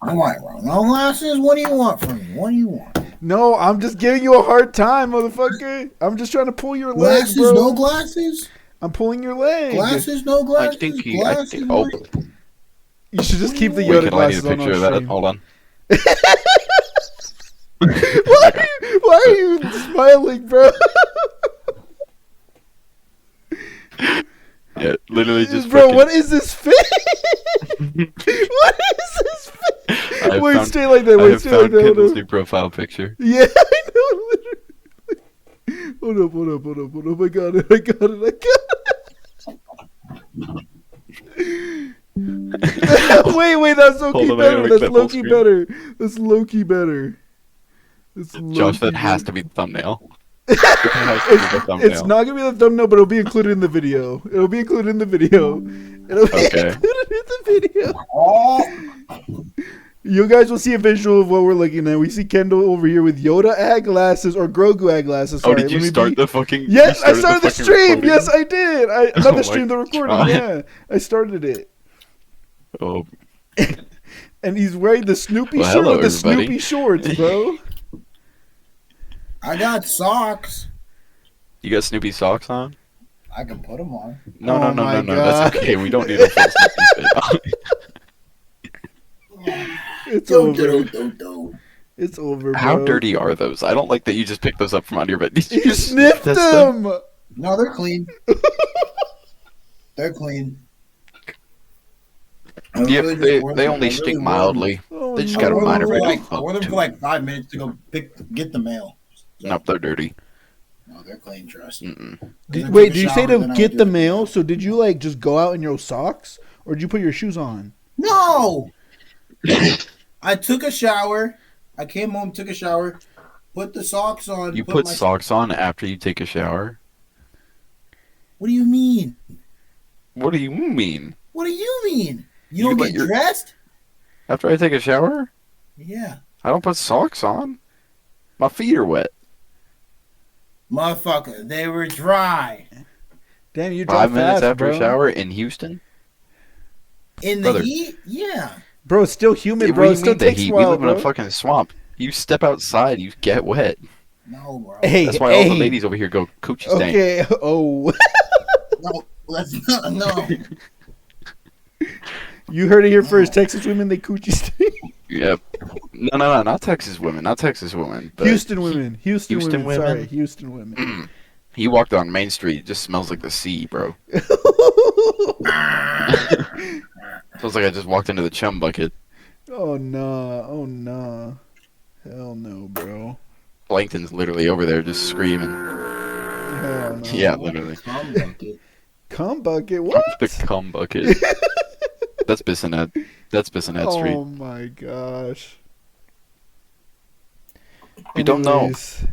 I'm like, bro, no glasses? What do you want from me? What do you want? No, I'm just giving you a hard time, motherfucker. I'm just trying to pull your leg, Glasses? No bro. glasses? I'm pulling your leg. Glasses? No I think glasses? he. I think. Glasses? Oh, You should What just do you keep the wait. Yoda want? Can I need a glasses on picture of that? stream. Hold on. Why are you smiling, bro? Yeah, literally just. Bro, Fucking, what is this face? What is this face? I have Wait, found, stay like that. I Wait, have stay like found that. Kendall's Hold new up. profile picture. Yeah, I know. Literally. Hold up, hold up, hold up, hold up. I got it. I got it. I got it. Wait. That's Hold low-key on, I gotta better. make That's that full low-key screen. better. That's low-key better. That's Josh, that low-key has better. to be the thumbnail. It has to be the It's thumbnail. not gonna be the thumbnail, but it'll be included in the video. It'll be included in the video. It'll be Okay. included in the video. Oh, You guys will see a visual of what we're looking at. We see Kendall over here with Yoda eyeglasses or Grogu eyeglasses. Oh, Sorry, did you let me start be. the fucking? Yes, you I started the fucking stream. recording? Yes, I did. Oh Not the my stream, the recording. God. Yeah, I started it. Oh, And he's wearing the Snoopy Well, shirt hello, with the everybody. Snoopy shorts, bro. I got socks. you got Snoopy socks on? I can put them on. No, Oh my no. God. That's okay. We don't need a full Snoopy fit. It's Do, over. do, do, do. It's over, bro. How dirty are those? I don't like that you just picked those up from under your bed. Did you You just sniffed test them. No, they're clean. They're clean. I Yeah, really just they wore they them- only I stink really wore them- mildly. Oh, They just I got a wore them minor for bit like of I wore them for like 5 minutes to go get the mail. So, Nope, they're dirty. no, they're clean. Trust. Mm-mm. Wait, did you say to Then I get would the do it. mail? So did you like just go out in your socks, or did you put your shoes on? No. I took a shower. I came home, took a shower, put the socks on. You put my socks on after you take a shower? What do you mean? What do you mean? What do you mean? You You don't let get your- dressed? After I take a shower? Yeah, I don't put socks on. My feet are wet. motherfucker. They were dry Damn, you drive 5 minutes fast, after bro. a shower in Houston? in the Brother. heat. Yeah. Bro, it's still humid, What bro. do It you still mean the takes heat? a We while, live in bro. a fucking swamp. You step outside, you get wet. No, bro. Hey, That's why all the ladies over here go coochie stank. Okay. Oh, No, that's not. No. you heard it here first. Texas women, they coochie stink. Yep. No, not Texas women. Not Texas women. But Houston women. Houston Houston women. Sorry, women? Houston women. You walk down Main Street, it just smells like the sea, bro. Feels like I just walked into the chum bucket. Oh no! Oh no! Hell no, bro! Plankton's literally over there just screaming. Hell no! Yeah, literally. Cum bucket. Cum bucket? What? The cum bucket. That's Bissonnette. That's Bissonnette Street. Oh my gosh! You don't know. Anyways,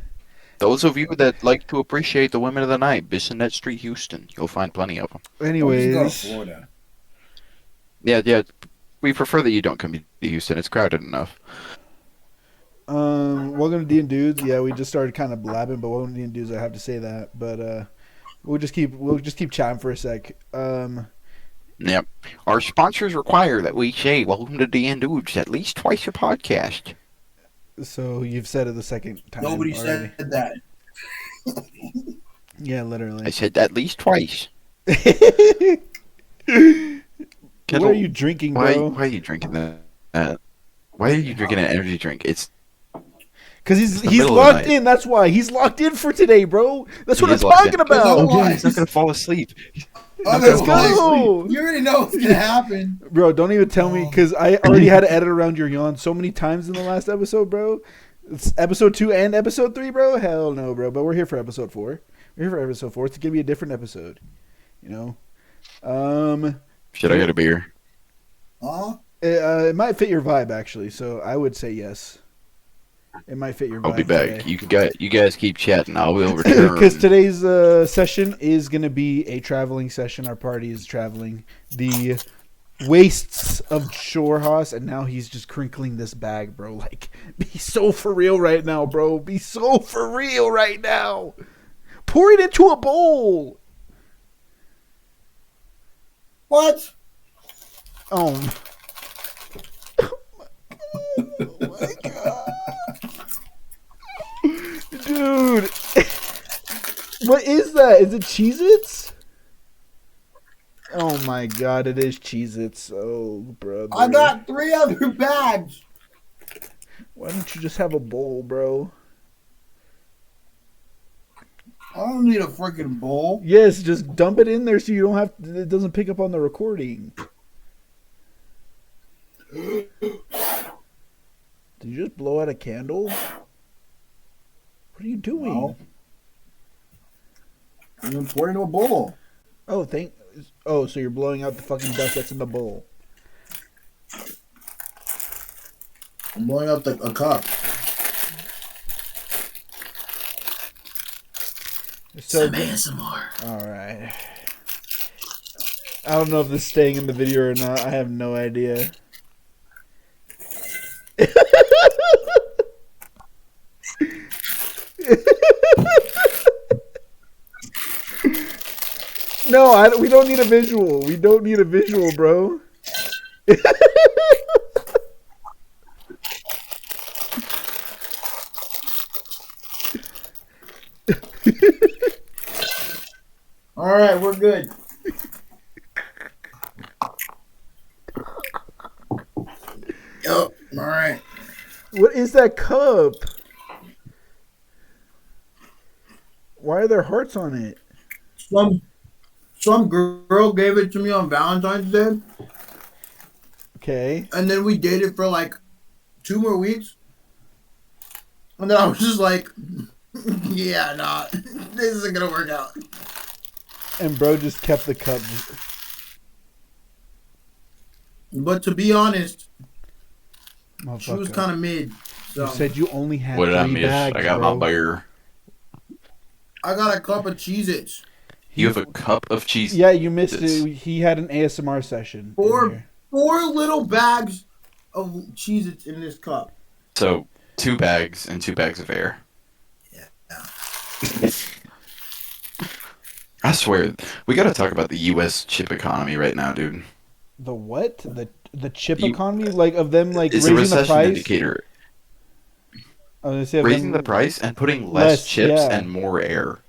Those of you that like to appreciate the women of the night, Bissonnette Street, Houston, you'll find plenty of them. Or just go to Anyways, Florida. Yeah. We prefer that you don't come to Houston. It's crowded enough. welcome to D&Doods. Yeah, we just started kind of blabbing, but welcome to D&Doods. I have to say that, but we'll just keep chatting for a sec. Yep. Our sponsors require that we say "Welcome to D&Doods" at least twice a podcast. So you've said it the second time. Nobody already. said that. Yeah, I literally. said at least twice. What are you drinking, Why bro? are you drinking that? Why are you drinking an energy drink? It's Because It's the he's middle of the locked night. in. That's why he's locked in for today, bro. That's what He I'm is locked talking in. about. Because okay. He's not gonna fall asleep. Let's Otherwise, go. You already know what's gonna happen. Bro, don't even tell me because I already had to edit around your yawn so many times in the last episode, bro. It's episode 2 and episode 3, bro. Hell no, bro. But we're here for episode 4. We're here for episode 4. It's gonna be a different episode, you know. Should I get a beer? Huh? It might fit your vibe actually, so I would say yes. It might fit your vibe. I'll be back. today. You guys keep chatting. I will return. Because today's session is going to be a traveling session. Our party is traveling the wastes of Shorehouse, and now he's just crinkling this bag, bro. Like, be so for real right now, bro. Be so for real right now. Pour it into a bowl. What? Oh my What is that? Is it Cheez-Its? Oh my god, it is Cheez-Its. Oh, brother. I got 3 other bags. Why don't you just have a bowl, bro? I don't need a freaking bowl. Yes, just dump it in there so you don't have it doesn't pick up on the recording. Did you just blow out a candle? What are you doing? No. I'm gonna pour it into a bowl. Oh, so you're blowing out the fucking dust that's in the bowl. I'm blowing up a cup. So Some ASMR. alright. I don't know if this is staying in the video or not. I have no idea. No, we don't need a visual. We don't need a visual, bro. All right, we're good. Yep. All right. What is that cup? Why are there hearts on it? Some girl gave it to me on Valentine's Day, Okay. and then we dated for like 2 more weeks, and then I was just like, "Yeah, nah, this isn't gonna work out." And bro just kept the cup. But to be honest, she was Motherfucker. kind of mid. So You said you only had What did I 3 miss? bags, I got bro. my beer. I got a cup of Cheez-Its. You have a cup of cheese. Yeah, you missed it. He had an ASMR session. in Four here. 4 little bags of Cheez-Its in this cup. So 2 bags and 2 bags of air. Yeah. I swear, we got to talk about the U.S. chip economy right now, dude. The what? The chip You- economy, like of them, like It's a raising the recession price. indicator. I was gonna say of Raising them, the price and putting less Less, chips yeah. and more air.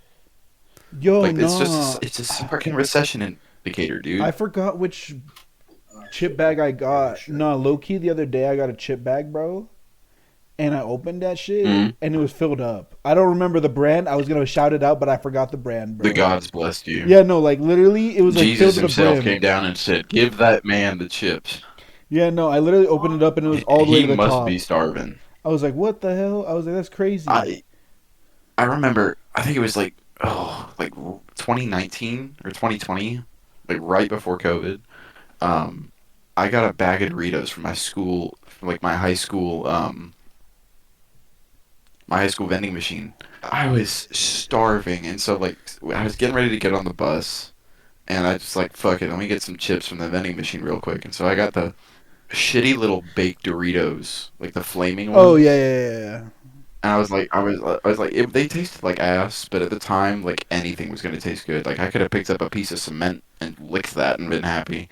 Yo, Like no, it's just a fucking recession indicator, dude. I forgot which chip bag I got. No, low key, the other day I got a chip bag, bro, and I opened that shit Mhm. and it was filled up. I don't remember the brand. I was gonna shout it out, but I forgot the brand, bro. The gods blessed you. Yeah, no, like literally, it was like Jesus filled to the himself brim. came down and said, "Give that man the chips." Yeah, no, I literally opened it up and it was all the way He to the must top. be starving. I was like, what the hell? I was like, that's crazy. I remember. I think it was like 2019 or 2020, like right before COVID. I got a bag of Doritos from my school, from like my high school vending machine. I was starving, and so like I was getting ready to get on the bus, and I just like fuck it, let me get some chips from the vending machine real quick. And so I got the shitty little baked Doritos, like the flaming ones. Oh yeah. And I was like, they tasted like ass, but at the time, like anything was gonna taste good. Like I could have picked up a piece of cement and licked that and been happy.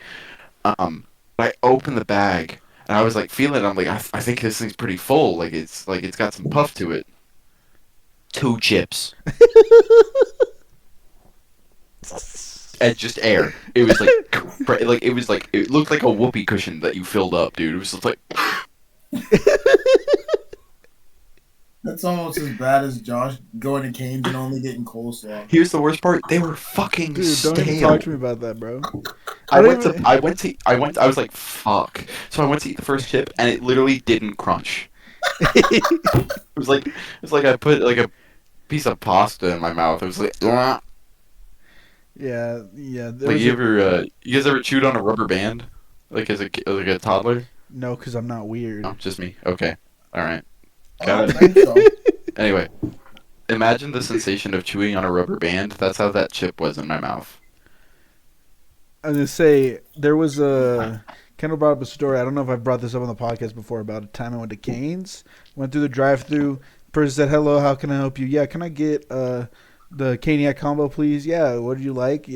But I opened the bag and I was like feeling it. I'm like, I think this thing's pretty full. Like it's got some puff to it. 2 chips and just air. It was it looked like a whoopee cushion that you filled up, dude. It was just like. That's almost as bad as Josh going to Cane's and only getting coleslaw. Here's the worst part: they were fucking Dude, stale. don't even talk to me about that, bro. I was like, fuck. So I went to eat the first chip, and it literally didn't crunch. It was like I put like a piece of pasta in my mouth. It was like, "Ugh." Yeah. Like you guys ever chewed on a rubber band, like as a toddler? No, because I'm not weird. No, just me. Okay, all right. I Got don't it. think so. Anyway, imagine the sensation of chewing on a rubber band. That's how that chip was in my mouth. I was gonna say there was a Kendall brought up a story. I don't know if I've brought this up on the podcast before about a time I went to Cane's, went through the drive-through. Person said, "Hello, how can I help you?" Yeah, can I get the Caniac combo, please? Yeah, what do you like?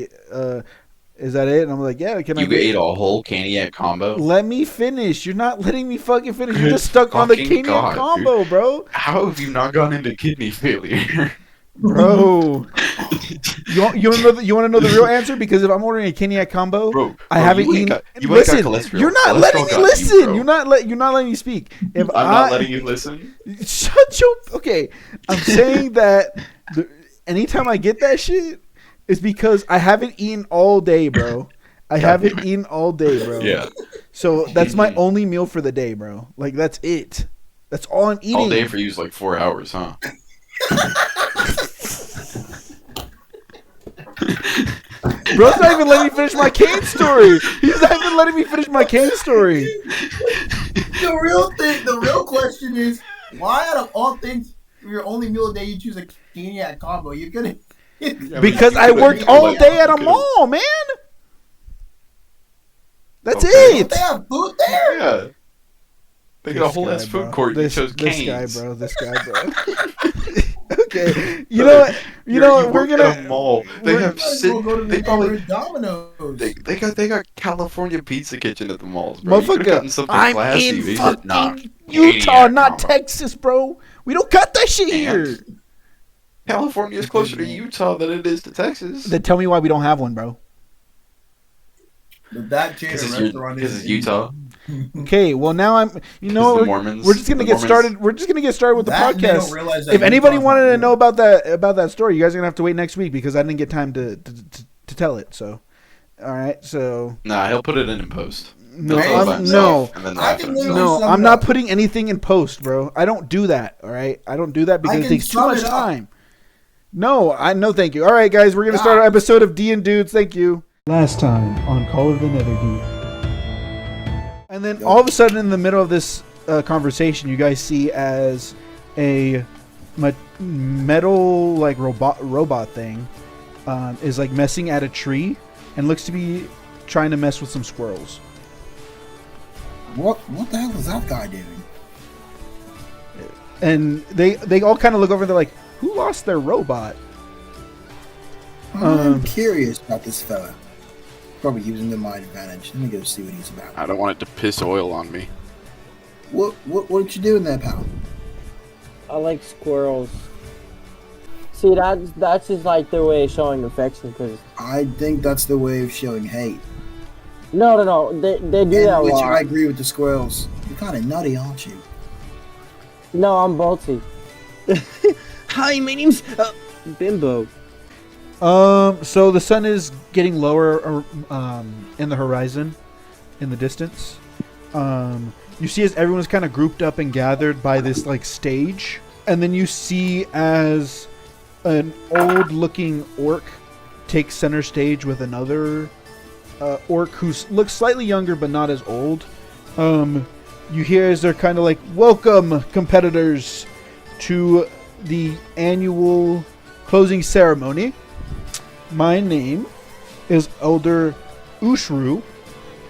Is that it? And I'm like, yeah. Can I You get? ate a whole Caniac combo. Let me finish. You're not letting me fucking finish. You're just stuck on the Fucking Caniac God, combo, bro. How have you not gone into kidney failure? Bro, You want to know the real answer? Because if I'm ordering a Keniac combo, I haven't eaten. Listen, you're not letting me listen. You're not letting me speak. If I'm not letting you listen. Shut your. Okay, I'm saying that anytime I get that shit, it's because I haven't eaten all day, bro. I haven't eaten all day, bro. Yeah. So that's my only meal for the day, bro. Like that's it. That's all I'm eating. All day for you is like 4 hours, huh? Bro's not even letting me finish my cane story. He's not even letting me finish my cane story. The real question is, why out of all things, for your only meal a day, you choose a Keniac combo? You're gonna. Because I worked all day at a mall, man. That's it. Don't they have food there? Yeah. They got a whole ass food court. You chose canes. This guy, bro. Okay. You know what? We're gonna. At a mall. They have They probably Domino's. They got California Pizza Kitchen at the malls, bro. Motherfucker, I'm in fucking Utah, not Texas, bro. We don't got that shit here. California is closer to Utah than it is to Texas. Then tell me why we don't have one, bro. That chain of restaurant is Utah. Okay, well now we're just gonna get started. We're just gonna get started with the podcast. If anybody wanted to know about that story, you guys are gonna have to wait next week because I didn't get time to tell it. So, all right, so nah, he'll put it in post. No, I'm not putting anything in post, bro. I don't do that. All right, I don't do that because it takes too much time. No, thank you. All right, guys, we're gonna start our episode of D&Doods. Thank you. Last time on Call of the Netherdeep. And then all of a sudden in the middle of this conversation, you guys see as a metal like robot thing is like messing at a tree and looks to be trying to mess with some squirrels. What the hell is that guy doing? And they all kind of look over and they're like, who lost their robot? I'm curious about this fella. Probably using to my advantage. Let me go see what he's about. I don't want it to piss oil on me. What you doing there, pal? I like squirrels. See, that's just like their way of showing affection. Cause I think that's the way of showing hate. No, they do that a lot. lot. I agree with the squirrels. You're kind of nutty, aren't you? No, I'm Balti. Hi, my name's Bimbo. So the sun is getting lower in the horizon, in the distance. You see as everyone's kind of grouped up and gathered by this like stage, and then you see as an old-looking orc takes center stage with another orc who looks slightly younger but not as old. You hear as they're kind of like, "Welcome, competitors, to the annual closing ceremony. My name is Elder Ushru,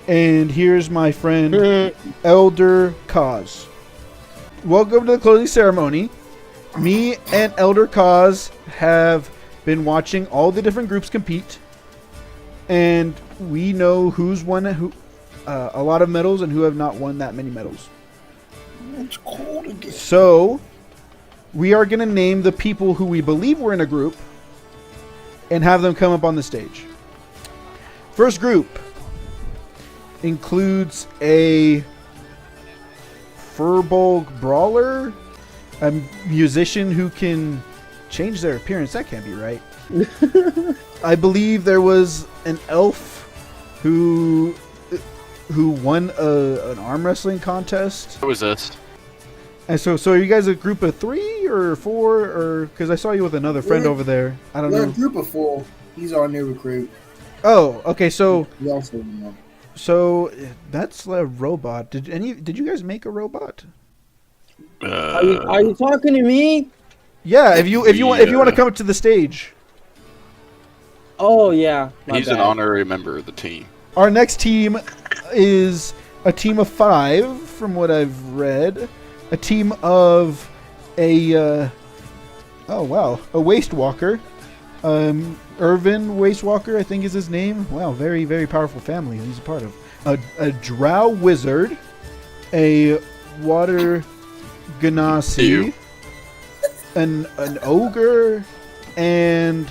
and here's my friend Elder Kaz. Welcome to the closing ceremony. Me and Elder Kaz have been watching all the different groups compete, and we know who's won a lot of medals and who have not won that many medals. It's cold again. So, we are going to name the people who we believe were in a group and have them come up on the stage. First group includes a Furbolg Brawler, a musician who can change their appearance. That can't be right. I believe there was an elf who won an arm wrestling contest. It was us. And so are you guys a group of 3 or 4? Or because I saw you with another friend over there. I don't know. We're a group of 4. He's our new recruit. Oh, okay. So He also won. So that's a robot. Did you guys make a robot? Are you talking to me? Yeah. If you want to come up to the stage. Oh yeah. He's an honorary member of the team. Our next team is a team of 5, from what I've read. A team of a Waste Walker. Irvin Wastewalker, I think is his name. Wow, very, very powerful family he's a part of. A Drow Wizard, a Water Ganassi, an Ogre, and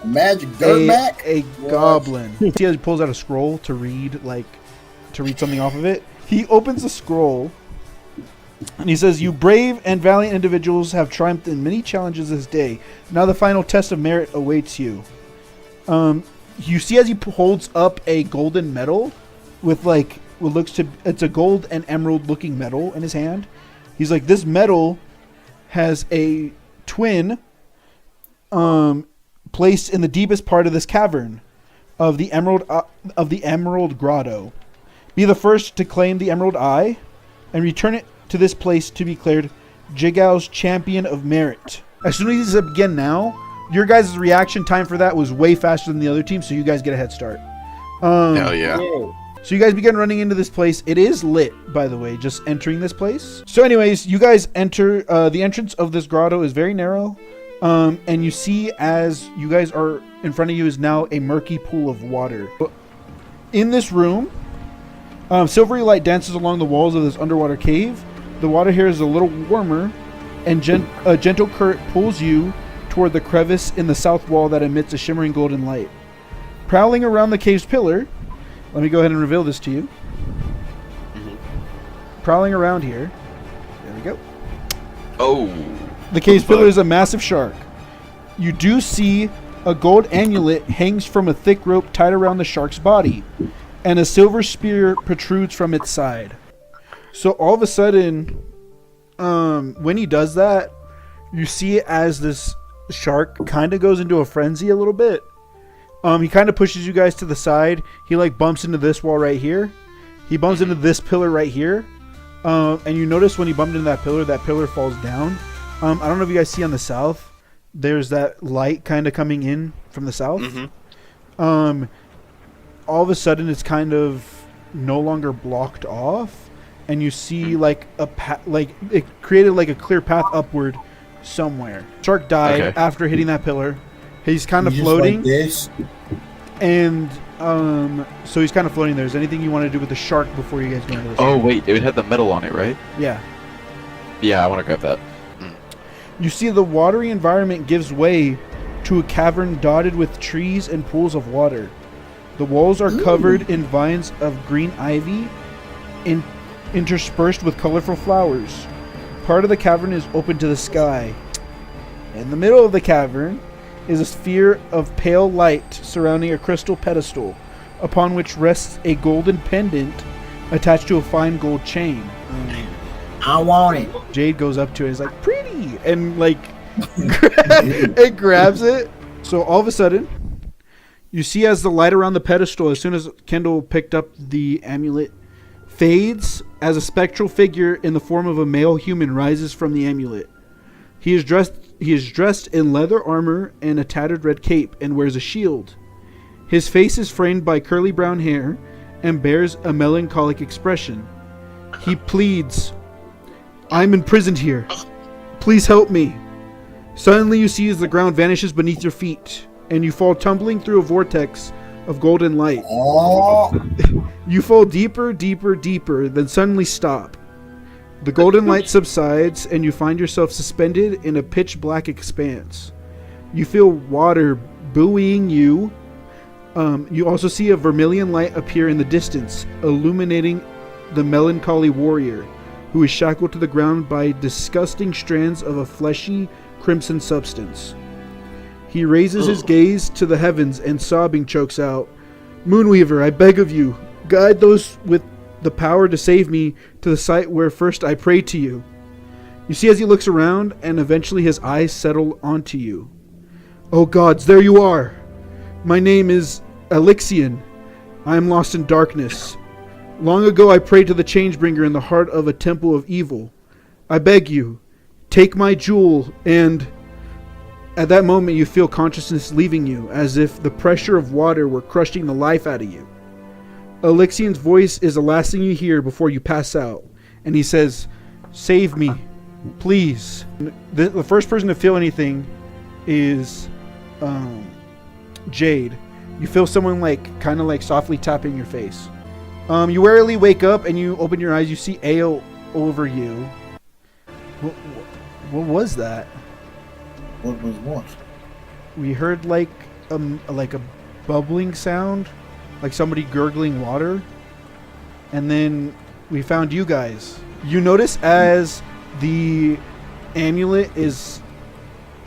A magic dirtbag? a goblin. See how he pulls out a scroll to read something off of it? He opens the scroll and he says, "You brave and valiant individuals have triumphed in many challenges this day. Now the final test of merit awaits you." You see as he holds up a golden medal with like what looks to it's a gold and emerald looking medal in his hand. He's like, "This medal has a twin placed in the deepest part of this cavern of the emerald grotto. Be the first to claim the emerald eye and return it to this place to be declared Jiggao's champion of merit." As soon as he begin now, your guys' reaction time for that was way faster than the other team, so you guys get a head start. Hell yeah. Yay. So you guys begin running into this place. It is lit, by the way, just entering this place. So anyways, you guys enter, the entrance of this grotto is very narrow. And you see as you guys are, in front of you is now a murky pool of water. In this room, silvery light dances along the walls of this underwater cave. The water here is a little warmer, and a gentle current pulls you toward the crevice in the south wall that emits a shimmering golden light. Prowling around the cave's pillar, let me go ahead and reveal this to you. Prowling around here, there we go. Oh. The cave's pillar is a massive shark. You do see a gold amulet hangs from a thick rope tied around the shark's body, and a silver spear protrudes from its side. So all of a sudden, when he does that, you see as this shark kind of goes into a frenzy a little bit. He kind of pushes you guys to the side. He like bumps into this wall right here. He bumps into this pillar right here. And you notice when he bumped into that pillar falls down. I don't know if you guys see on the south, there's that light kind of coming in from the south. All of a sudden it's kind of no longer blocked off, and you see like like it created like a clear path upward somewhere. Shark died after hitting that pillar. He's kind of floating. Like this? And so he's kind of floating there. Is there anything you want to do with the shark before you guys go into this? Oh wait, it had the metal on it, right? Yeah. Yeah, I want to grab that. You see the watery environment gives way to a cavern dotted with trees and pools of water. The walls are covered in vines of green ivy interspersed with colorful flowers. Part of the cavern is open to the sky. In the middle of the cavern is a sphere of pale light surrounding a crystal pedestal, upon which rests a golden pendant attached to a fine gold chain. I want it. Jade goes up to it and is like, "Pretty!" and like it grabs it. So all of a sudden, you see as the light around the pedestal, as soon as Kendall picked up the amulet, fades as a spectral figure in the form of a male human rises from the amulet. He is dressed in leather armor and a tattered red cape, and wears a shield. His face is framed by curly brown hair and bears a melancholic expression. He pleads, "I'm imprisoned here. Please help me." Suddenly you see as the ground vanishes beneath your feet, and you fall tumbling through a vortex of golden light. Oh. You fall deeper, deeper, deeper, then suddenly stop. The golden light subsides, and you find yourself suspended in a pitch-black expanse. You feel water buoying you. You also see a vermilion light appear in the distance, illuminating the melancholy warrior, who is shackled to the ground by disgusting strands of a fleshy, crimson substance. He raises his gaze to the heavens and sobbing chokes out, "Moonweaver, I beg of you, guide those with the power to save me to the site where first I prayed to you." You see as he looks around, and eventually his eyes settle onto you. "Oh gods, there you are! My name is Elixion. I am lost in darkness. Long ago I prayed to the Changebringer in the heart of a temple of evil. I beg you, take my jewel and..." At that moment you feel consciousness leaving you, as if the pressure of water were crushing the life out of you. Elixion's voice is the last thing you hear before you pass out, and he says, "Save me, please." The first person to feel anything is Jade. You feel someone kind of softly tapping your face. You warily wake up and you open your eyes. You see Ale over you. What was that? What was what? We heard like a bubbling sound, like somebody gurgling water, and then we found you guys. You notice as the amulet is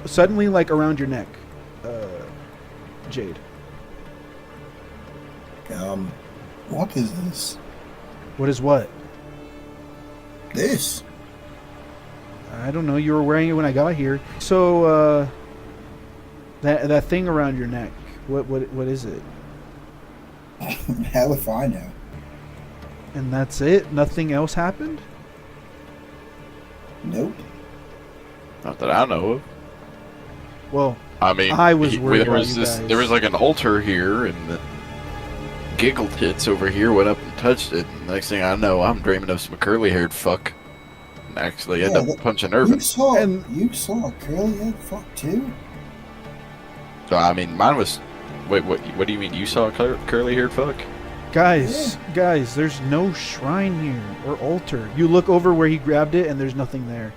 suddenly like around your neck, Jade. What is this? What is what? This? I don't know. You were wearing it when I got here. So, that thing around your neck. What is it? Hell if I know. And that's it? Nothing else happened? Nope. Not that I know of. Well, I mean, I was worried there about was you this. guys. There was like an altar here, and the giggle tits over here went up and touched it. And next thing I know, I'm dreaming of some curly-haired fuck. And actually end up punching Irvin. You saw a curly-haired fuck too? So I mean, mine was. Wait, what do you mean? You saw a curly-haired fuck? guys, there's no shrine here or altar. You look over where he grabbed it, and there's nothing there.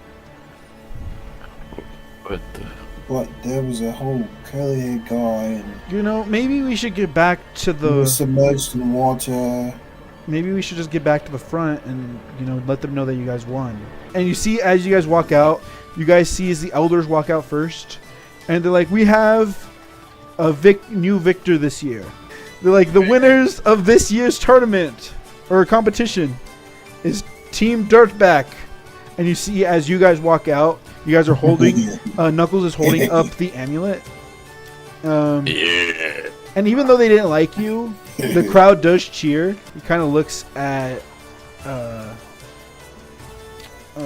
What the? But there was a whole curly-haired guy, and You know, maybe we should get back to he was the. submerged in water. Maybe we should just get back to the front and let them know that you guys won. And you see, as you guys walk out, you guys see as the elders walk out first, and they're like, "We have a new victor this year." They're like, "The winners of this year's tournament or competition is Team Dirtback." And you see, as you guys walk out, you guys are holding. Knuckles is holding up the amulet. Yeah. And even though they didn't like you, the crowd does cheer. He kind of looks at.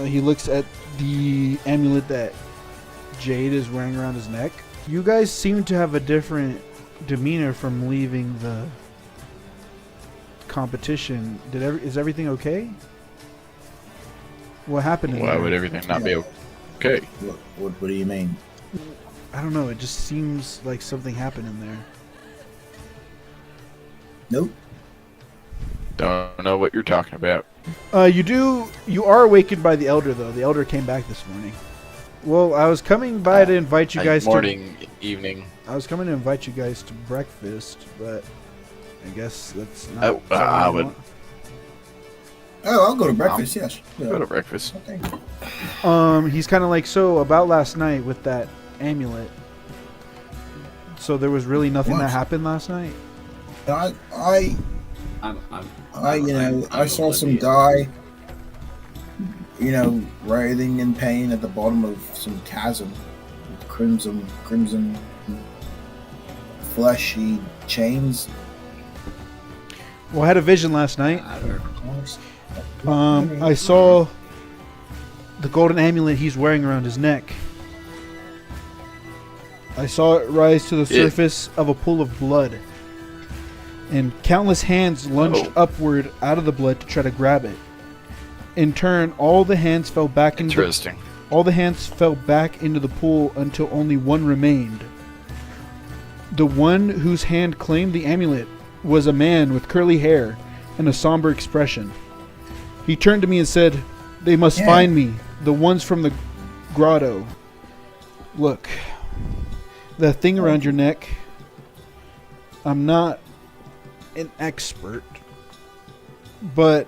He looks at the amulet that Jade is wearing around his neck. You guys seem to have a different demeanor from leaving the competition. Is everything okay? What happened? Why would everything not be okay? What do you mean? I don't know. It just seems like something happened in there. Nope. Don't know what you're talking about. You are awakened by the elder, though. The elder came back this morning. Well, I was coming by to invite you guys Evening. I was coming to invite you guys to breakfast, but I guess that's not. Oh, I would. Oh, I'll go to breakfast. Yes. Go to breakfast. Okay. He's kind of like, so about last night with that amulet. So there was really nothing that happened last night. I saw some guy, writhing in pain at the bottom of some chasm, with crimson, fleshy chains. Well, I had a vision last night. I saw the golden amulet he's wearing around his neck. I saw it rise to the surface of a pool of blood. And countless hands lunged upward out of the blood to try to grab it. In turn, all the hands fell back into the pool until only one remained. The one whose hand claimed the amulet was a man with curly hair and a somber expression. He turned to me and said, "They must find me, the ones from the grotto. Look, the thing around your neck, I'm not an expert, but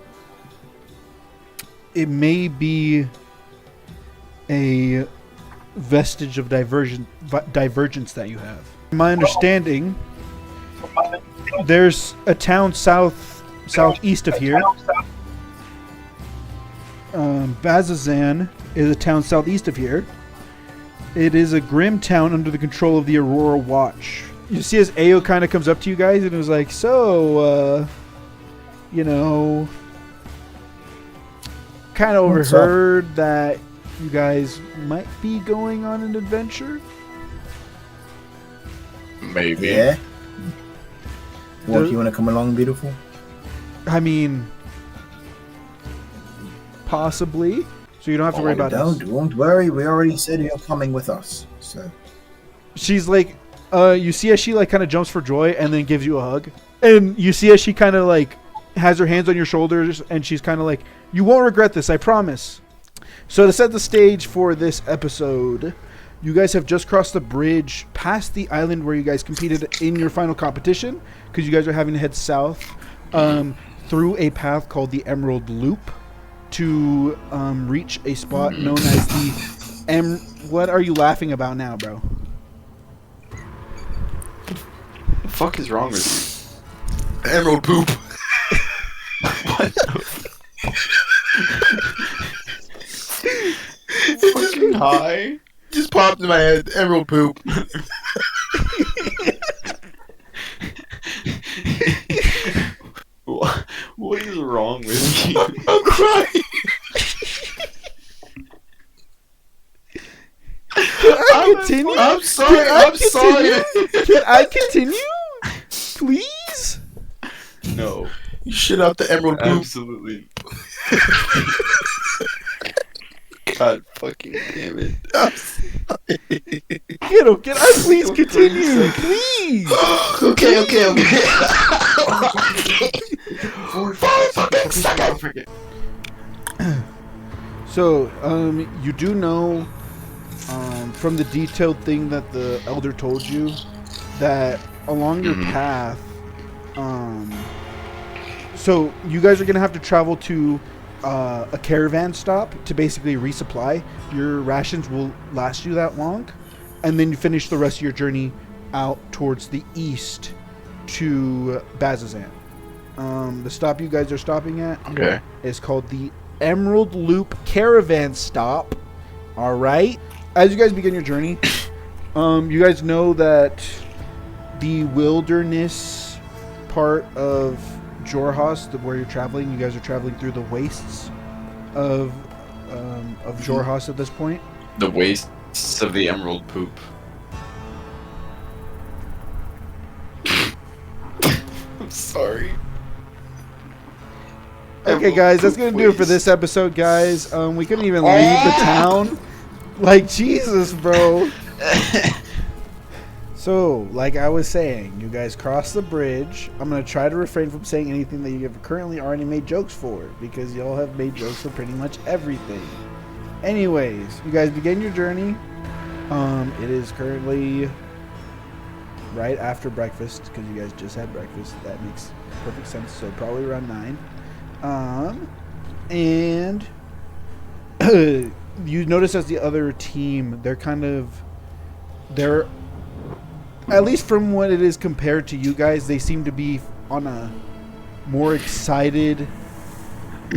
it may be a vestige of divergence that you have. My understanding, there's a town southeast of here. Bazazan is a town southeast of here. It is a grim town under the control of the Aurora Watch. You see as Ayo kind of comes up to you guys and was like, so, kind of overheard that you guys might be going on an adventure? Maybe. Yeah. What, you want to come along, beautiful? I mean, possibly. So you don't have to worry about us. Don't worry. We already said you're coming with us. So she's like, you see as she like kind of jumps for joy and then gives you a hug. And you see as she kind of like has her hands on your shoulders and she's kind of like, you won't regret this, I promise. So to set the stage for this episode, You guys have just crossed the bridge past the island where you guys competed in your final competition, because you guys are having to head south through a path called the Emerald Loop to reach a spot known as the What are you laughing about now, bro? What the fuck is wrong with you? Emerald poop. What the fucking high? Just popped in my head. Emerald poop. What is wrong with you? I'm crying. Can I continue? I'm sorry. I'm sorry. Can I continue? Please? No. You shit out the emerald poop. Absolutely. God fucking damn it. I'm sorry. Can I please continue? Please. Okay. 4 fucking seconds. So, you do know from the detailed thing that the elder told you that along your path, so you guys are going to have to travel to a caravan stop to basically resupply. Your rations will last you that long, and then you finish the rest of your journey out towards the east to Bazazan. The stop you guys are stopping at is called the Emerald Loop Caravan Stop. All right. As you guys begin your journey, you guys know that the wilderness part of Jorhas, where you're traveling, you guys are traveling through the wastes of Jorhas at this point. The wastes of the emerald poop. I'm sorry. Okay, guys, that's gonna do it for this episode, guys. We couldn't even leave the town. Like, Jesus, bro. So, like I was saying, you guys cross the bridge. I'm going to try to refrain from saying anything that you have currently already made jokes for, because y'all have made jokes for pretty much everything. Anyways, you guys begin your journey. It is currently right after breakfast, because you guys just had breakfast. That makes perfect sense, so probably around 9. And you notice as the other team, they're at least from what it is compared to you guys, they seem to be on a more excited,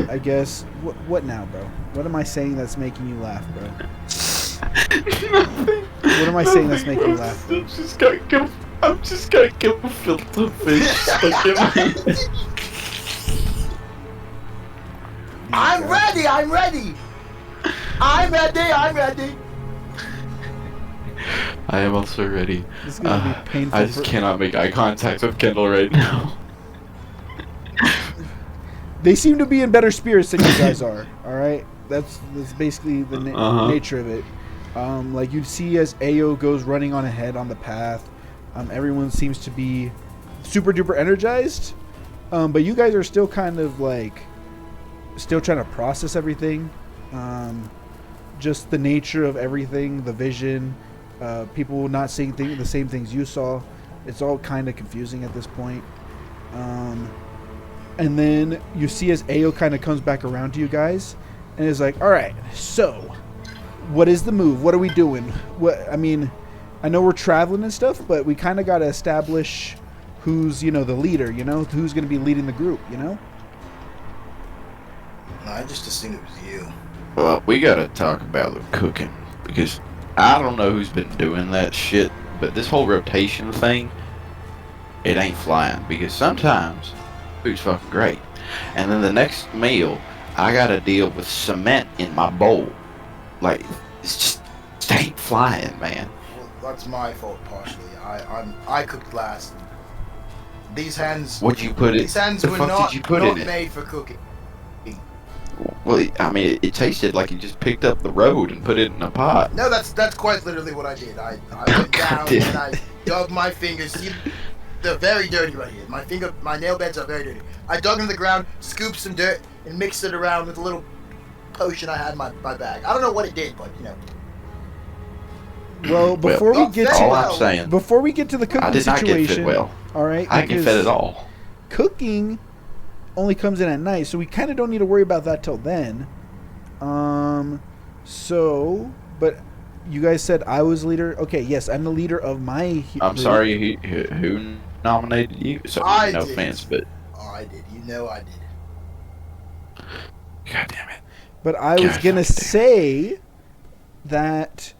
I guess. What now, bro? What am I saying that's making you laugh, bro? Nothing. What am I saying that's making you laugh, bro? I'm just gonna kill a filter fish stuck in my head. I'm ready. I'm ready. I am also ready. This is gonna be painful. I just cannot make eye contact with Kendall right now. They seem to be in better spirits than you guys are. All right, that's basically the nature of it. Like you'd see as Ayo goes running on ahead on the path, everyone seems to be super duper energized, but you guys are still kind of like still trying to process everything. Just the nature of everything, the vision, people not seeing the same things you saw. It's all kind of confusing at this point. And then you see as Ayo kind of comes back around to you guys and is like, all right, so what is the move? What are we doing? I mean, I know we're traveling and stuff, but we kind of got to establish who's, the leader, who's going to be leading the group, I just assumed it was you. Well, we gotta talk about the cooking, because I don't know who's been doing that shit, but this whole rotation thing, it ain't flying, because sometimes food's fucking great, and then the next meal, I gotta deal with cement in my bowl. Like, it ain't flying, man. Well, that's my fault partially. I cooked last. These hands. What'd you put it? These hands the were fuck not, did you put not in it? made for cooking. Well, I mean, it tasted like you just picked up the road and put it in a pot. No, that's quite literally what I did. I went down and I dug my fingers. See, they're very dirty right here. My nail beds are very dirty. I dug into the ground, scooped some dirt, and mixed it around with a little potion I had in my bag. I don't know what it did, but Well, before we get all to I'm saying, before we get to the I cooking did not get situation, fed well. all right? I get fed at all. Cooking only comes in at night, so we kind of don't need to worry about that till then. But you guys said I was leader. Okay, yes, I'm the leader of my. I'm sorry, who nominated you? So, I no did. offense, but Oh, I did. You know I did. God damn it. But I was gonna say that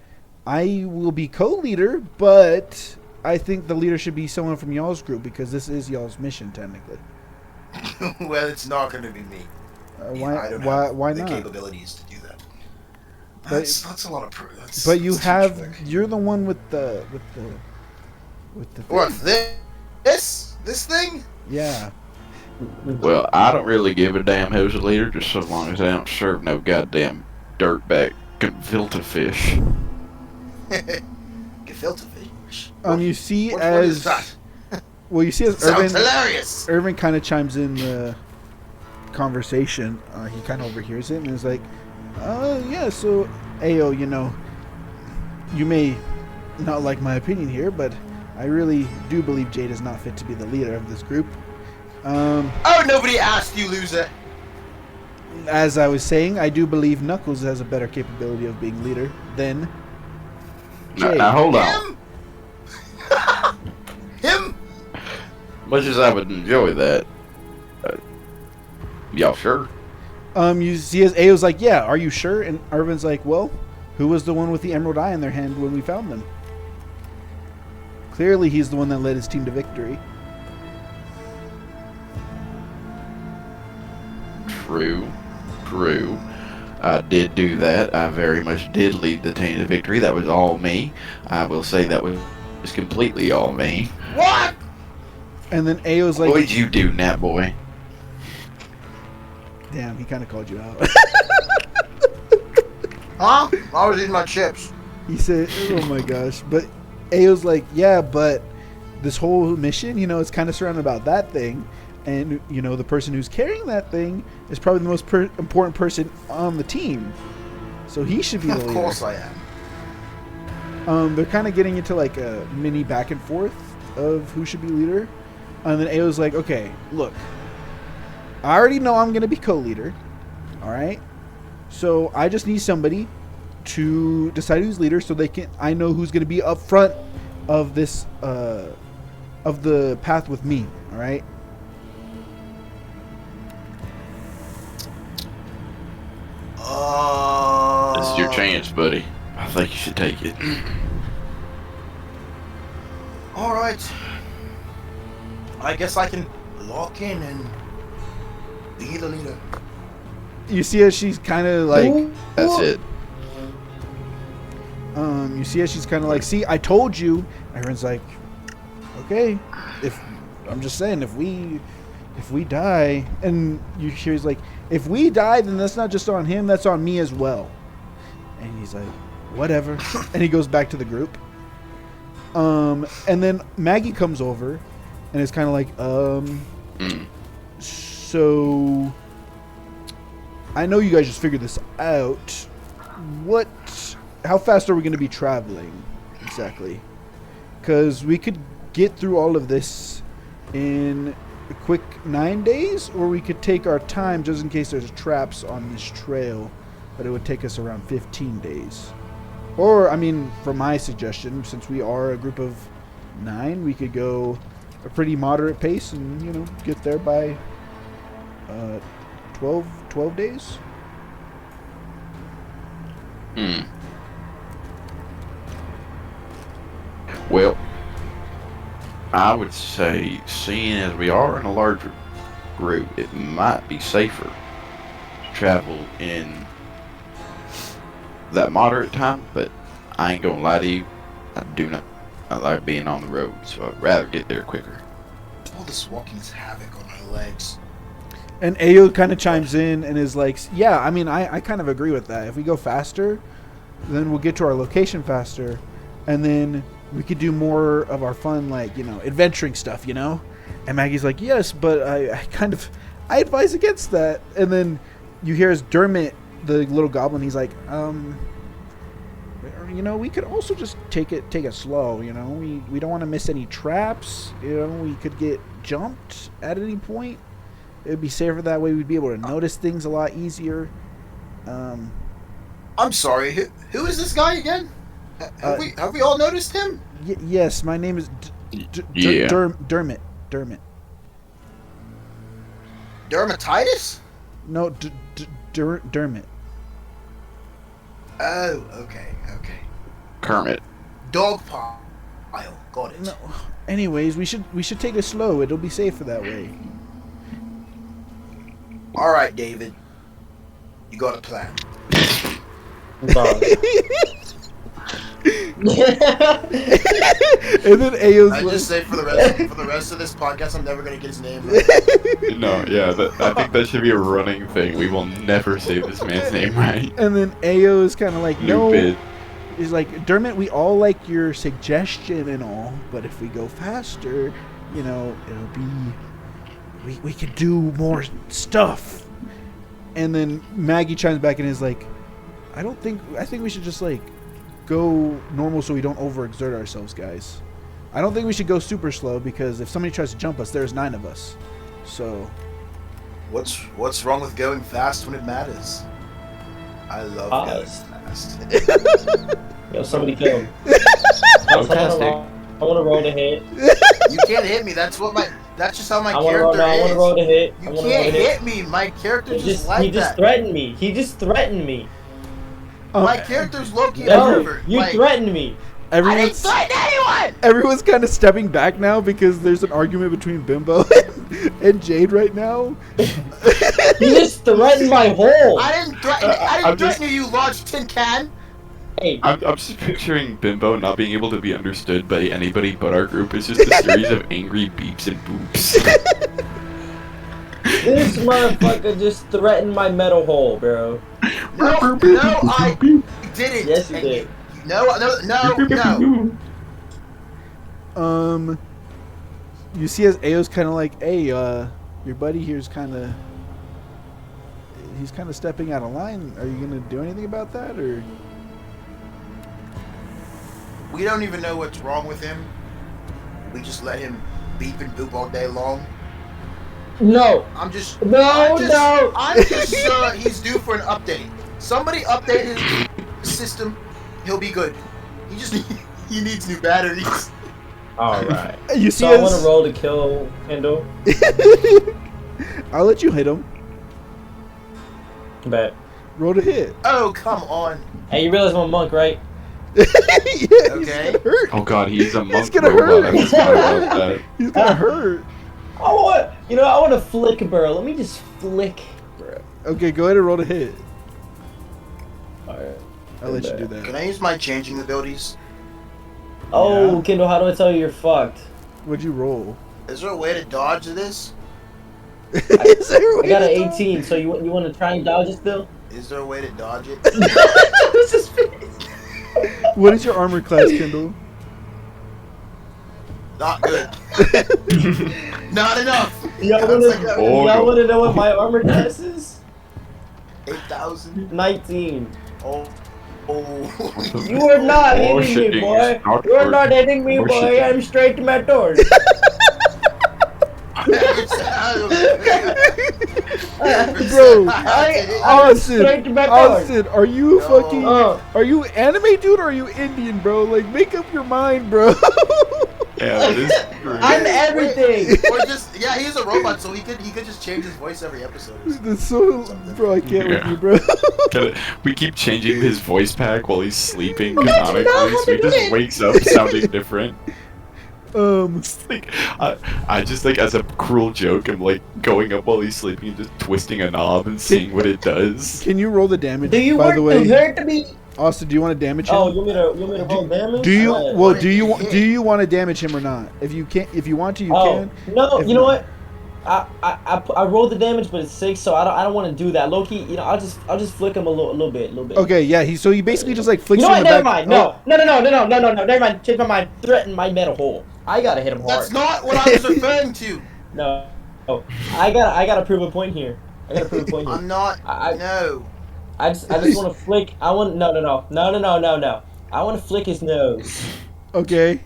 I will be co-leader, but I think the leader should be someone from y'all's group because this is y'all's mission technically. Well, it's not going to be me. Why? I don't Why? have Why the not? capabilities to do that. That's a lot of. But you have. You're the one with the. What this thing? Yeah. Well, I don't really give a damn who's a leader, just so long as I don't serve no goddamn dirtbag gefilte fish. Gefilte fish. You see What as. is that? Well, you see as Sounds hilarious. Irvin kind of chimes in the conversation. He kind of overhears it and is like, yeah, so, Ayo, you may not like my opinion here, but I really do believe Jade is not fit to be the leader of this group. Oh, nobody asked you, loser. As I was saying, I do believe Knuckles has a better capability of being leader than Jade. Now hold on. Him? Much as I would enjoy that, y'all sure? You see as Ayo's like, yeah, are you sure? And Irvin's like, well, who was the one with the emerald eye in their hand when we found them? Clearly he's the one that led his team to victory. True. I did do that. I very much did lead the team to victory. That was all me. I will say that was completely all me. What? And then Ayo's like, What did you do, Nat Boy? damn, he kind of called you out. Huh? I was eating my chips. He said, oh my gosh. But Ayo's like, yeah, but this whole mission, it's kind of surrounded about that thing. And, the person who's carrying that thing is probably the most important person on the team. So he should be the leader. Of course I am. They're kind of getting into like a mini back and forth of who should be leader. And then Ayo's like, okay, look. I already know I'm going to be co-leader. All right? So I just need somebody to decide who's leader so I know who's going to be up front of this, of the path with me. All right? This is your chance, buddy. I think you should take it. Alright. I guess I can lock in and be the leader. You see as she's kind of like... That's it. You see as she's kind of like, see, I told you. Everyone's like, okay. I'm just saying, if we die, and you hear he's like, if we die, then that's not just on him, that's on me as well. And he's like, whatever. And he goes back to the group. And then Maggie comes over and is kind of like, so I know you guys just figured this out. How fast are we going to be traveling exactly? Because we could get through all of this in a quick 9 days, or we could take our time just in case there's traps on this trail, but it would take us around 15 days. Or, I mean, for my suggestion, since we are a group of 9, we could go a pretty moderate pace and, get there by 12 days. Well, I would say, seeing as we are in a larger group, it might be safer to travel in that moderate time, but I ain't gonna lie to you, I do not like being on the road, so I'd rather get there quicker. All this walking is havoc on my legs. And Ayo kind of chimes in and is like, yeah, I mean, I kind of agree with that. If we go faster, then we'll get to our location faster, and then we could do more of our fun, like, adventuring stuff, And Maggie's like, yes, but I advise against that. And then you hear as Dermot, the little goblin, he's like, You know, we could also just take it slow. You know, we don't want to miss any traps. You know, we could get jumped at any point. It'd be safer that way. We'd be able to notice things a lot easier. I'm sorry. Who is this guy again? Have we all noticed him? Yes, my name is Yeah. Dermot. Dermatitis? No, Dermot. Oh, okay. Kermit. Dog pile. Got it. No. Anyways, we should take it slow. It'll be safer that way. All right, David. You got a plan. And then Ayo's I like, just say for the rest of this podcast, I'm never gonna get his name right. No, yeah, I think that should be a running thing. We will never say this man's name right. and then Ayo is kind of like, New no. bid. He's like, Dermot, we all like your suggestion and all, but if we go faster, you know, it'll be, we could do more stuff. And then Maggie chimes back and is like, I think we should just like go normal so we don't overexert ourselves, guys. I don't think we should go super slow because if somebody tries to jump us, there's 9 of us. So What's wrong with going fast when it matters? I love going fast. Yo, somebody kill him. Fantastic. I want to roll the hit. You can't hit me. That's just how my I want character to roll the is. hit. You can't hit me. My character just like He just that. threatened me. He just threatened me. My character's low-key No, pervert. you Like, threatened me. I didn't everyone's threaten anyone! everyone's kind of stepping back now because there's an argument between Bimbo and Jade right now. You just threatened my hole. I didn't threaten you, you large tin can. Hey, I'm just picturing Bimbo not being able to be understood by anybody but our group. It's just a series of angry beeps and boops. this motherfucker just threatened my metal hole, bro. No, I didn't. Yes, you And did. No. You see as Ayo's kind of like, hey, your buddy here's he's kind of stepping out of line. Are you gonna do anything about that, or? We don't even know what's wrong with him. We just let him beep and boop all day long. No. I'm just No. sure he's due for an update. Somebody update his system. He'll be good. He needs new batteries. All right. You see, So I want to roll to kill Kendall. I'll let you hit him. Bet. Roll to hit. Oh, come on. Hey, you realize I'm a monk, right? Yeah, Okay. he's gonna hurt. Oh god, he's a monk gonna robot. hurt. I forgot about that. He's gonna hurt. I want to flick, bro. Let me just flick. Okay, go ahead and roll to hit. All right. I'll let you do that. Can I use my changing abilities? Oh, Yeah. Kendall, how do I tell you you're fucked? What'd you roll? Is there a way to dodge this? Is there a way I got an to dodge? 18, so you want to try and dodge it still? Is there a way to dodge it? What is your armor class, Kendall? Not good. Not enough. Y'all Oh, want to know what my armor class is? 8,000. 19. Oh. You are not Oh, hitting me, shitting boy. is not You are good. not hitting me, Oh, boy. shitting. I'm straight to my doors. Bro, I'm straight to my doors. Austin, are you No. fucking? Are you anime dude or are you Indian, bro? Like, make up your mind, bro. Yeah, that is true. I'm everything. Or just he's a robot, so he could just change his voice every episode. That's so, bro. I can't with Yeah. you, bro. We keep changing his voice pack while he's sleeping But that's not canonically, how so he to do just it. wakes up sounding different. It's Like, I just like as a cruel joke, I'm like going up while he's sleeping and just twisting a knob and seeing what it does. Can you roll the damage? Do you by want the way, to hurt me? Austin, do you want to damage him? Oh, you want me to roll damage? Do you Alright. well? Do you want to damage him or not? If you want to, you Oh can. no! If You know not- what? I rolled the damage, but it's 6, so I don't want to do that. Low-key, you know, I'll just flick him a little bit. Okay, yeah. So he basically just like flicks You know you what? in the Never back. mind. No. Never mind. Change my mind. Threaten my metal hole. I gotta hit him hard. That's not what I was referring to. No. Oh, I gotta prove a point here. I'm not. I No. just want to flick. No. I want to flick his nose. Okay.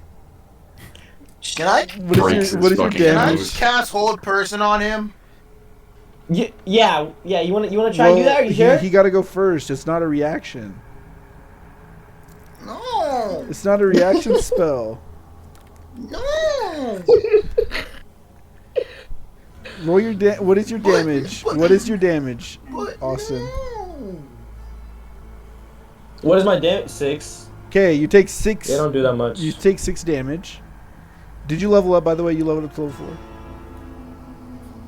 Can I Breaks his What is your fucking can I damage? nose. cast hold person on him? Yeah. You want to try and do that? Are you sure? He got to go first. It's not a reaction. No. It's not a reaction spell. No. Roll your what is your damage? What is your damage, But Austin? no. What is my damage? 6. Okay, you take 6. They don't do that much. You take 6 damage. Did you level up, by the way? You leveled up to level 4?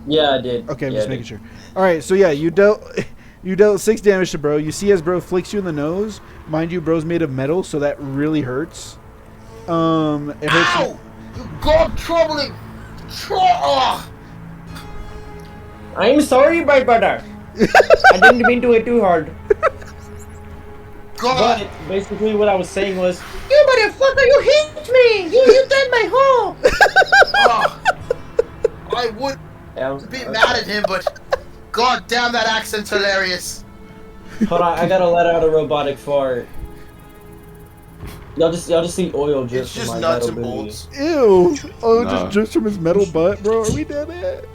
Yeah, I did. Okay, I'm Yeah, just I making did. sure. Alright, so yeah, you dealt you dealt 6 damage to bro. You see as bro flicks you in the nose. Mind you, bro's made of metal, so that really hurts. It hurts. Ow! You god troubling. I'm sorry, my brother. I didn't mean to hit too hard. God. But basically, what I was saying was, you motherfucker, you hit me. You did my hole. Oh, I would Yeah, be mad at him, but god damn, that accent's hilarious. Hold on, I gotta let out a robotic fart. Y'all just see oil drip It's from just my nuts metal and booty. bolts. Ew! Oh, No. just drips from his metal butt, bro. Are we done yet?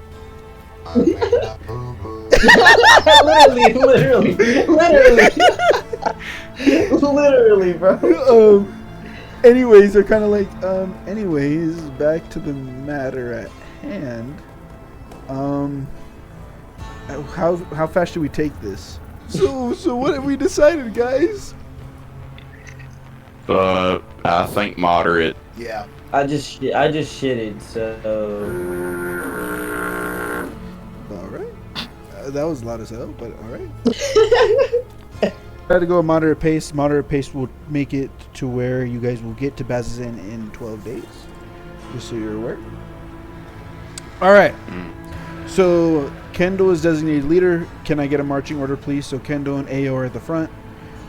Literally, bro. Anyways, they're kind of like, anyways, back to the matter at hand. How fast should we take this? So what have we decided, guys? I think moderate. Yeah. I just shitted, so All right. That was loud as hell, but all right. Try to go a moderate pace. Moderate pace will make it to where you guys will get to Bazazan in 12 days. Just so you're aware. All right. So Kendall is designated leader. Can I get a marching order, please? So Kendall and Ao are at the front.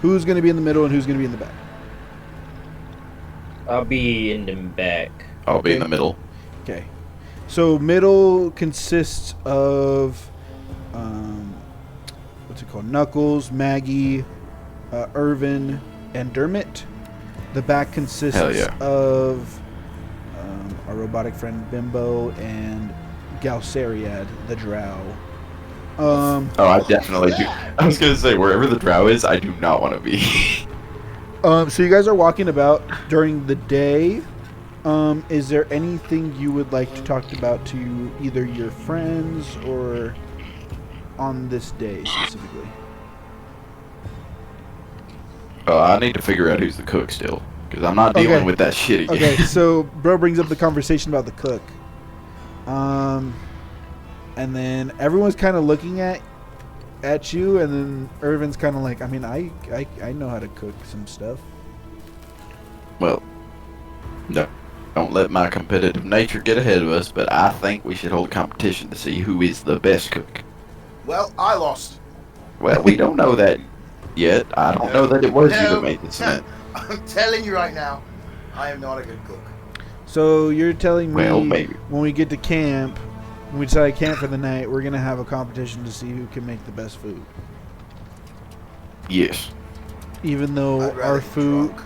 Who's going to be in the middle and who's going to be in the back? I'll be in the back. I'll be in the middle. Okay. So middle consists of what's it called? Knuckles, Maggie, Irvin, and Dermot. The back consists Hell yeah. of our robotic friend Bimbo and Galceriad, the Drow. Oh, I definitely do. I was gonna say, wherever the drow is, I do not want to be. So you guys are walking about during the day. Is there anything you would like to talk about to either your friends or on this day specifically? I need to figure out who's the cook still, because I'm not dealing Okay. with that shit again. Okay, so bro brings up the conversation about the cook. And then everyone's kind of looking at you, and then Irvin's kind of like, I mean, I know how to cook some stuff. Well, no, don't let my competitive nature get ahead of us, but I think we should hold a competition to see who is the best cook. Well, I lost. Well, we don't know that yet. I don't know that it was you No. that made the cement. I'm telling you right now, I am not a good cook. So you're telling me Well, maybe. when we get to camp, when we decide to camp for the night, we're gonna have a competition to see who can make the best food, Yes. even though I'd rather our be food. drunk.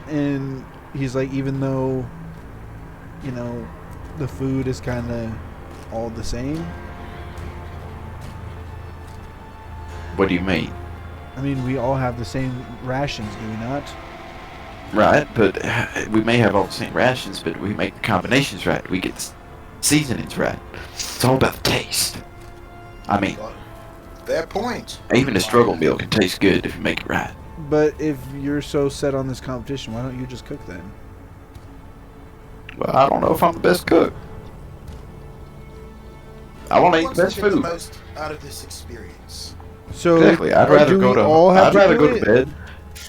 And he's like, even though, you know, the food is kind of all the same. What do you mean? I mean, we all have the same rations, do we not? Right, but we may have all the same rations, but we make the combinations right. We get seasonings right. It's all about the taste. I mean, Fair point. even a struggle meal can taste good if you make it right. But if you're so set on this competition, why don't you just cook then? Well, I don't know if I'm the best cook. I want to eat Wants the best to get the food. most out of this experience. So Exactly. I'd or rather do go we to all have I'd rather do go to it? bed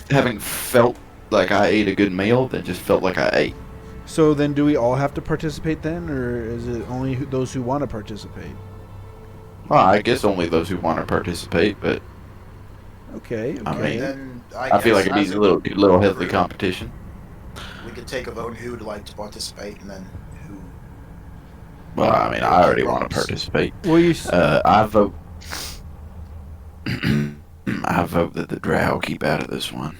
having felt like I ate a good meal than just felt like I ate. So then, do we all have to participate then, or is it only those who want to participate? Well, I guess only those who want to participate, but Okay. I Okay. mean, Then I feel like it guess needs as a little healthy competition. We could take a vote on who would like to participate, and then who. Well, I mean, I already want to participate. Well, you. I vote. I vote that the drow keep out of this one.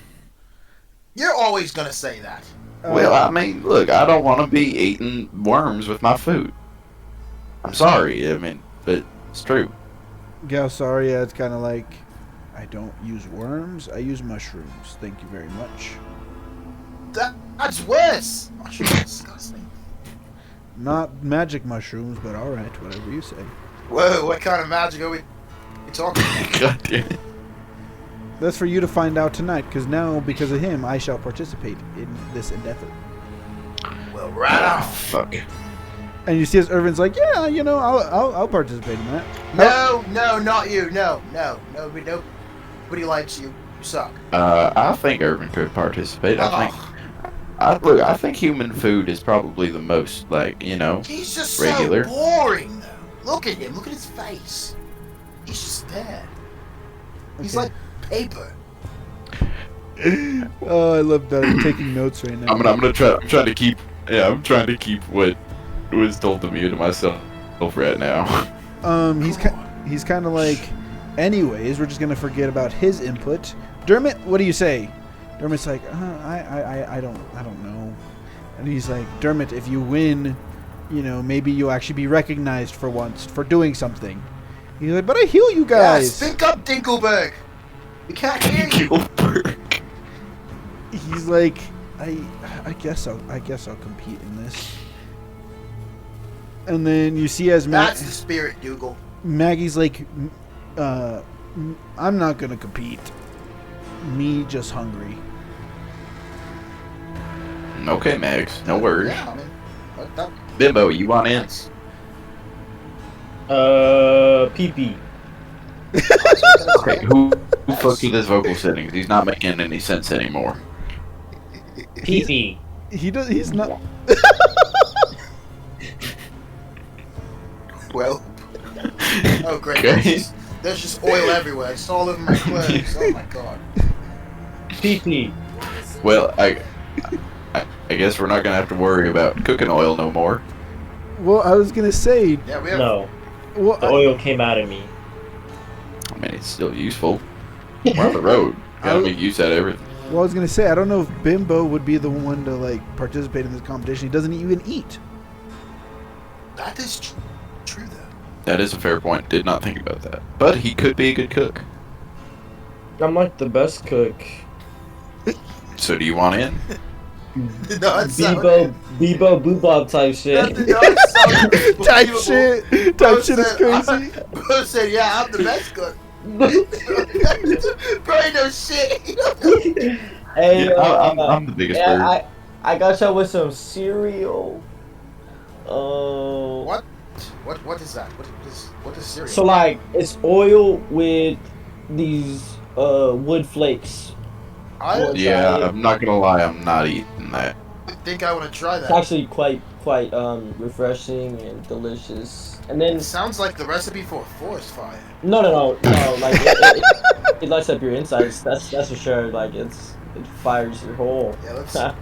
You're always gonna say that. Well, I mean, look, I don't want to be eating worms with my food. I'm sorry, I mean, but it's true. Galsaria, it's kind of like, I don't use worms, I use mushrooms. Thank you very much. That's worse. Mushrooms are disgusting. Not magic mushrooms, but alright, whatever you say. Whoa, what kind of magic are we talking about? God damn it. That's for you to find out tonight, because now, because of him, I shall participate in this endeavor. Well, right Ah, on. fuck. And you see as Irvin's like, yeah, you know, I'll participate in that. No, not you. No. Nobody likes you. You suck. I think Irvin could participate. I think human food is probably the most, like, you know, He's just regular. so boring, though. Look at him. Look at his face. He's just there. He's Okay. like paper. Oh, I love that. I'm taking notes right now. I'm trying to keep what was told to me to myself right now. He's kind of like, anyways, we're just gonna forget about his input. Dermot, what do you say? Dermot's like, I don't know. And he's like, Dermot, if you win, you know, maybe you'll actually be recognized for once for doing something. He's like, but I heal you Yeah, guys. speak up, Dinkelberg. We can't hear you. Gilbert. He's like, I guess I'll compete in this. And then you see as That's the spirit, Dougal. Maggie's like, I'm not gonna compete. Me just hungry. Okay, Max. No worries. Yeah, I mean, that, Bimbo, you want in? that's... PP. Okay, who fucked with his vocal settings? He's not making any sense anymore. PP. He's not. Well. Oh, great. Okay. There's just oil everywhere. It's all over my clothes. Oh, my God. PP. Well, I guess we're not gonna have to worry about cooking oil no more. Well, I was gonna say. Yeah, we have... No, Well, the oil came out of me. I mean, it's still useful. We're on the road. Gotta make use out of everything. Well, I was gonna say, I don't know if Bimbo would be the one to like participate in this competition. He doesn't even eat. That is true, though. That is a fair point. Did not think about that. But he could be a good cook. I'm like the best cook. So do you want in? No, it's Bebo Boobob type shit. Type shit. Type shit is crazy. Bro said, yeah, I'm the best cook. Bro ain't no shit. Hey, Yeah, I'm the biggest bird. yeah, I got y'all with some cereal. What? What is that? What is cereal? So like, it's oil with these wood flakes. I Yeah, I'm not gonna lie, I'm not eating that. think I want to try It's that. actually quite refreshing and delicious. And then It sounds like the recipe for a forest fire. no, like it lights up your insides. That's for sure. Like it fires your whole. Yeah,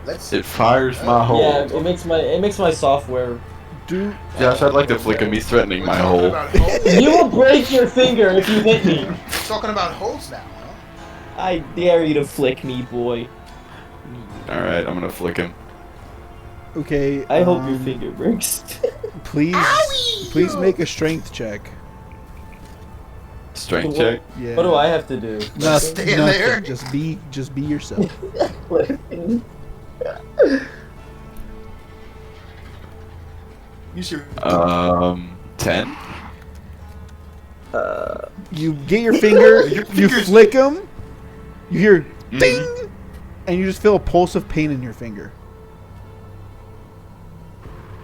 let's. It fires my hole. Yeah, it makes my software. Dude, Josh, I'd like to flick him. He's threatening We're my talking hole. about holes. You will break your finger if you hit me. We're talking about holes now, huh? I dare you to flick me, boy. Alright, I'm gonna flick him. okay. I hope your finger breaks. Please make a strength check. Strength check. Yeah. What do I have to do? Just stand there. Just be yourself. You should. 10? You get your finger, you fingers- flick him, you hear Mhm. ding, and you just feel a pulse of pain in your finger.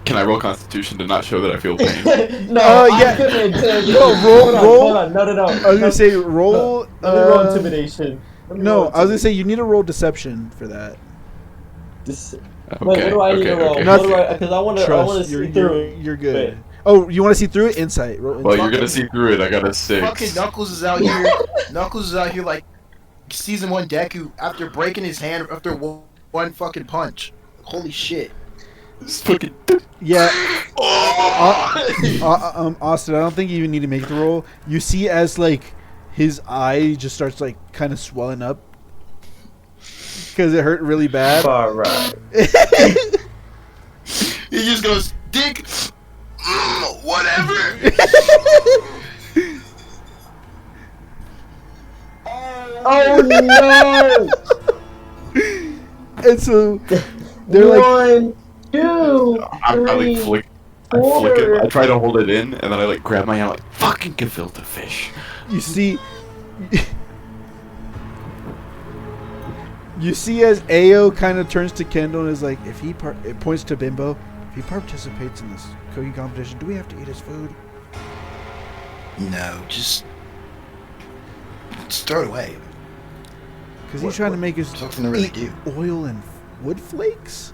Can I roll Constitution to not show that I feel pain? No, yeah. I couldn't intend. No, roll. Hold on. No. I was gonna say roll. Let me roll intimidation. Let me No, roll I was gonna say you need to roll deception for that. Wait, what do I need to roll? okay. Nothing. Because I want to Trust, see you're through. you're good. Wait. Oh, you want to see through it? Insight. Roll Well, insight. you're gonna see through it. I got a 6. Fucking Knuckles is out here. Knuckles is out here like season 1 Deku after breaking his hand after one fucking punch. Holy shit. It's fucking. Yeah. Austin, I don't think you even need to make the roll. You see as like his eye just starts like kind of swelling up because it hurt really bad. Far right. He just goes, dick, whatever. Oh no! And so they're like, 1, 2, I'm probably 3, flick it. 4. I try to hold it in, and then I like grab my hand like fucking gefilte fish. you see, you see as Ao kind of turns to Kendall and is like, if he it points to Bimbo, if he participates in this cooking competition, do we have to eat his food? No, just throw it away. Because he's trying to make us Something to really eat do. oil and wood flakes.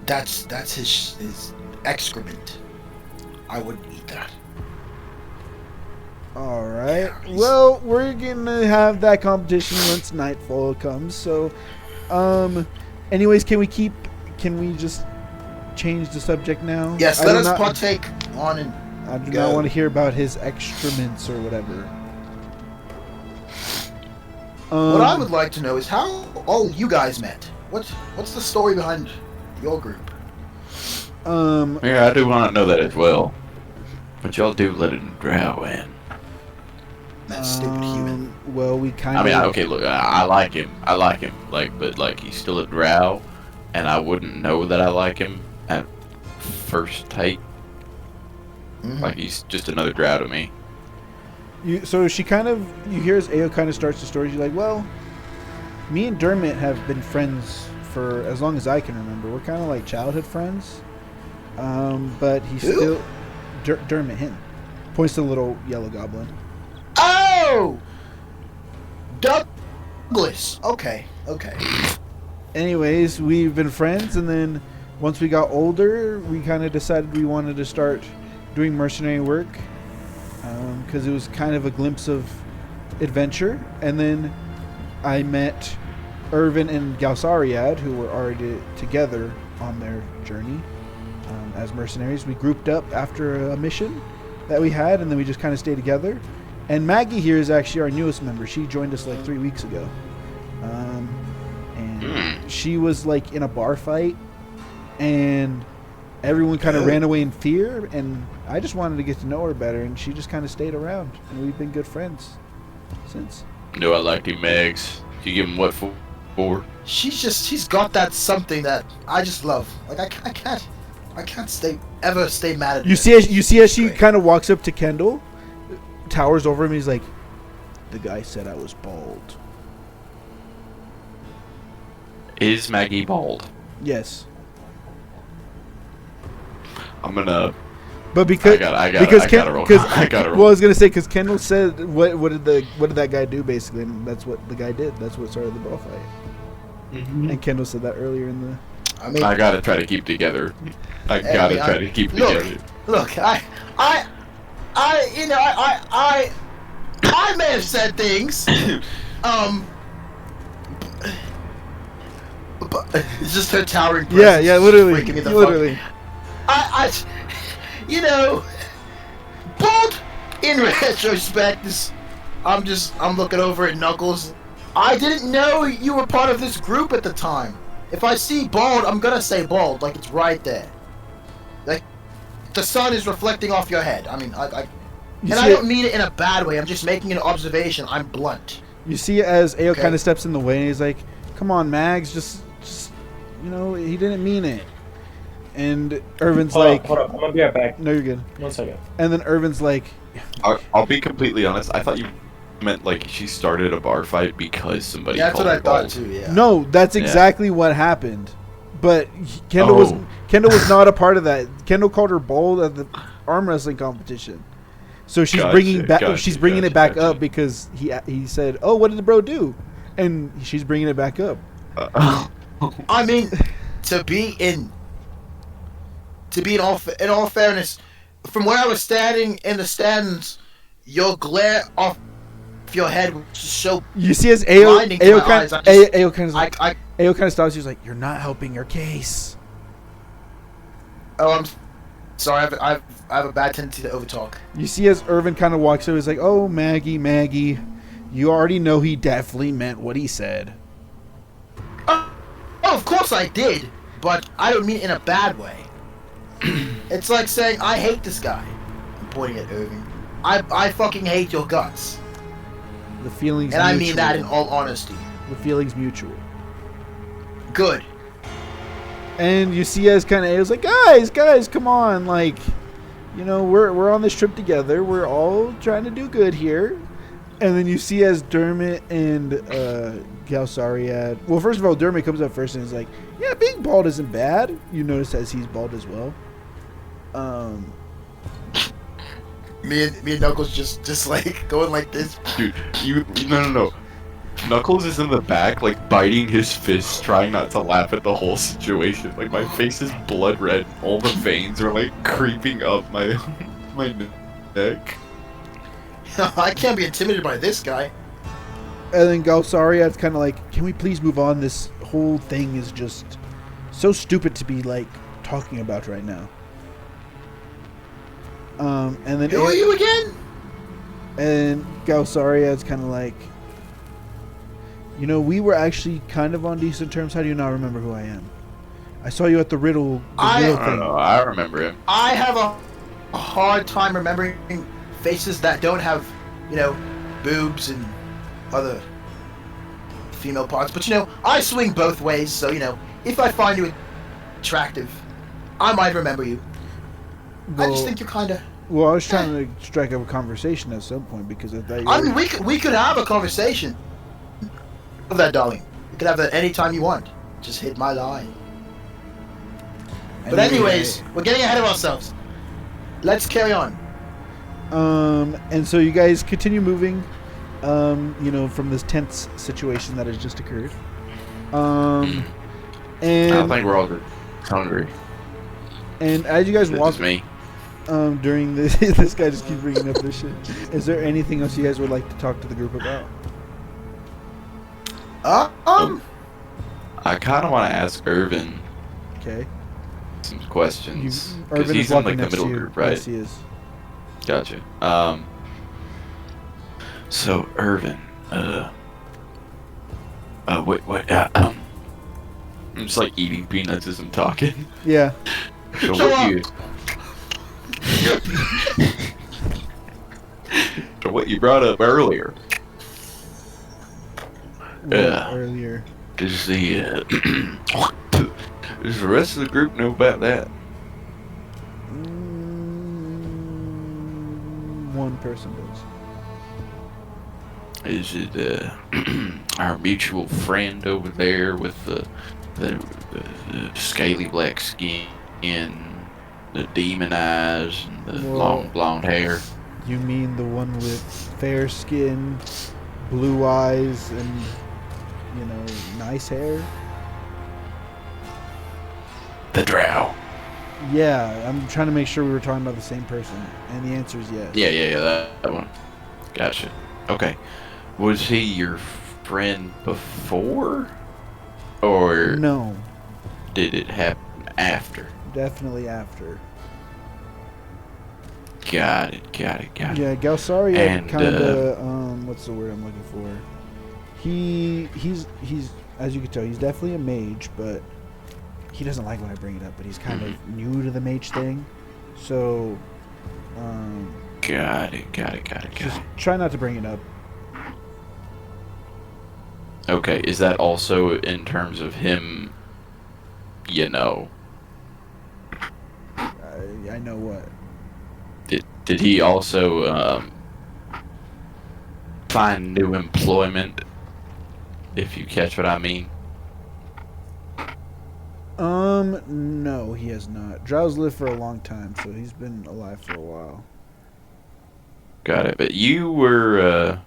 That's his excrement. I wouldn't eat that. All right. Yeah, Well, we're gonna have that competition once nightfall comes. So, anyways, can we just change the subject now? Yes, I let do us not- partake on and I do go. not want to hear about his excrements or whatever. What I would like to know is how all you guys met. What's the story behind your group? Yeah, I do want to know that as well. But y'all do let it drow in. That stupid human. Well, we kind I of. mean, okay, look, I like him. But he's still a drow, and I wouldn't know that I like him at first take. Mhm. Like, he's just another drow to me. You hear as Ao kind of starts the story. She's like, well, me and Dermot have been friends for as long as I can remember. We're kind of like childhood friends. But he's Who? still Dermot. Him points to the little yellow goblin. Oh, Douglas. Okay. Anyways, we've been friends, and then once we got older, we kind of decided we wanted to start doing mercenary work because it was kind of a glimpse of adventure. And then I met Irvin and Galsariad, who were already together on their journey as mercenaries. We grouped up after a mission that we had, and then we just kind of stayed together. And Maggie here is actually our newest member. She joined us like 3 weeks ago. And she was like in a bar fight, and everyone kind of ran away in fear, and I just wanted to get to know her better, and she just kind of stayed around, and we've been good friends since. No, I like him, Megs. You give him what for? She's got that something that I just love. Like I can't stay mad at her. You see as she Great. kind of walks up to Kendall, towers over him. He's like, "The guy said I was bald." Is Maggie bald? Yes, I'm gonna. but because I because gotta roll. because I gotta roll. well, I was gonna say because Kendall said what did that guy do basically, and that's what the guy did. That's what started the ball fight. Mhm. And Kendall said that earlier in the. I mean, I gotta try to keep together. I gotta try to keep together. Look, I may have said things. But it's just her towering presence. Yeah, literally, freaking me the literally. fuck. Bald in retrospect is. I'm looking over at Knuckles. I didn't know you were part of this group at the time. If I see bald, I'm gonna say bald, like it's right there. Like the sun is reflecting off your head. I mean, I don't mean it in a bad way. I'm just making an observation. I'm blunt. You see as Ao Okay. kind of steps in the way, and he's like, "Come on, Mags, just he didn't mean it." And Irvin's like, Hold up, I'm gonna be right back. "No, you're good." 1 second. And then Irvin's like, I'll be completely honest. I thought you meant like she started a bar fight because somebody. Yeah, that's called what I her thought bald. too. Yeah. "No, that's Yeah. exactly what happened." But Kendall was not a part of that. Kendall called her bold at the arm wrestling competition. So she's Gotcha, bringing back. gotcha, She's bringing it back gotcha. up because he said, "Oh, what did the bro do?" And she's bringing it back up. I mean, to be in all fairness, from where I was standing in the stands, your glare off your head was just so. You see, as Ao Blinding to my eyes, I just- Ao kind of I Ao kind of stops. He's like, "You're not helping your case." I'm sorry. I have a bad tendency to overtalk. You see as Irvin kind of walks over, he's like, "Oh, Maggie. You already know he definitely meant what he said." Oh, of course I did, but I don't mean it in a bad way. It's like saying, I hate this guy. I'm pointing at Irving. I fucking hate your guts. The feelings And mutual. I mean that in all honesty. The feelings mutual. Good. And you see as kind of, it was like, guys, come on, like, you know, we're on this trip together. We're all trying to do good here. And then you see as Dermot and Galsariad. Well, first of all, Dermot comes up first and is like, "Yeah, being bald isn't bad." You notice as he's bald as well. Me and Knuckles just like going like this. Dude, no. Knuckles is in the back, like, biting his fists, trying not to laugh at the whole situation. Like, my face is blood red, all the veins are, like, creeping up my neck. I can't be intimidated by this guy. And then Galsariad's kind of like, "Can we please move on? This whole thing is just so stupid to be, like, talking about right now." And then Who are you again? And Galsariad's kind of like, "You know, we were actually kind of on decent terms. How do you not remember who I am? I saw you at the riddle I thing." don't know, I remember him. I have a hard time remembering faces that don't have, you know, boobs and other female parts. But, you know, I swing both ways, so, you know, if I find you attractive, I might remember you. I just think you're kind of... Well, I was trying to strike up a conversation at some point because I thought you I mean, we could have a conversation of that, darling. We could have that anytime you want. Just hit my line. But anyways, we're getting ahead of ourselves. Let's carry on. And so you guys continue moving, you know, from this tense situation that has just occurred. And I think we're all just hungry. And as you guys This walk, is me. during this, this guy just keeps bringing up this shit. Is there anything else you guys would like to talk to the group about? I kind of want to ask Irvin Okay. some questions. Because Irvin he's is in, walking like, the next to middle you. group, right? Yes, he is. Gotcha. So Irvin, I'm just like eating peanuts as I'm talking. Yeah. So Shut what you? So what you brought up earlier Well, earlier. is the does the rest of the group know about that? One person does. Is it our mutual friend over there with the scaly black skin, the demon eyes, and the Whoa. long blonde hair? You mean the one with fair skin, blue eyes, and, you know, nice hair? The drow. Yeah, I'm trying to make sure we were talking about the same person, and the answer is yes. Yeah, that one. Gotcha. Okay. Was he your friend before? Or No, did it happen after? definitely after. Got it. Yeah, Galsariad And, kind of, what's the word I'm looking for? He's as you can tell, he's definitely a mage, but he doesn't like when I bring it up, but he's kind of new to the mage thing. So, Got it. just try not to bring it up. Okay, is that also in terms of him, you know, I know what. did he also find new employment, if you catch what I mean? No, he has not. Drow's lived for a long time, so he's been alive for a while. Got it. But you were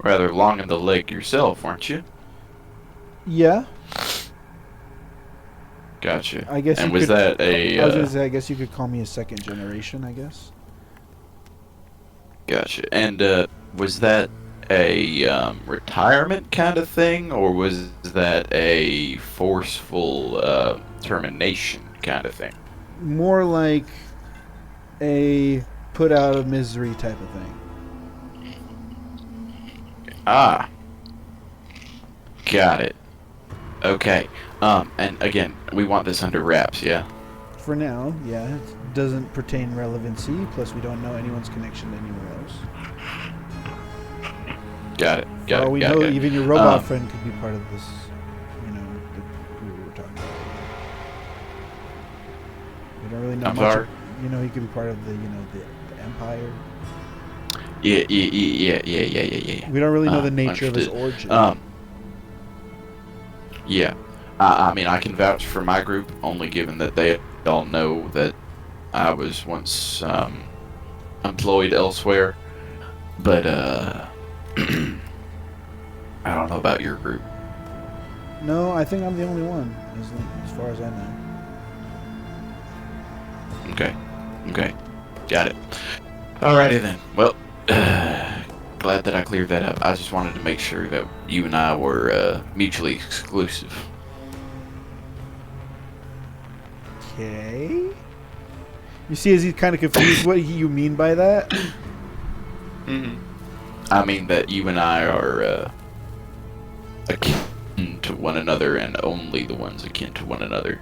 rather long in the leg yourself, weren't you? Yeah, Gotcha. I guess. And you was could, that a? I was gonna say, I guess you could call me a second generation. I guess. Gotcha. And was that a retirement kind of thing, or was that a forceful termination kind of thing? More like a put out of misery type of thing. Ah, got it. Okay. And again, we want this under wraps, yeah? For now, yeah, it doesn't pertain relevancy. Plus, we don't know anyone's connection to anywhere else. Got it. For Got all it. we got know, it. even your robot friend could be part of this. You know, we were talking about. We don't really know I'm much. sorry? You know, he could be part of the Empire. Yeah. We don't really know the nature of his Understood. origin. Yeah. I mean, I can vouch for my group, only given that they all know that I was once employed elsewhere. But I don't know about your group. No, I think I'm the only one, as far as I know. Okay. Got it. Alrighty then. Well, glad that I cleared that up. I just wanted to make sure that you and I were mutually exclusive. Okay. You see, as he's kind of confused, what you mean by that? Mm-hmm. I mean that you and I are akin to one another, and only the ones akin to one another.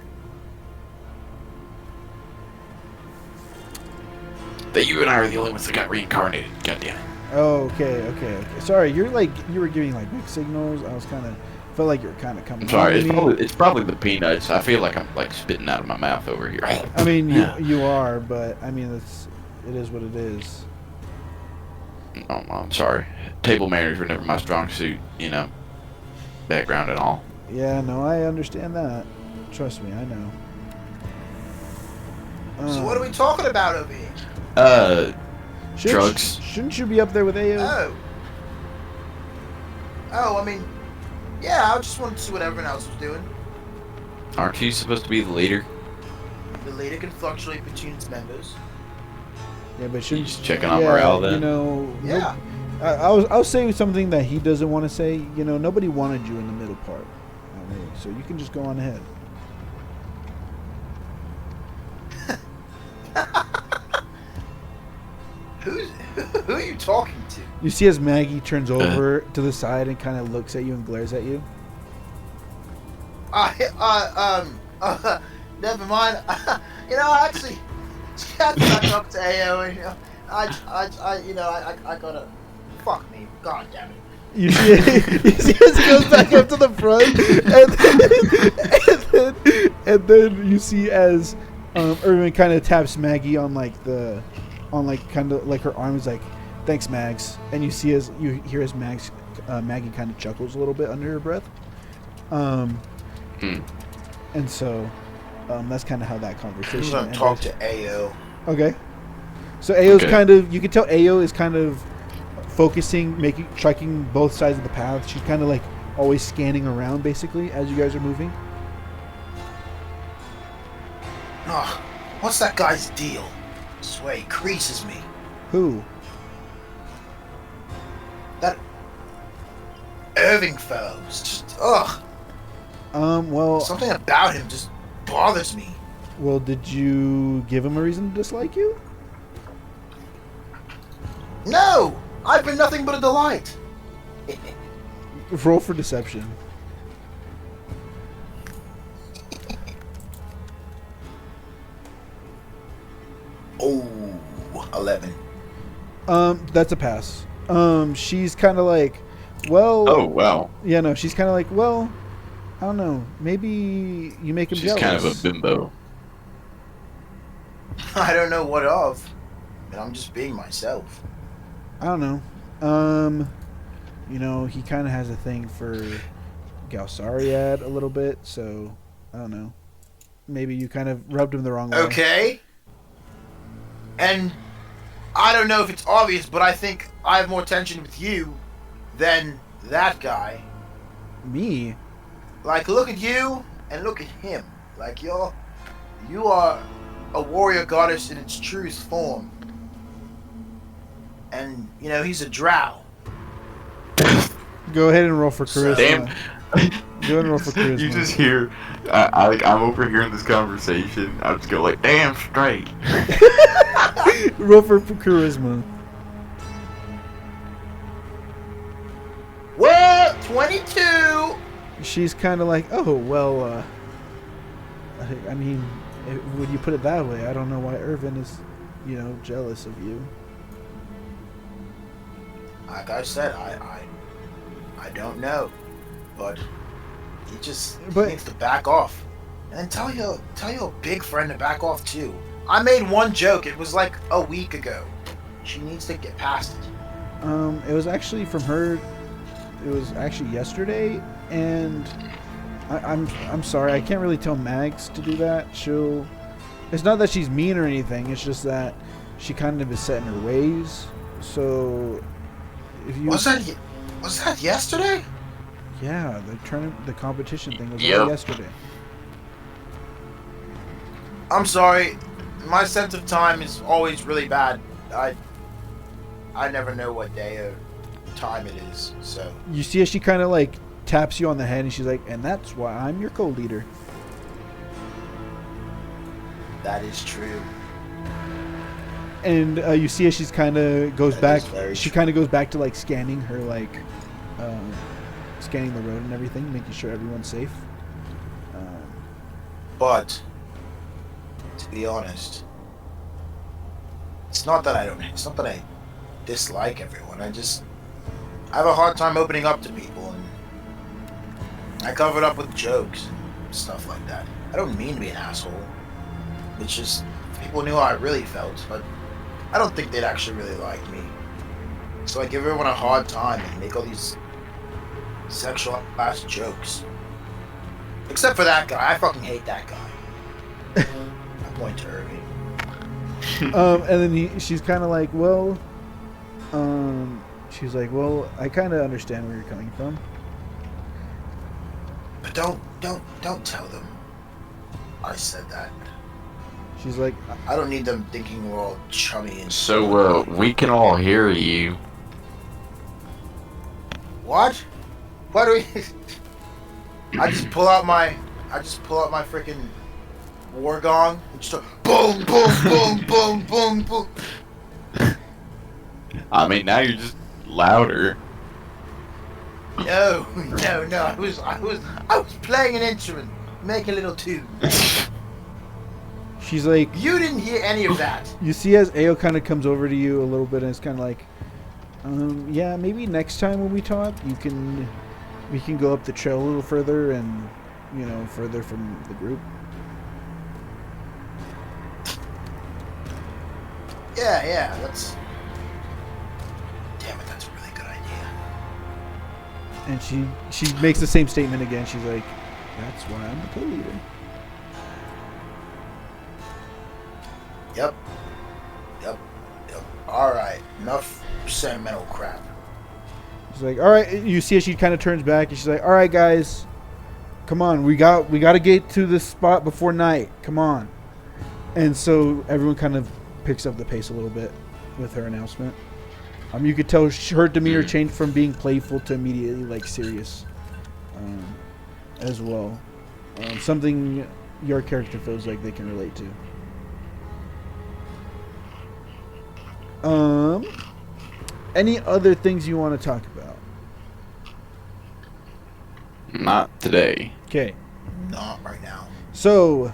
That you and I are the only ones that got reincarnated. God damn it. Oh, okay. Sorry, you were giving like mixed signals. I was felt like you were kind of coming. I'm sorry. on to me. It's probably the peanuts. I feel like I'm like spitting out of my mouth over here. I mean, you are, but I mean, it is what it is. Oh, I'm sorry. Table manners were never my strong suit. Background and all. Yeah, no, I understand that. Trust me, I know. So what are we talking about over here? Drugs. Shouldn't you be up there with AO? Oh, I mean, yeah, I just wanted to see what everyone else was doing. Aren't you supposed to be the leader? The leader can fluctuate between its members. Yeah, but You shouldn't just checking on morale then? Yeah. I'll say something that he doesn't want to say. Nobody wanted you in the middle part. So you can just go on ahead. Who are you talking to? You see as Maggie turns over to the side and kind of looks at you and glares at you. Never mind. Actually, she had to back up to AO. I gotta. Fuck me. God damn it. You see as he goes back up to the front, and then you see as Irvin kind of taps Maggie on kind of like her arm is like, "Thanks, Mags." And you see as you hear as Maggie kind of chuckles a little bit under her breath. And so that's kind of how that conversation. I'm gonna talk to AO. Okay. So AO's you can tell AO is kind of focusing, striking both sides of the path. She's kind of like always scanning around basically as you guys are moving. Oh, what's that guy's deal? I swear he creases me. Who? That Irving fellow's just Well, something about him just bothers me. Well, did you give him a reason to dislike you? No! I've been nothing but a delight. Roll for deception. Oh, 11. That's a pass. She's kind of like, well. Oh wow. Yeah, no, she's kind of like, well, I don't know. Maybe you make him She's jealous. kind of a bimbo. I don't know what of. But I'm just being myself. I don't know. He kind of has a thing for Galsariad a little bit, so I don't know. Maybe you kind of rubbed him the wrong way. Okay. And I don't know if it's obvious, but I think I have more tension with you than that guy. Me? Like, look at you and look at him. Like, you are a warrior goddess in its truest form. And, he's a drow. Go ahead and roll for charisma. Damn. Go ahead and roll for charisma. You just hear, I'm overhearing this conversation. I just go like, damn straight. Roll for charisma. What? 22. She's kind of like, oh well. I mean, when you put it that way, I don't know why Irvin is, jealous of you. Like I said, I don't know, but he needs to back off, and tell your big friend to back off too. I made one joke. It was like a week ago. She needs to get past it. It was actually from her. It was actually yesterday, and I'm sorry. I can't really tell Mags to do that. It's not that she's mean or anything. It's just that she kind of is set in her ways. So, if you was that yesterday? Yeah, the competition thing was yesterday. I'm sorry. My sense of time is always really bad. I never know what day or time it is. So you see, as she kind of like taps you on the head, and she's like, "And that's why I'm your co-leader." that is true. And you see, as she's kind of goes back. She true. kind of goes back to like scanning her scanning the road and everything, making sure everyone's safe. But to be honest, it's not that I dislike everyone. I have a hard time opening up to people, and I cover it up with jokes and stuff like that. I don't mean to be an asshole. It's just if people knew how I really felt, but I don't think they'd actually really like me. So I give everyone a hard time and make all these sexual ass jokes. Except for that guy. I fucking hate that guy. I point to Irving. And then she's kind of like, well, she's like, well, I kind of understand where you're coming from. But don't tell them I said that. She's like, I don't need them thinking we're all chummy and... So, we can all hear you. What? What do we... I just pull out my freaking war gong and just boom, boom, boom, boom, boom, boom. I mean, now you're just louder. No. I was playing an instrument, making a little tune. she's like, You didn't hear any of that. you see, as Ao kind of comes over to you a little bit, and it's kind of like, yeah, maybe next time when we talk, we can go up the trail a little further and, further from the group. Yeah, that's... Damn it, that's a really good idea. And she makes the same statement again. She's like, that's why I'm the co-leader. Yep. Alright, enough sentimental crap. She's like, all right. You see, she kind of turns back, and she's like, all right, guys, come on. We got to get to this spot before night. Come on. And so everyone kind of picks up the pace a little bit with her announcement. You could tell her demeanor changed from being playful to immediately like serious, as well. Something your character feels like they can relate to. Any other things you want to talk about? Not today. Okay. Not right now. So,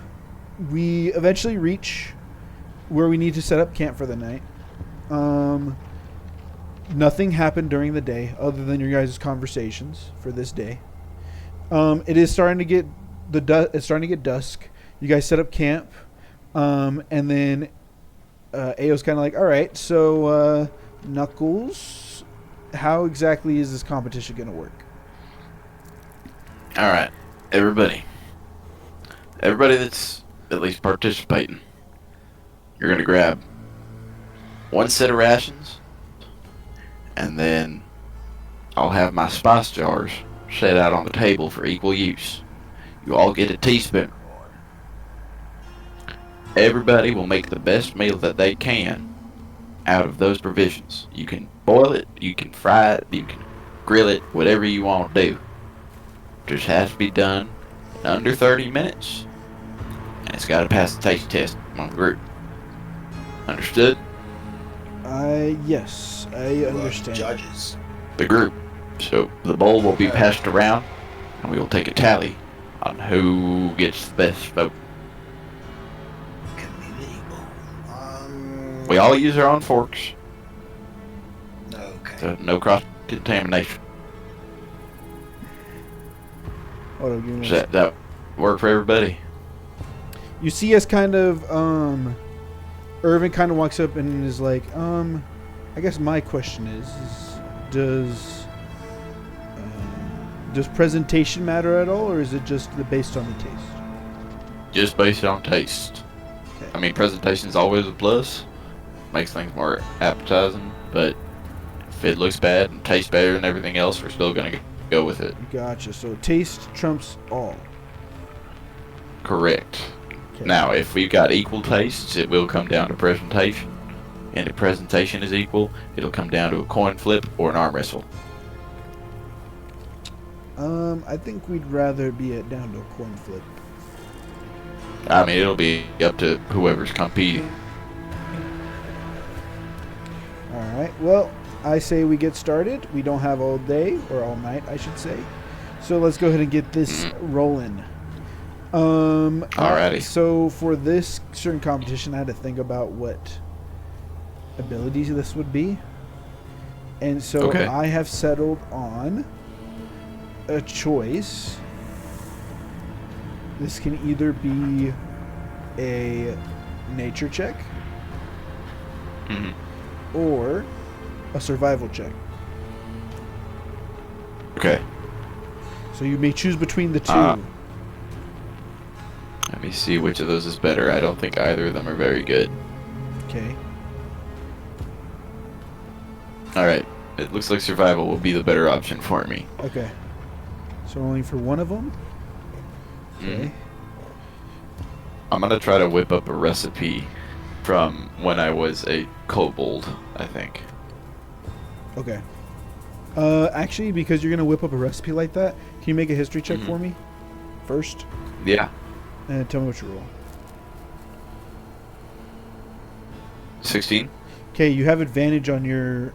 we eventually reach where we need to set up camp for the night. Nothing happened during the day other than your guys' conversations for this day. It is starting to get it's starting to get dusk. You guys set up camp, and then Ao's kind of like, all right, so Knuckles, how exactly is this competition going to work? All right, everybody that's at least participating, you're gonna grab one set of rations, and then I'll have my spice jars set out on the table for equal use. You all get a teaspoon. Everybody will make the best meal that they can out of those provisions. You can boil it, you can fry it, you can grill it, whatever you want to do. Just has to be done in under 30 minutes. And it's got to pass the taste test among the group. Understood? Yes, I You are the understand. judges. The group. So the bowl will be passed around, and we will take a tally on who gets the best vote. Community bowl. We all use our own forks, Okay. so no cross-contamination. Hold on, give me Does one that work for everybody? You see as kind of Irvin kind of walks up and is like, I guess my question is does presentation matter at all, or is it just based on the taste? Just based on taste. Okay. I mean, presentation's always a plus. Makes things more appetizing, but if it looks bad and tastes better than everything else, we're still gonna go with it. Gotcha. So taste trumps all. Correct. Okay. Now, if we've got equal tastes, it will come down to presentation. And if presentation is equal, it'll come down to a coin flip or an arm wrestle. I think we'd rather be down to a coin flip. I mean, it'll be up to whoever's competing. All right. Well, I say we get started. We don't have all day or all night, I should say. So let's go ahead and get this rolling. Alrighty. So for this certain competition, I had to think about what abilities this would be, and so Okay. I have settled on a choice. This can either be a nature check Mhm. or a survival check. Okay. So you may choose between the two. Let me see which of those is better. I don't think either of them are very good. Okay. Alright. It looks like survival will be the better option for me. Okay. So only for one of them. Okay. Mhm. I'm gonna try to whip up a recipe from when I was a kobold, I think. Okay. Actually, because you're gonna whip up a recipe like that, can you make a history check for me first, Yeah. and tell me what you roll? 16? Okay, you have advantage on your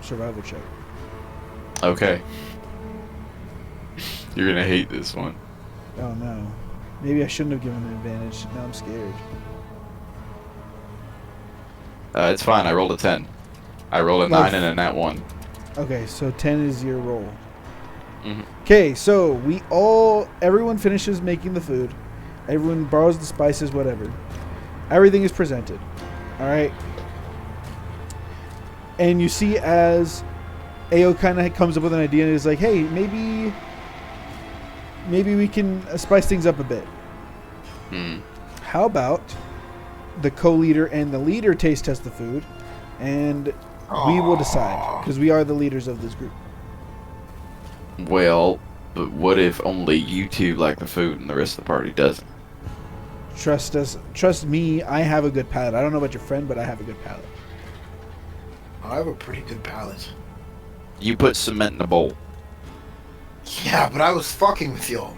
survival check. Okay. You're gonna hate this one. Oh no, maybe I shouldn't have given an advantage. Now I'm scared. It's fine. I rolled a 10. I rolled a Like- 9 and a nat 1. Okay, so 10 is your roll. Mhm. Okay, so everyone finishes making the food. Everyone borrows the spices, whatever. Everything is presented. All right. And you see as Ao kind of comes up with an idea and is like, hey, maybe we can spice things up a bit. Mm. How about the co-leader and the leader taste test the food, and we will decide, because we are the leaders of this group. Well, but what if only you two like the food and the rest of the party doesn't? Trust us. Trust me, I have a good palate. I don't know about your friend, but I have a good palate. I have a pretty good palate. You put cement in a bowl. Yeah, but I was fucking with y'all.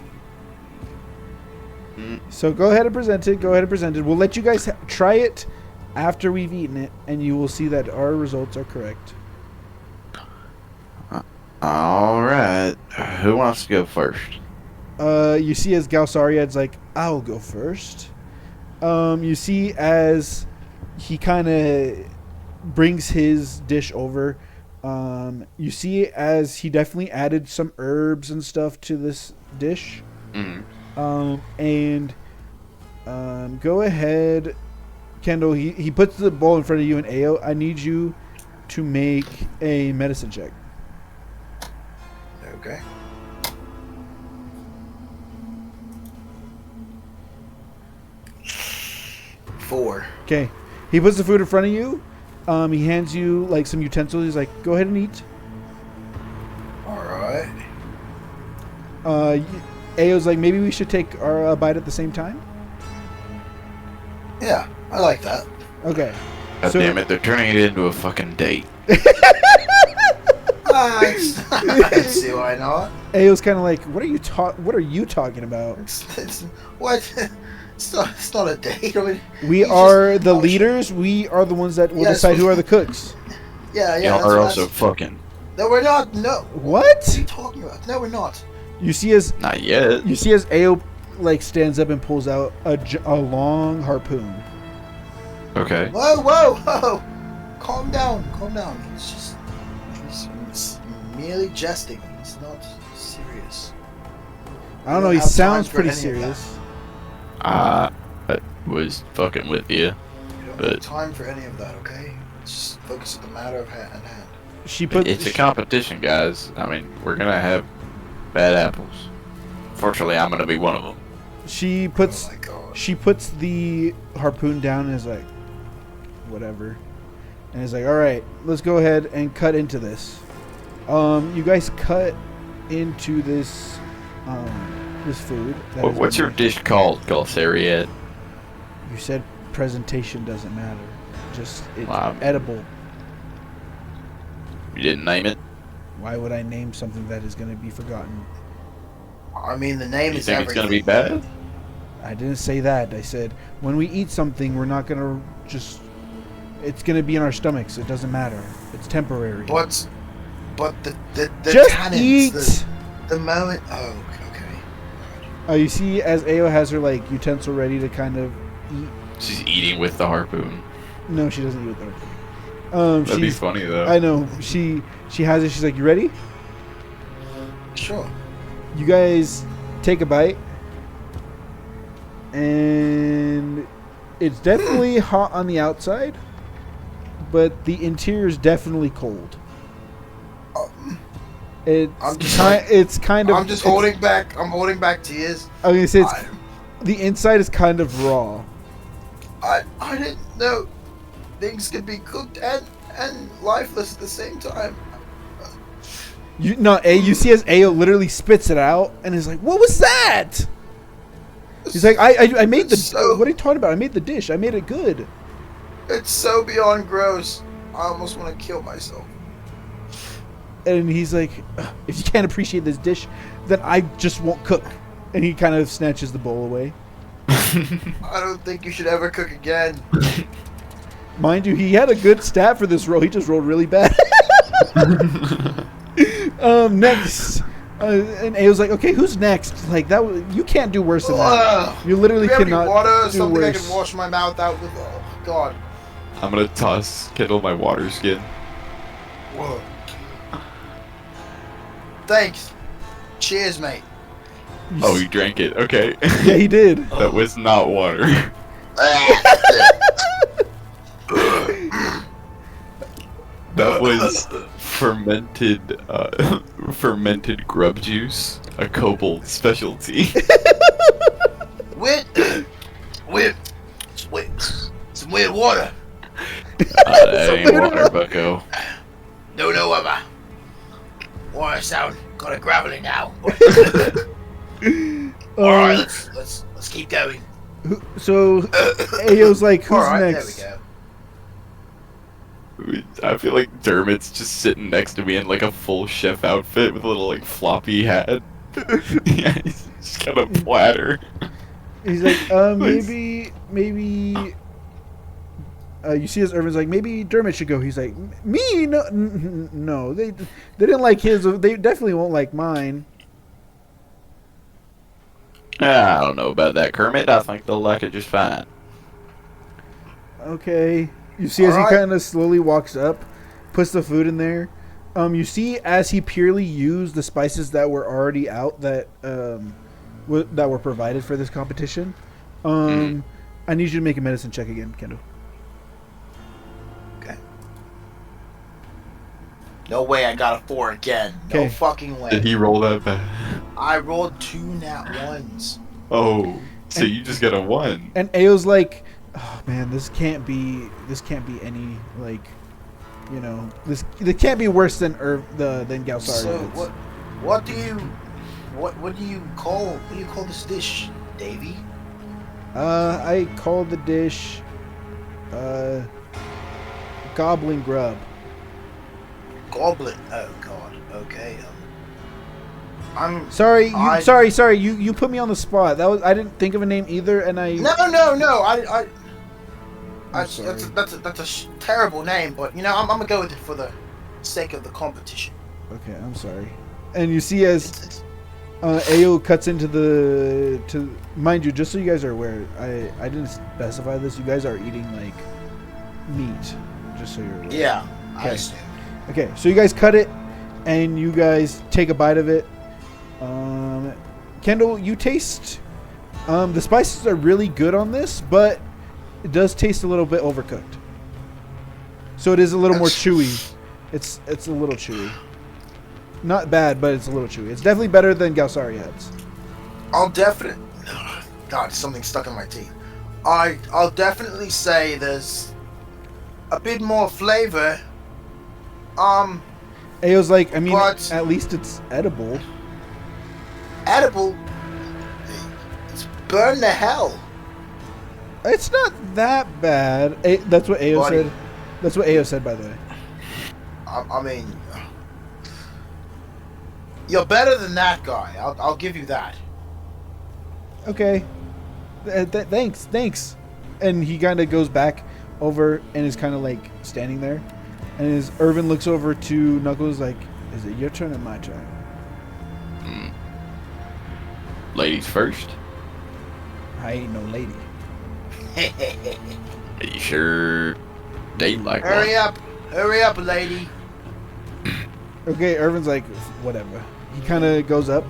So go ahead and present it. We'll let you guys try it after we've eaten it, and you will see that our results are correct. Alright. Who wants to go first? You see as Galsariad's like, I'll go first. You see as he kind of brings his dish over. You see as he definitely added some herbs and stuff to this dish. Mm. Go ahead, Kendall. He puts the bowl in front of you and Ao. I need you to make a medicine check. Okay. Four. Okay. He puts the food in front of you. He hands you like some utensils. He's like, "Go ahead and eat." Alright. Ao's like, "Maybe we should take our bite at the same time." Yeah, I like that. Okay. God So- damn it, they're turning it into a fucking date. I see why not. Ao's kind of like, "What are you talking about?" What? It's not a date. I mean, We he's are just- the oh, leaders. We are the ones that will Yes, decide who we- are the cooks. Yeah, Y'all that's are what also that's- fucking. No, we're not. No. What? What are you talking about? No, we're not. You see as Not yet. Ao like stands up and pulls out a long harpoon. Okay. Whoa. Calm down. He's merely jesting. He's not serious. I don't We know. He have time sounds for pretty any of serious. I was fucking with you. We don't But- have time for any of that, okay? Let's just focus on the matter at hand. She put. It's a competition, guys. I mean, we're gonna have bad apples. Fortunately, I'm gonna be one of them. She puts. Oh my god. She puts the harpoon down and is like, whatever. And is like, all right, let's go ahead and cut into this. You guys cut into this, this food. that is What's your gonna- dish called, Gulsariad? You said presentation doesn't matter. Just it's Wow. edible. You didn't name it? Why would I name something that is going to be forgotten? I mean, the name You is think it's everything. gonna be bad? I didn't say that. I said when we eat something, we're not going to just. It's going to be in our stomachs. It doesn't matter. It's temporary. But the Just tannins, eat. the moment. Oh, okay. You see, as Ao has her like utensil ready to kind of eat. She's eating with the harpoon. No, she doesn't eat with her. That'd be She's. funny though. I know. She has it. She's like, "You ready?" Sure. You guys take a bite, and it's definitely hot on the outside, but the interior is definitely cold. It's I'm just kind. like- It's kind of. I'm just it's- holding back. I'm holding back tears. I was gonna say it's, I, the inside is kind of raw. I didn't know things could be cooked and lifeless at the same time. You see as Ao literally spits it out and is like, "What was that?" He's like, "I made the. So- What are you talking about? I made the dish. I made it good." It's so beyond gross. I almost want to kill myself. And he's like, "If you can't appreciate this dish, then I just won't cook." And he kind of snatches the bowl away. I don't think you should ever cook again. Mind you, he had a good stat for this roll. He just rolled really bad. Next. And Ao's like, "Okay, who's next?" Like that. You can't do worse than that. You literally Do you have any cannot water? do Something I worse. can wash my mouth out with. Oh God. I'm gonna toss Kendall my water skin. Whoa. Thanks. Cheers, mate. Oh, you drank it. Okay. Yeah, he did. That was not water. That was fermented, fermented grub juice, a kobold specialty. With some weird water. That ain't water, bucko. No other. Water sound kind of gravelly now. Alright, let's keep going. So Ao's like, "Who's Alright, next?" there we go. I feel like Dermot's just sitting next to me in like a full chef outfit with a little like floppy hat. Yeah, he's just got a platter. He's like, maybe. You see, as Irvin's like, maybe Dermot should go. He's like, me? No. They didn't like his. They definitely won't like mine. I don't know about that, Kermit. I think they'll like it just fine. Okay. You see, as Alright. he kind of slowly walks up, puts the food in there. You see, as he purely used the spices that were already out that that were provided for this competition. I need you to make a medicine check again, Kendall. Okay. No way I got a 4 again. No Okay. fucking way. Did he roll that bad? I rolled 2 nat 1s. Oh, so you just got a 1. And Ao's like, "Oh man, this can't be any like, you know, this can't be worse than than Galsari." So what do you call this dish, Davy? I call the dish goblin grub. Goblet. Oh God. Okay. I'm Sorry, I- sorry. You put me on the spot. I didn't think of a name either, and I. No. I'm sorry. That's a terrible name, but I'm gonna go with it for the sake of the competition. Okay, I'm sorry. And you see as It's Ao cuts into mind you, just so you guys are aware, I didn't specify this. You guys are eating like meat, just so you're aware. yeah. I Okay. assume. Okay, so you guys cut it, and you guys take a bite of it. Kendall, you taste. The spices are really good on this, but it does taste a little bit overcooked. So it is a little more chewy. It's a little chewy. Not bad, but it's a little chewy. It's definitely better than Galsari heads. I'll definitely. God, something stuck in my teeth. I'll definitely say there's a bit more flavor. Ao's like, I mean, But- at least it's edible. Edible. It's burn the hell. It's not that bad. That's what Ao Buddy. said. That's what Ao said, by the way. I mean, you're better than that guy. I'll give you that. Okay. Thanks. And he kind of goes back over and is kind of like standing there. And as Irvin looks over to Knuckles, like, is it your turn or my turn? Ladies first. I ain't no lady. Are you sure? Date like Hurry up, lady. Okay, Irvin's like, whatever. He kind of goes up,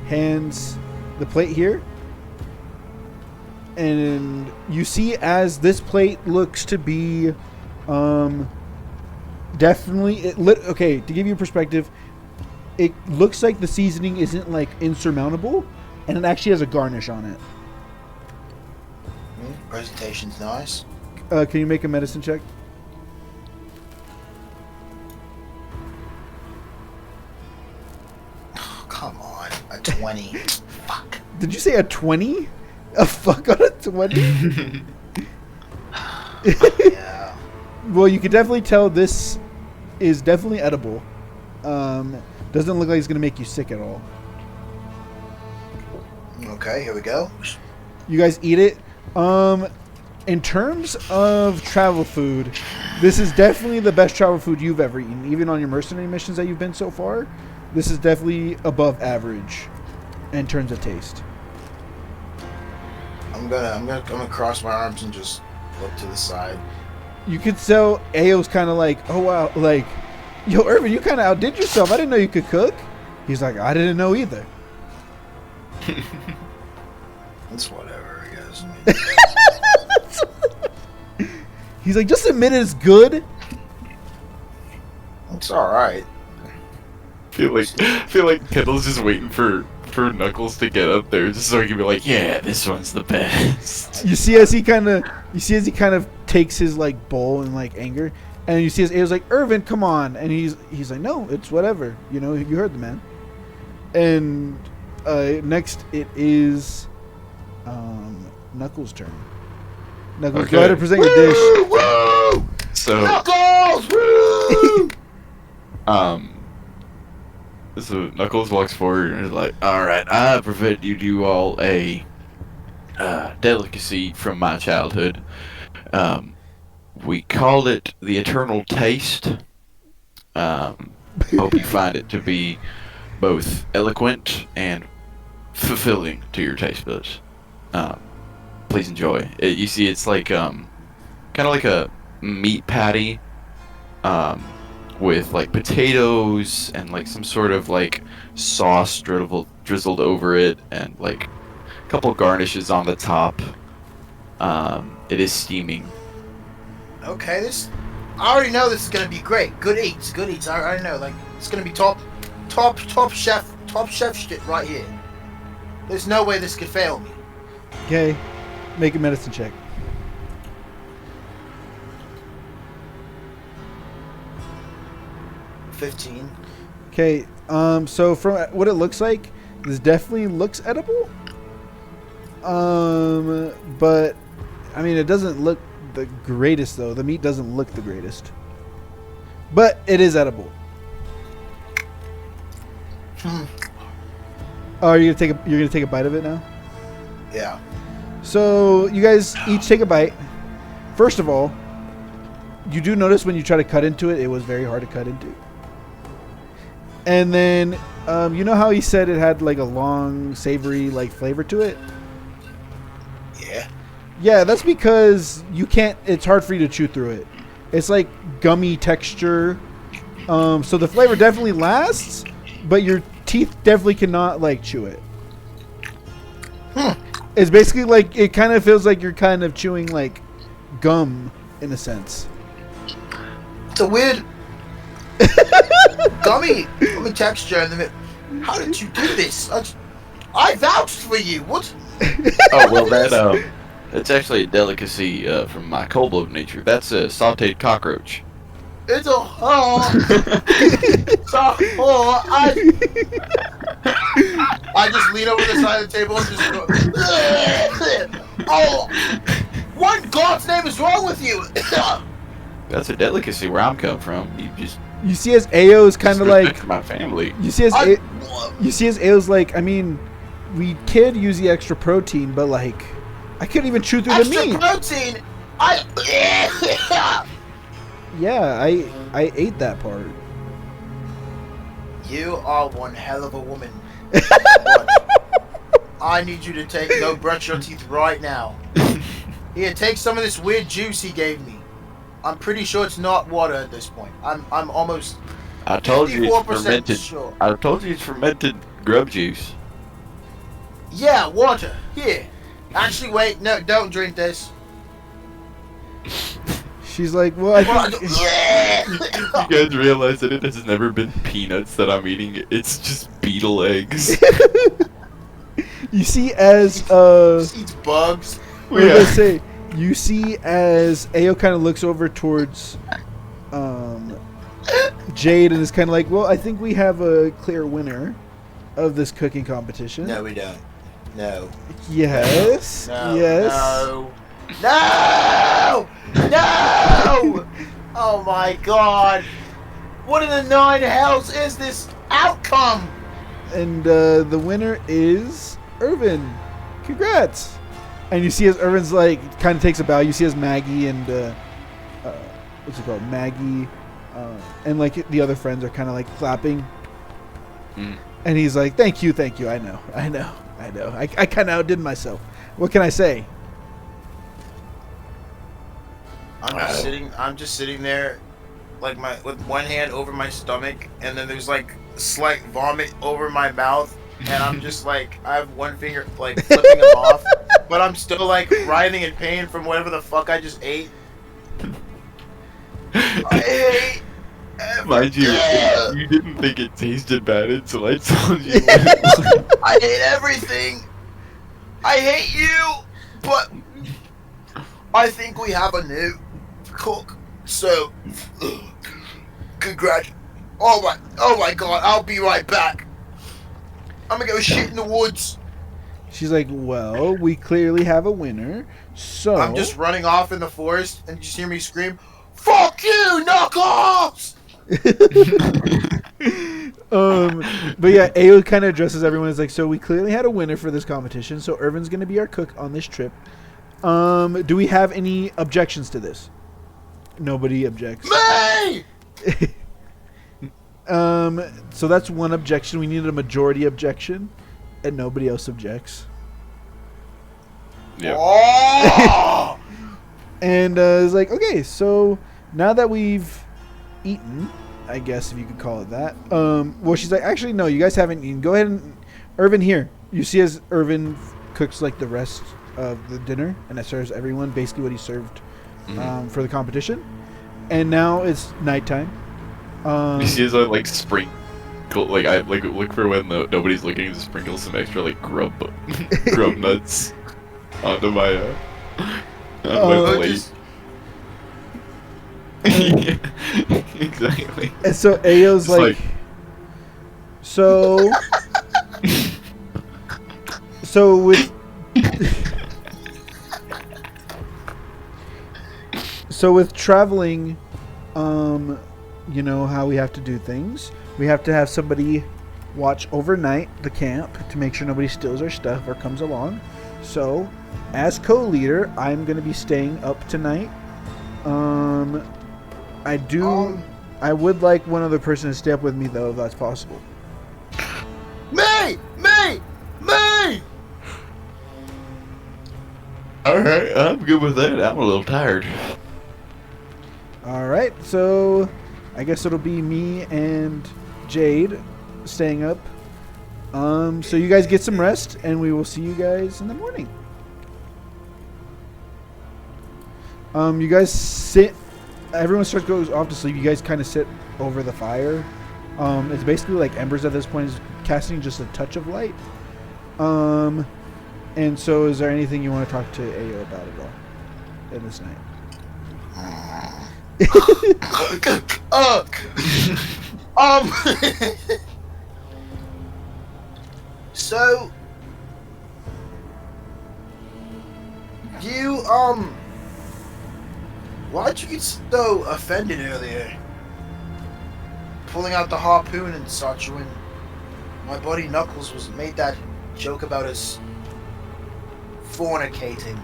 hands the plate here. And you see as this plate looks to be definitely okay, to give you perspective, it looks like the seasoning isn't like insurmountable, and it actually has a garnish on it. Presentation's nice. Can you make a medicine check? Oh, come on, a 20. Fuck. Did you say a 20? A fuck on a 20? Yeah. Well, you can definitely tell this is definitely edible. Doesn't look like it's gonna make you sick at all. Okay, here we go. You guys eat it. In terms of travel food, this is definitely the best travel food you've ever eaten. Even on your mercenary missions that you've been so far, this is definitely above average in terms of taste. I'm gonna cross my arms and just look to the side. You could tell Ao's kind of like, oh wow, like, yo, Irvin, you kind of outdid yourself. I didn't know you could cook. He's like, I didn't know either. It's whatever, I guess. He's like, just admit it's good. It's all right. feel like Kendall's just waiting for Knuckles to get up there just so he can be like, yeah, this one's the best. You see as he kind of takes his like bowl in like anger, and you see as Ao's like, Irvin, come on, and he's like, no, it's whatever. You know, you heard the man. And next it is Knuckles' turn. Knuckles, go ahead and present your dish. Woo! So, Knuckles! Woo! so Knuckles walks forward and is like, alright, I present you all a delicacy from my childhood. We call it the Eternal Taste. Hope you find it to be both eloquent and fulfilling to your taste buds. Please enjoy. You see, it's like kind of like a meat patty with like potatoes and like some sort of like sauce drizzled over it, and like a couple garnishes on the top. It is steaming. Okay, I already know this is gonna be great. Good eats. I already know. Like, it's gonna be top chef shit right here. There's no way this could fail me. Okay, make a medicine check. $15. Okay, so from what it looks like, this definitely looks edible. But I mean, it doesn't look the greatest though. The meat doesn't look the greatest, but it is edible. Oh, you're gonna take a bite of it now? Yeah. So you guys each take a bite. First of all, you do notice when you try to cut into it, it was very hard to cut into. And then, you know how he said it had like a long, savory like flavor to it? Yeah. Yeah, that's because you can't. It's hard for you to chew through it. It's like gummy texture. So the flavor definitely lasts, but your teeth definitely cannot like chew it. It's basically like it kind of feels like you're kind of chewing like gum in a sense. It's a weird gummy texture. How did you do this? I vouched for you. What? Oh well, that's actually a delicacy from my cold-blooded nature. That's a sautéed cockroach. It's a I just lean over the side of the table and just go. Oh, what in God's name is wrong with you? That's a delicacy where I'm come from. You see, as Ao's kind of like my family. you see as Ao's like. I mean, we could use the extra protein, but like, I couldn't even chew through the meat. Protein. Yeah, I ate that part. You are one hell of a woman. But I need you to brush your teeth right now. Here, take some of this weird juice he gave me. I'm pretty sure it's not water at this point. I'm almost. I told you it's fermented. Sure. I told you it's fermented grub juice. Yeah, water. Here. Actually, wait. No, don't drink this. She's like, well, I think... You guys realize that it has never been peanuts that I'm eating. It's just beetle eggs. You see as eats bugs. What did I say? You see as Ao kind of looks over towards Jade and is kind of like, well, I think we have a clear winner of this cooking competition. No, we don't. No. Yes. No. Yes. No. No! No! Oh my God! What in the nine hells is this outcome? And the winner is Irvin. Congrats! And you see as Irvin's like kind of takes a bow. You see as Maggie and what's it called? Maggie and like the other friends are kind of like clapping. Mm. And he's like, "Thank you. I know. I kind of outdid myself. What can I say?" I'm just sitting there, like with one hand over my stomach, and then there's like slight vomit over my mouth, and I'm just like, I have one finger like flipping them off, but I'm still like writhing in pain from whatever the fuck I just ate. I hate. Mind you, you didn't think it tasted bad until I told you. I hate everything. I hate you, but I think we have a new cook. So, congrats. Oh my God, I'll be right back. I'm gonna go shit in the woods. She's like, "Well, we clearly have a winner, so..." I'm just running off in the forest, and you just hear me scream, "Fuck you, knockoffs!" But yeah, Ao kind of addresses everyone as like, "So we clearly had a winner for this competition, so Irvin's gonna be our cook on this trip. Do we have any objections to this?" Nobody objects. Me! So that's one objection. We needed a majority objection, and nobody else objects. Yeah. Oh! And it's like, okay, so now that we've eaten, I guess if you could call it that. Well, she's like, actually, no, you guys haven't eaten. Go ahead and Irvin here. You see, as Irvin cooks like the rest of the dinner, and it serves everyone basically what he served for the competition. And now it's nighttime. You see, as I like sprinkle, like I like look for when nobody's looking to sprinkle some extra like grub nuts onto my plate. Yeah, exactly. And so Ao's like, so with traveling, you know how we have to do things. We have to have somebody watch overnight the camp to make sure nobody steals our stuff or comes along. So, as co-leader, I'm going to be staying up tonight. I would like one other person to stay up with me, though, if that's possible. Me! Alright, I'm good with that. I'm a little tired. Alright, so I guess it'll be me and Jade staying up. So you guys get some rest, and we will see you guys in the morning. You guys sit. Everyone goes off to sleep. You guys kind of sit over the fire. It's basically like embers at this point, is casting just a touch of light. And so, is there anything you want to talk to Ayo about at all in this night? So you why'd you get so offended earlier? Pulling out the harpoon and such when my buddy Knuckles was made that joke about us fornicating.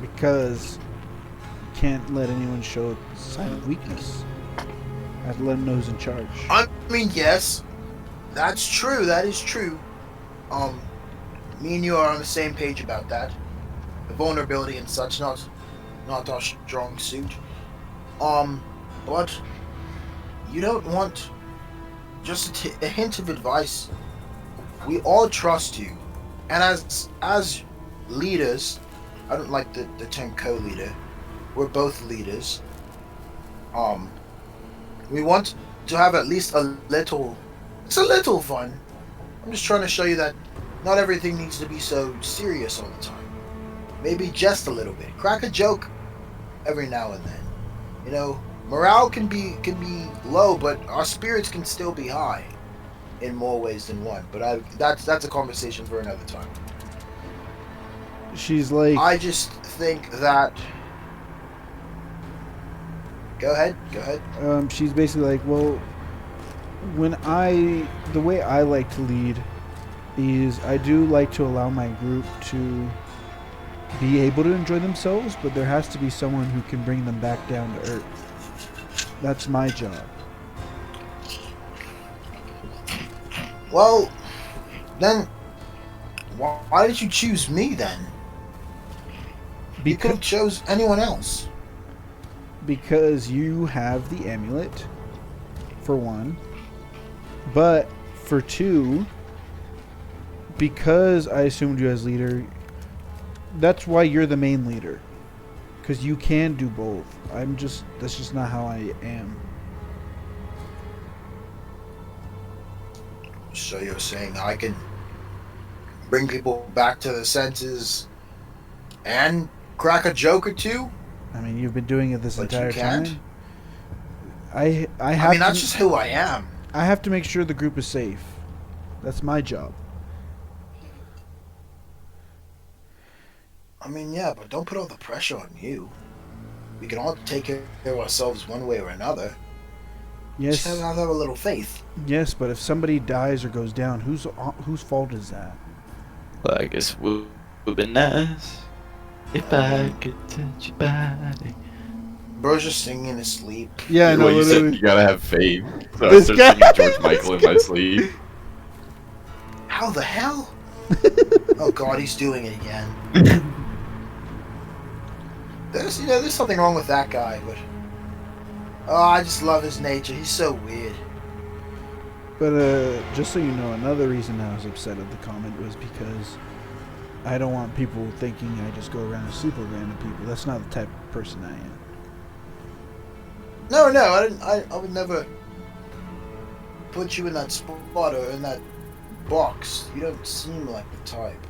Because you can't let anyone show sign of weakness. I have to let them know who's in charge. I mean, yes, that's true. That is true. Me and you are on the same page about that. The vulnerability and such, not our strong suit. But you don't want just a hint of advice. We all trust you, and as leaders, I don't like the term co-leader. We're both leaders. We want to have at least a little. It's a little fun. I'm just trying to show you that not everything needs to be so serious all the time. Maybe just a little bit. Crack a joke every now and then. You know, morale can be low, but our spirits can still be high in more ways than one. But that's a conversation for another time. She's like, I just think that. Go ahead. she's basically like, well, the way I like to lead is I do like to allow my group to be able to enjoy themselves, but there has to be someone who can bring them back down to earth. That's my job. Well, then, why did you choose me then? You could have chose anyone else. Because you have the amulet, for one. But for two, because I assumed you as leader, that's why you're the main leader. Because you can do both. That's just not how I am. So you're saying I can bring people back to their senses and crack a joke or two? I mean, you've been doing it this But entire you can't? time. I I mean, that's just who I am. I have to make sure the group is safe. That's my job. I mean, yeah, but don't put all the pressure on you. We can all take care of ourselves one way or another. Yes. Just have a little faith. Yes, but if somebody dies or goes down, whose fault is that? Well, I guess would have been nice if I could touch your body. Bro's just singing in his sleep. Yeah, I know. Well, you said Literally. you gotta have faith. So This I guy- started singing George Michael in my sleep. How the hell? Oh God, he's doing it again. There's something wrong with that guy, but I just love his nature. He's so weird. But just so you know, another reason I was upset at the comment was because I don't want people thinking I just go around and sleep with random people. That's not the type of person I am. No, I would never put you in that spot or in that box. You don't seem like the type.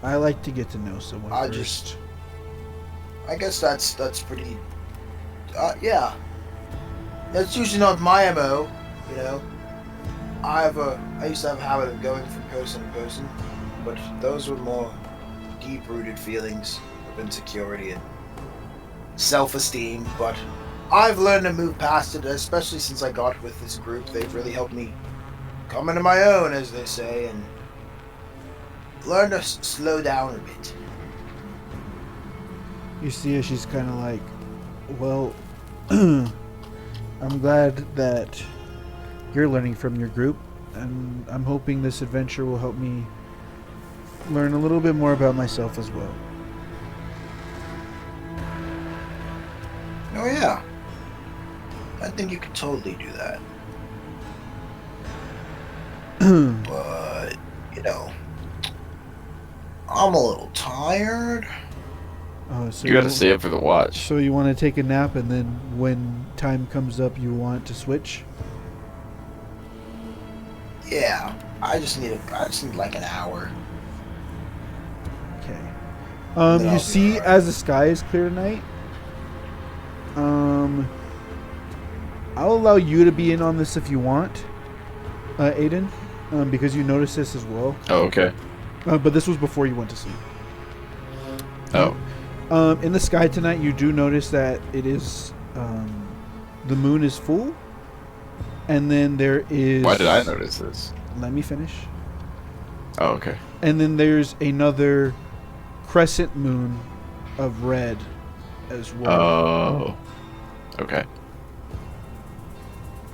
I like to get to know someone first. I guess that's pretty. Yeah. That's usually not my MO, you know. I used to have a habit of going from person to person, but those were more deep-rooted feelings of insecurity and self-esteem. But I've learned to move past it, especially since I got with this group. They've really helped me come into my own, as they say, and learn to slow down a bit. You see her, she's kind of like, well, I'm glad that you're learning from your group, and I'm hoping this adventure will help me learn a little bit more about myself as well. Oh yeah. I think you could totally do that. But, I'm a little tired. So You gotta stay up for the watch. So you want to take a nap, and then when time comes up, you want to switch? Yeah, I just need like an hour. Okay. Then I'll You be see, alright. as the sky is clear tonight, I'll allow you to be in on this if you want, Aiden, because you noticed this as well. Oh, okay. But this was before you went to sleep. Oh. In the sky tonight, you do notice that it is, the moon is full, and then there is... Why did I notice this? Let me finish. Oh, okay. And then there's another crescent moon of red as well. Oh. Okay.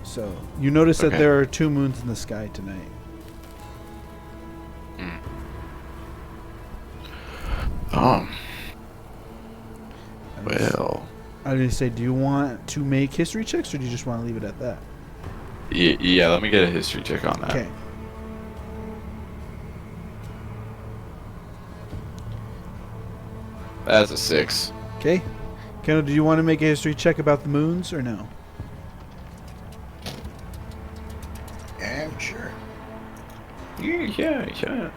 So you notice that Okay. there are 2 moons in the sky tonight. Well. I was gonna say, do you want to make history checks, or do you just want to leave it at that? Yeah, let me get a history check on that. Okay. That's a 6. Okay. Kendall, do you want to make a history check about the moons, or no? Yeah, sure. Yeah.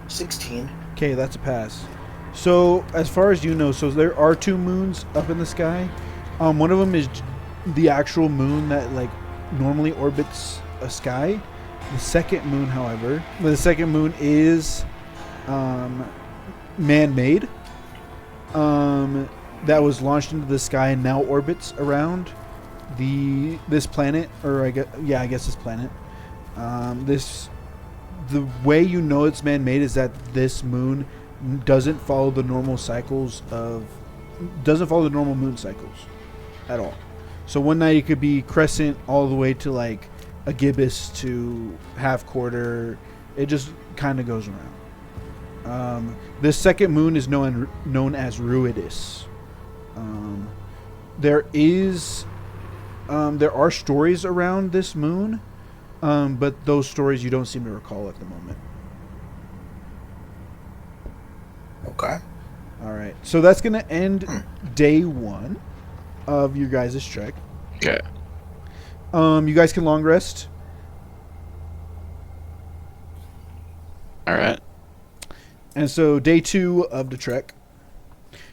16. Okay, that's a pass. So, as far as you know, so there are 2 moons up in the sky. One of them is the actual moon that like normally orbits a sky. The second moon, however, is man-made. That was launched into the sky and now orbits around this planet, or I guess this planet. The way you know it's man-made is that this moon doesn't follow the normal moon cycles at all. So one night it could be crescent all the way to like a gibbous to half quarter. It just kind of goes around. This second moon is known as Ruidus. There are stories around this moon, but those stories you don't seem to recall at the moment. Okay. All right, so that's gonna end day 1 of your guys' trek. Okay. You guys can long rest. Alright. And so day 2 of the trek,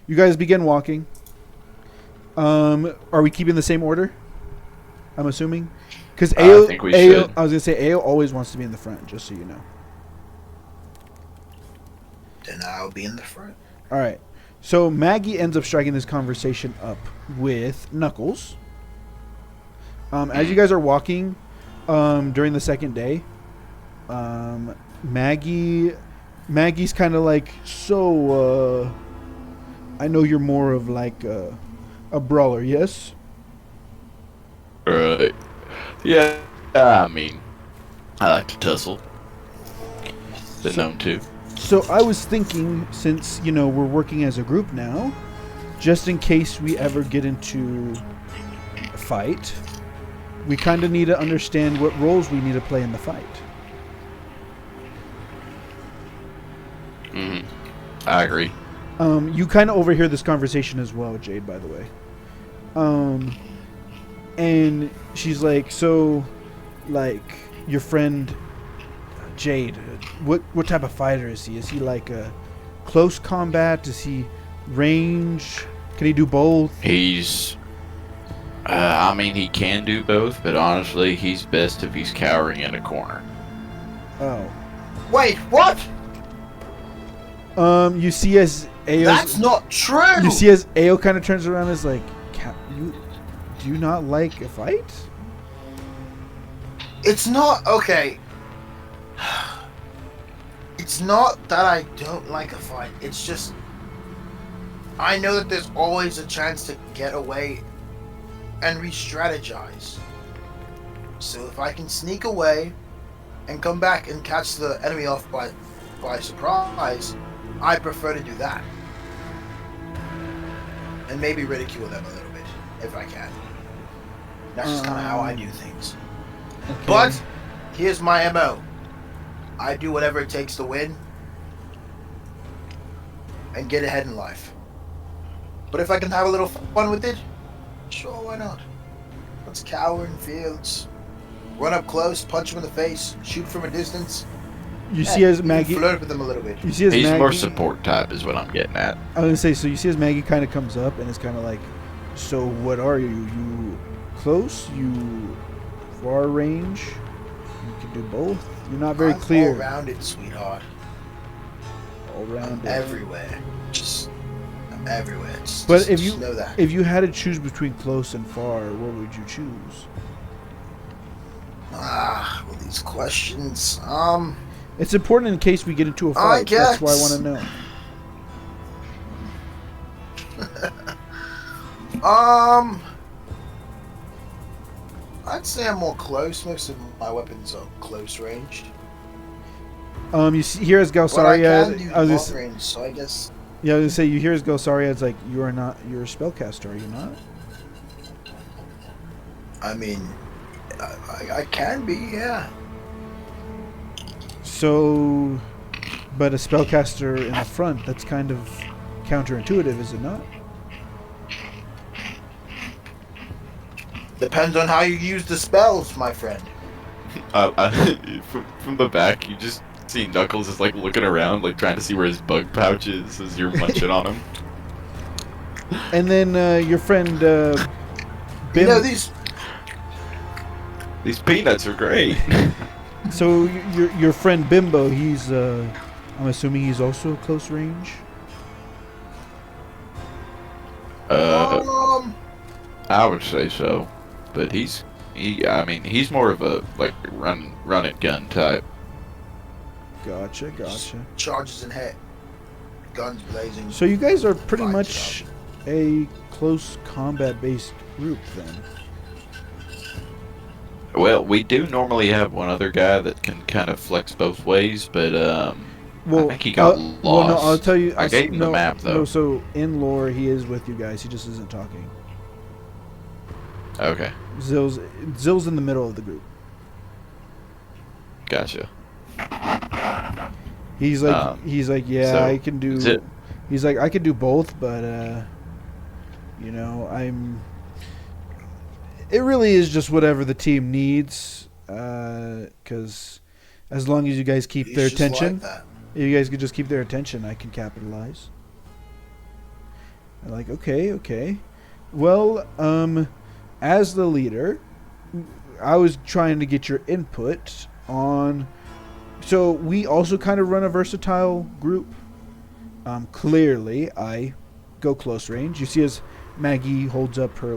you guys begin walking. Are we keeping the same order? I'm assuming, because I think we should. I was gonna say Ao always wants to be in the front, just so you know. Then I'll be in the front. All right. So Maggie ends up striking this conversation up with Knuckles. As you guys are walking during the second day, Maggie's kind of like, so I know you're more of like a brawler, yes? Right. Yeah, I mean, I like to tussle. Been known to. So I was thinking, since, we're working as a group now, just in case we ever get into a fight, we kind of need to understand what roles we need to play in the fight. Mm-hmm. I agree. You kind of overhear this conversation as well, Jade, by the way. And she's like, so, like, your friend Jade, what type of fighter is he? Is he like a close combat? Is he range? Can he do both? He's... I mean, he can do both, but honestly, he's best if he's cowering in a corner. Oh. Wait, what? You see as Ao... That's not true! You see as Ao kind of turns around and is like, Do you not like a fight? It's not okay. It's not that I don't like a fight. It's just I know that there's always a chance to get away and re-strategize. So if I can sneak away and come back and catch the enemy off by surprise, I prefer to do that. And maybe ridicule them a little bit, if I can. That's just kind of how I do things. Okay. But, here's my MO. I do whatever it takes to win and get ahead in life. But if I can have a little fun with it, sure, why not? Let's cower in fields. Run up close, punch him in the face, shoot from a distance. You see as even Maggie. flirt with them a little bit. You see as He's Maggie. more support type, is what I'm getting at. I was gonna say. So you see as Maggie kind of comes up and is kind of like, "So what are you? You close? You far range? You can do both. You're not very I'm clear. all-rounded, sweetheart. All round. Everywhere. I'm everywhere. But Just know that. if you had to choose between close and far, what would you choose? Well, these questions. It's important in case we get into a fight. That's why I want to know. I'd say I'm more close. Most of my weapons are close ranged. You see, here as But I Galsaria. can do I was long just, range, so I guess. yeah, I was gonna say you hear as Galsaria. It's like you're a spellcaster, are you not? I mean, I can be, yeah. So, but a spellcaster in the front, that's kind of counterintuitive, is it not? Depends on how you use the spells, my friend. From the back, you just see Knuckles is like looking around, like trying to see where his bug pouch is as you're munching on him. And then your friend You Bim. know, These peanuts are great. So your friend Bimbo, he's I'm assuming he's also close range. I would say so, but he's more of a like run it gun type. Gotcha. charges in head, guns blazing. So you guys are pretty Fine much a close combat based group then. Well, we do normally have one other guy that can kind of flex both ways, but I think he got lost. Well, no, I'll tell you. I gave him the map though. No, so in lore, he is with you guys. He just isn't talking. Okay, Zill's in the middle of the group. gotcha. He's like, yeah, so I can do. Zip. He's like, I can do both, but it really is just whatever the team needs. Because as long as you guys keep their He's just attention, like that. if you guys could just keep their attention, I can capitalize. I'm like, okay. Well, as the leader, I was trying to get your input on. So we also kind of run a versatile group. Clearly, I go close range. You see, as Maggie holds up her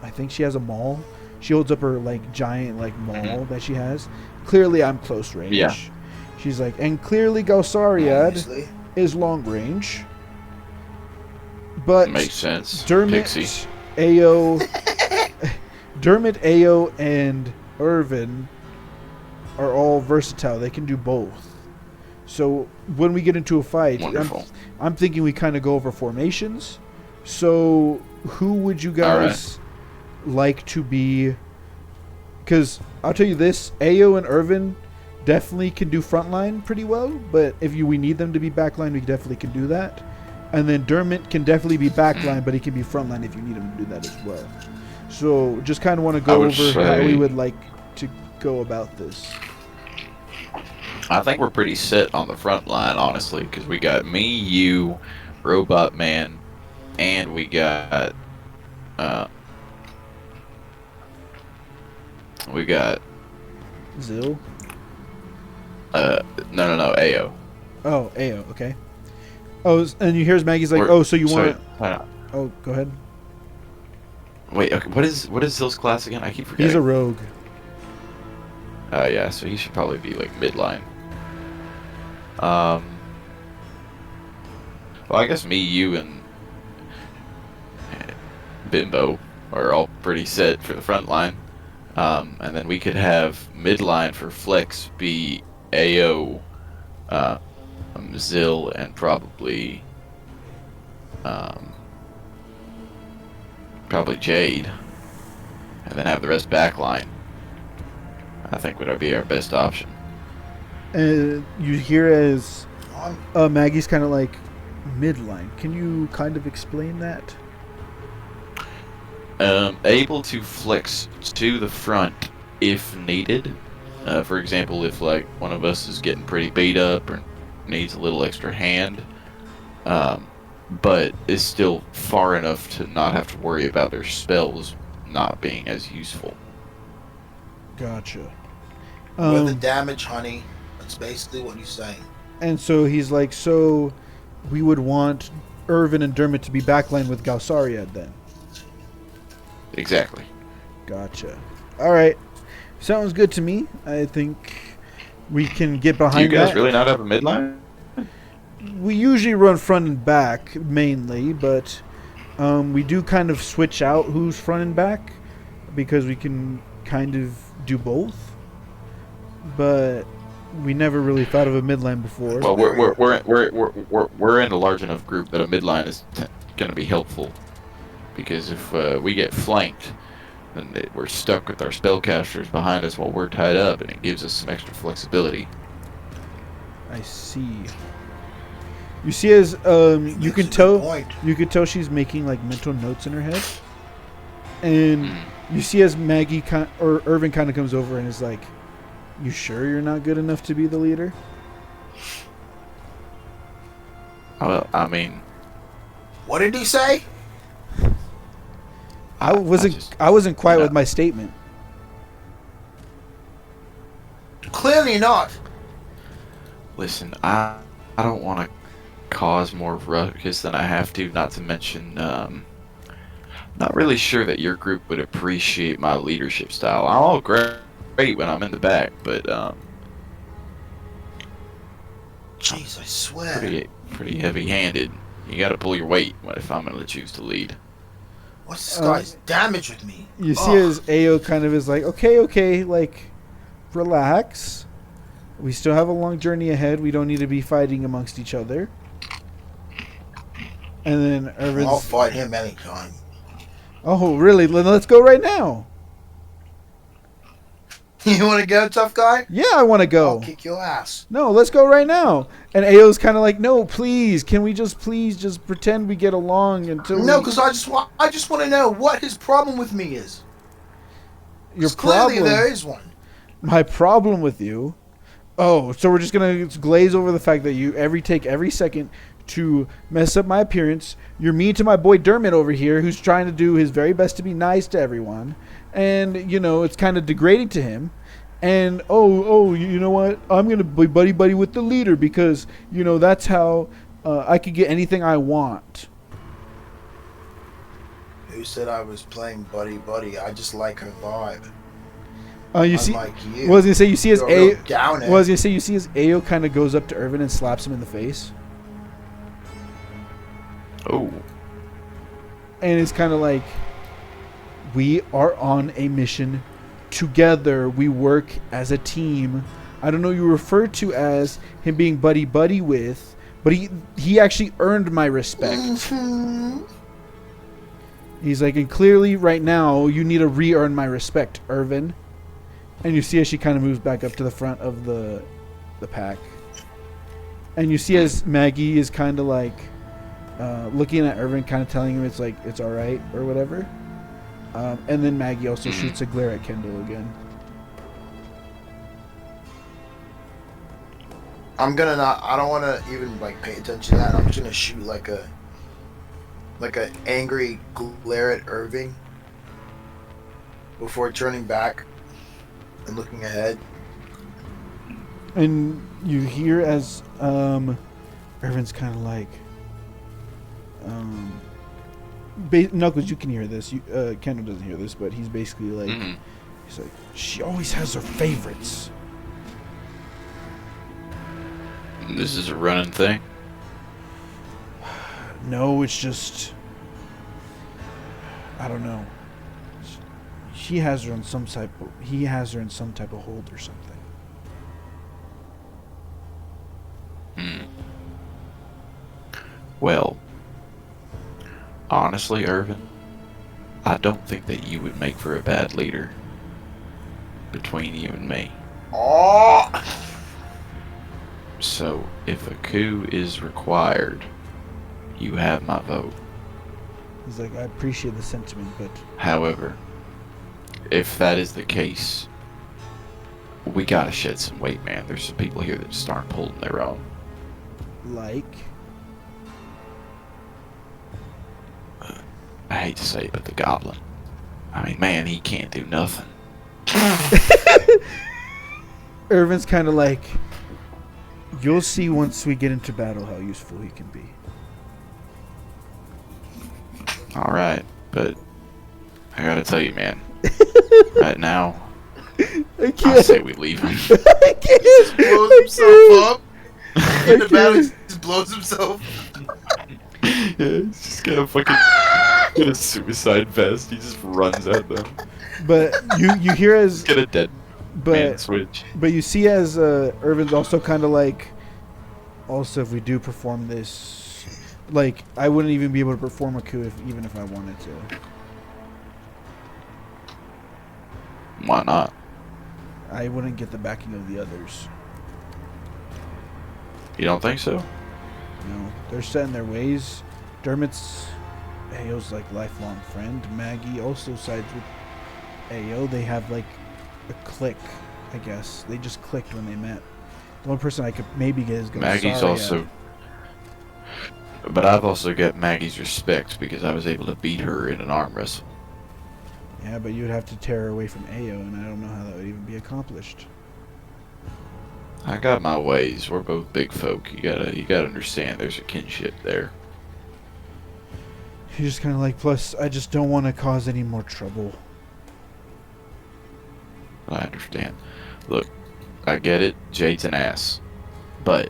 I think she has a maul. She holds up her giant maul that she has. Clearly, I'm close range. Yeah. She's like, and clearly Galsariad Obviously. is long range. But Makes sense. Dermot, Pixie. Dermot, Ao, and Irvin are all versatile. They can do both. So when we get into a fight, Wonderful. I'm thinking we kind of go over formations. So who would you guys like to be? Because I'll tell you this, Ao and Irvin definitely can do frontline pretty well. But if we need them to be backline, we definitely can do that. And then Dermot can definitely be backline, but he can be frontline if you need him to do that as well. So just kind of want to go over how we would like to go about this. I think we're pretty set on the front line, honestly, because we got me, you, Robot Man, and we got Zill? No, Ao. Oh, Ao, okay. Oh, and you hear Maggie's like, oh, so you want to... Oh, go ahead. Wait, okay, what is Zill's class again? I keep forgetting. He's a rogue. Yeah, so he should probably be like midline. Well, I guess me, you, and Bimbo are all pretty set for the front line. And then we could have midline for Flex be AO, Zill, and probably Jade, and then have the rest backline. I think would be our best option. And you hear as On. Maggie's kind of like, midline. Can you kind of explain that? Able to flex to the front if needed. For example, if like one of us is getting pretty beat up or needs a little extra hand, but is still far enough to not have to worry about their spells not being as useful. Gotcha. With the damage, honey. That's basically what he's saying. And so he's like, so we would want Irvin and Dermot to be backline with Gaussariad then. Exactly. Gotcha. All right. Sounds good to me. I think we can get behind Do you guys that. really not have a midline? We usually run front and back mainly, but we do kind of switch out who's front and back because we can kind of do both. But we never really thought of a midline before. Well, we're in a large enough group that a midline is going to be helpful, because if we get flanked, then we're stuck with our spellcasters behind us while we're tied up, and it gives us some extra flexibility. I see. You see, as you can tell, Point. you could tell she's making like mental notes in her head, and you see as Maggie or Irvin kind of comes over and is like, "You sure you're not good enough to be the leader?" Well, I mean, What did he say? I wasn't quiet with my statement. Clearly not. listen, I don't want to cause more ruckus than I have to. Not to mention, not really sure that your group would appreciate my leadership style. I'm all great when I'm in the back, but Jeez, I swear. pretty heavy-handed. You got to pull your weight if I'm going to choose to lead. What's this guy's damage with me? You see as Ao kind of is like, okay, like, relax. We still have a long journey ahead. We don't need to be fighting amongst each other. And then Irvin's... I'll fight him anytime. Oh, really? Then let's go right now. You want to go, tough guy? Yeah, I want to I'll go. kick your ass. No, let's go right now. And Ao's kind of like, no, please. Can we just pretend we get along until No, because I just want to know what his problem with me is. your 'Cause clearly problem. there is one. My problem with you. Oh, so we're just gonna glaze over the fact that you take every second to mess up my appearance. You're mean to my boy Dermot over here, who's trying to do his very best to be nice to everyone, and it's kind of degrading to him. And you know what? I'm gonna be buddy with the leader because that's how I could get anything I want. Who said I was playing buddy? I just like her vibe. You see, Unlike you. what I was gonna say, you see as You're a real downer. Well, I was gonna say, you see as Ao kind of goes up to Irvin and slaps him in the face, Oh, and it's kind of like, we are on a mission together. We work as a team. I don't know you refer to as him being buddy with, but he actually earned my respect. Mhm. He's like, and clearly right now you need to re-earn my respect, Irvin. And you see as she kind of moves back up to the front of the pack. And you see as Maggie is kind of like looking at Irvin, kind of telling him it's like, it's all right or whatever. And then Maggie also shoots a glare at Kendall again. I don't want to even pay attention to that. I'm just gonna shoot like a angry glare at Irving before turning back and looking ahead. And you hear as Irvin's kind of like, Knuckles, you can hear this. Kendall doesn't hear this, but he's basically like, he's like, she always has her favorites. This is a running thing. No, it's just, I don't know. He has her in some type of hold or something. Well, honestly, Irvin, I don't think that you would make for a bad leader between you and me. Oh! So, if a coup is required, you have my vote. He's like, I appreciate the sentiment, but... However, if that is the case, we gotta shed some weight, man. There's some people here that just aren't pulling their own. Like... I hate to say it, but the Goblin. I mean, man, he can't do nothing. Irvin's kind of like, you'll see once we get into battle how useful he can be. Alright, but I gotta tell you, man. Right now, I I can't. say we leave him. I can't. Blows himself up. In the battle, he just blows himself. Yeah, he's just got a fucking get a suicide vest. He just runs at them. But you hear as Get a dead man switch. But you see as Irvin's also kind of like, also if we do perform this, like I wouldn't even be able to perform a coup even if I wanted to. Why not? I wouldn't get the backing of the others. You don't think so? No, they're set in their ways. Dermot's Ayo's like lifelong friend. Maggie also sides with Ayo. They have like a clique, I guess. They just clicked when they met. The only person I could maybe get is Maggie's also... But I've also got Maggie's respect because I was able to beat her in an arm wrestle. Yeah, but you'd have to tear her away from Ayo, and I don't know how that would even be accomplished. I got my ways. We're both big folk. You gotta understand there's a kinship there. He's just kind of like, plus, I just don't want to cause any more trouble. I understand. Look, I get it. Jade's an ass. But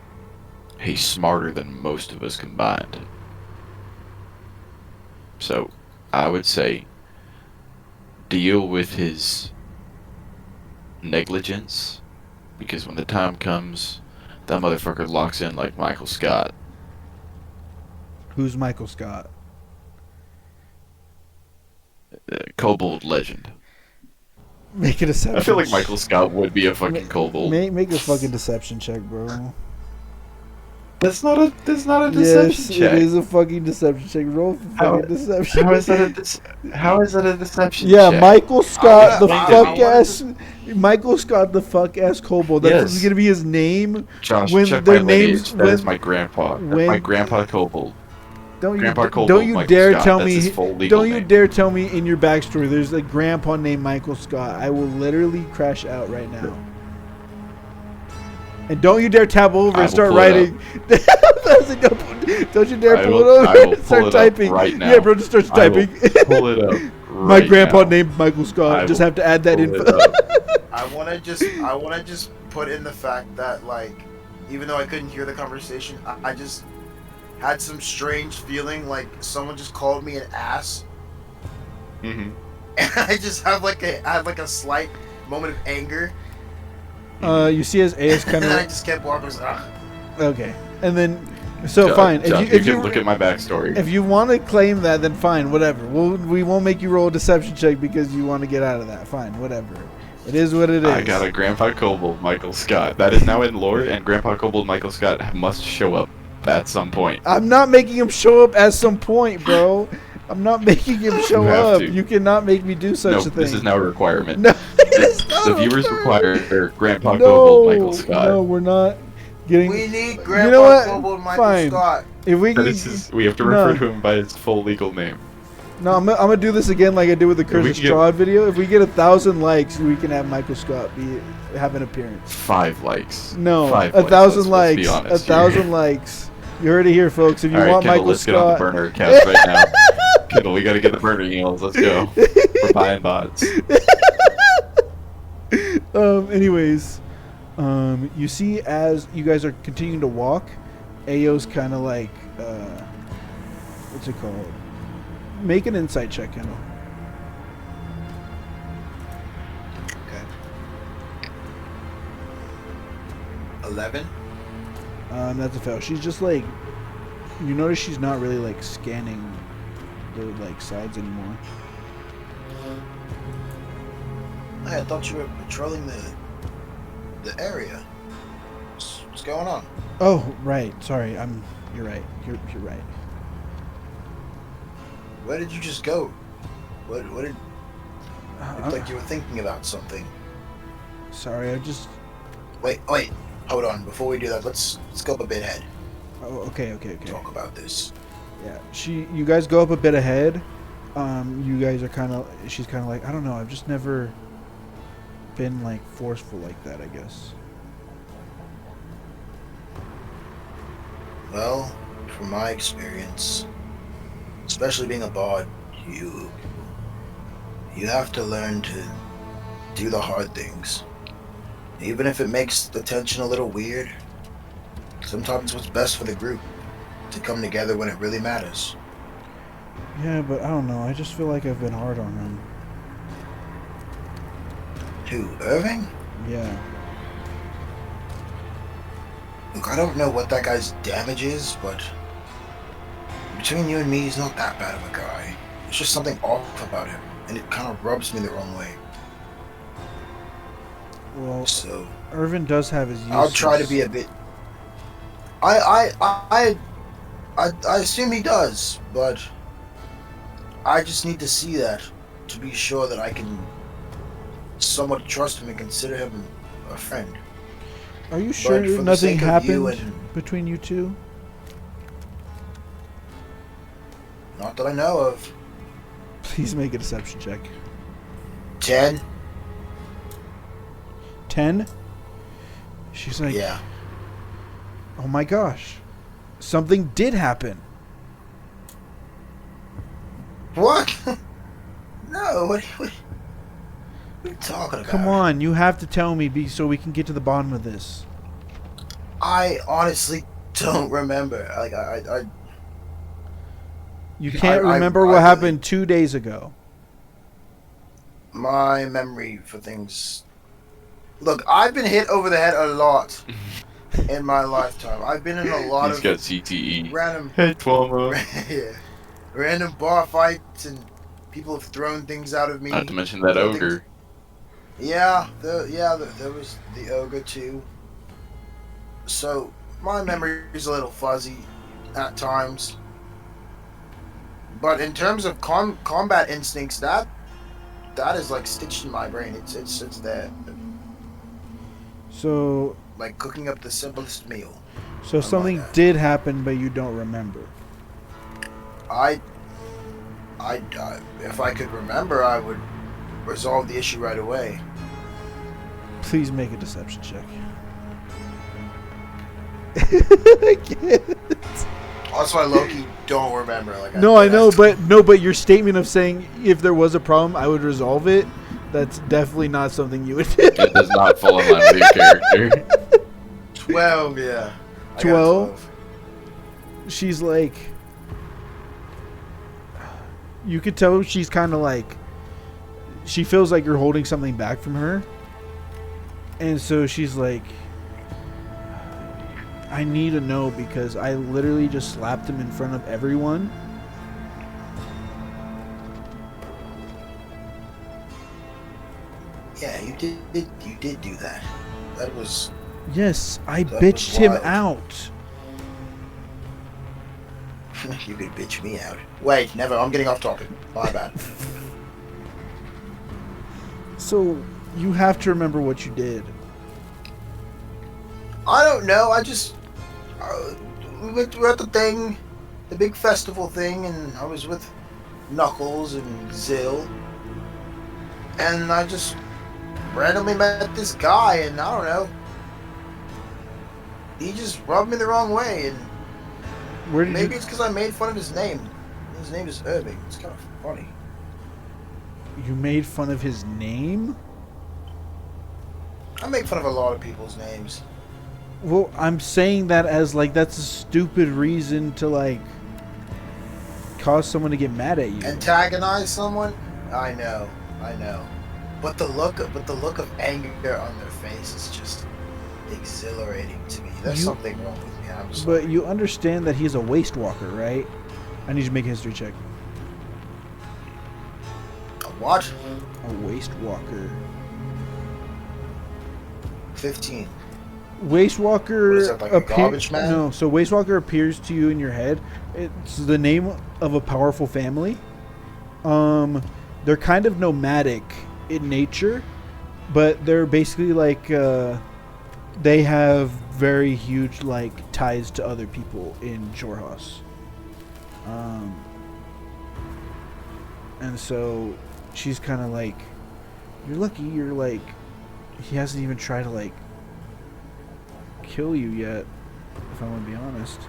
he's smarter than most of us combined. So, I would say deal with his negligence. Because when the time comes, that motherfucker locks in like Michael Scott. Who's Michael Scott? Kobold legend. Make a deception. I feel like Michael Scott would be a fucking kobold. Make a fucking deception check, bro. That's not a deception check. It is a fucking deception check. Roll for fucking deception. How is that a deception Yeah, check? Michael Scott, the fuck fuck ass kobold. That's gonna be his name. Josh, when check their my names, lineage. That is my grandpa. That's my grandpa kobold. Don't Grandpa you Kobold, Michael dare Scott, tell that's me? his full legal Don't you name. dare tell me in your backstory there's a grandpa named Michael Scott. I will literally crash out right now. And don't you dare tab over and start writing. Don't you dare pull it over and start typing. Right now. Yeah, bro, just start typing. Pull it up. My grandpa now. named Michael Scott. Just have to add that info. I wanna just put in the fact that, like, even though I couldn't hear the conversation, I just had some strange feeling like someone just called me an ass. Mm-hmm. And I just had a slight moment of anger. You see as A is kind And then I of just kept walking. I was like, okay, and then so John, fine. John, If you can look at my backstory. if you want to claim that, then fine, whatever. We won't make you roll a deception check because you want to get out of that. Fine, whatever. It is what it is. I got a Grandpa Kobold Michael Scott. That is now in lore, and Grandpa Kobold Michael Scott must show up at some point. I'm not making him show up at some point, bro. I'm not making him show You have up. to. You cannot make me do such No, a thing. this is now a requirement. No, it's not The a viewers requirement. require Grandpa Kobold Michael Scott. No, we're not getting. we need You Grandpa know what? Kobold Michael Fine. Scott. If we That can, is we have to refer to him by his full legal name. no, I'm gonna do this again like I did with the Curse we of can get- Strahd video. If we get 1,000 likes, we can have Michael Scott have an appearance. 5 likes. No, 5 1,000 let's be likes. honest 1,000 likes. You heard it here, folks. If you All right, want Kendall, Michael let's get on the Scott, burner cast right now. Kendall, we gotta get the burner heals. Let's go. We're buying bots. Anyways, you see as you guys are continuing to walk, Ayo's kind of like, what's it called? Make an insight check, Kendall. Okay. 11. That's a fail. She's just like, you notice she's not really like scanning the like sides anymore. Hey, I thought you were patrolling the area. What's going on? Oh, right. Sorry, You're right. You're right. Where did you just go? What did? It looked like you were thinking about something. Sorry, I just. Wait. Hold on. Before we do that, let's go up a bit ahead. Oh, okay. Talk about this. Yeah, you guys go up a bit ahead. You guys are kind of. She's kind of like, I don't know. I've just never been like forceful like that, I guess. Well, from my experience, especially being a bard, you have to learn to do the hard things. Even if it makes the tension a little weird, sometimes what's best for the group to come together when it really matters. Yeah, but I don't know. I just feel like I've been hard on him. Who, Irving? Yeah. Look, I don't know what that guy's damage is, but between you and me, he's not that bad of a guy. There's just something off about him, and it kind of rubs me the wrong way. Well, So Irvin does have his uses. I'll try to be a bit. I assume he does, but I just need to see that to be sure that I can somewhat trust him and consider him a friend. Are you sure for the nothing sake of you happened between you two? Not that I know of. Please make a deception check. 10? 10? She's like, Yeah. oh my gosh. Something did happen. What? No, what are you talking about? Come on, you have to tell me so we can get to the bottom of this. I honestly don't remember. Like, I You can't I remember what happened 2 days ago. my memory for things. Look, I've been hit over the head a lot in my lifetime. I've been in a lot He's of got CTE. random, Head trauma. yeah, random bar fights, and people have thrown things out of me. Not to mention that Thrown ogre. Yeah, there was the ogre too. So my memory is a little fuzzy at times. But in terms of combat instincts, that is like stitched in my brain. It's there. So Like cooking up the simplest meal. something did happen, but you don't remember. I if I could remember, I would resolve the issue right away. Please make a deception check. I can't. That's why Loki don't remember. Like No, I know, but your statement of saying if there was a problem, I would resolve it. That's definitely not something you would do. It does not fall in line with your character. 12, yeah. I got 12? She's like, you could tell she's kind of like, she feels like you're holding something back from her. And so she's like, I need to know because I literally just slapped him in front of everyone. Yeah, you did do that. That was. Yes, I That was bitched him wild. out. You could bitch me out. Wait, never. I'm getting off topic. My bad. So you have to remember what you did. I don't know. I just we were at the thing, the big festival thing, and I was with Knuckles and Zill, and I just randomly met this guy, and I don't know. He just rubbed me the wrong way, and Where did maybe you? it's because I made fun of his name. His name is Irving. It's kind of funny. You made fun of his name? I make fun of a lot of people's names. Well, I'm saying that as like that's a stupid reason to like cause someone to get mad at you. Antagonize someone? I know. But the look of anger on their face is just exhilarating to me. There's something wrong with me. I'm sorry. But you understand that he's a waste walker, right? I need you to make a history check. A what? A waste walker. 15. Waste Walker What is that, like a garbage man? No, so Waste Walker appears to you in your head. It's the name of a powerful family. They're kind of nomadic in nature, but they're basically like they have very huge like ties to other people in Jorhas. And so she's kind of like, you're lucky. You're like, he hasn't even tried to like kill you yet, if I'm gonna be honest.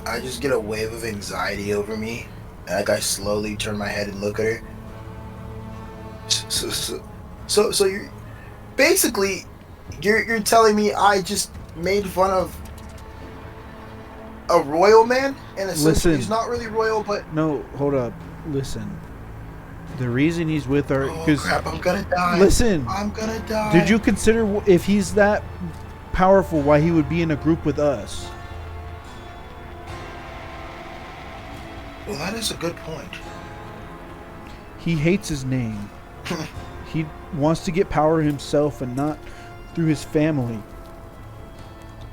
I just get a wave of anxiety over me. Like I slowly turn my head and look at her. So you're basically you're telling me I just made fun of a royal man in a sense he's not really royal, but no, hold up, listen. The reason he's with our crap, I'm gonna die. Listen, I'm gonna die. Did you consider if he's that powerful, why he would be in a group with us? Well, that is a good point. He hates his name. He wants to get power himself and not through his family.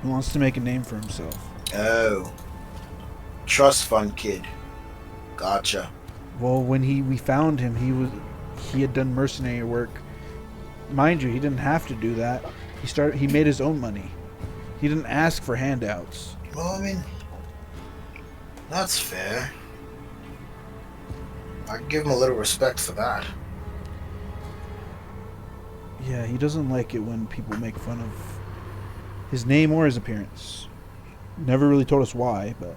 He wants to make a name for himself. Oh. Trust fund kid. Gotcha. Well, when we found him, he had done mercenary work. Mind you, he didn't have to do that. He made his own money. He didn't ask for handouts. Well, I mean, that's fair. I can give him a little respect for that. Yeah, he doesn't like it when people make fun of his name or his appearance. Never really told us why, but...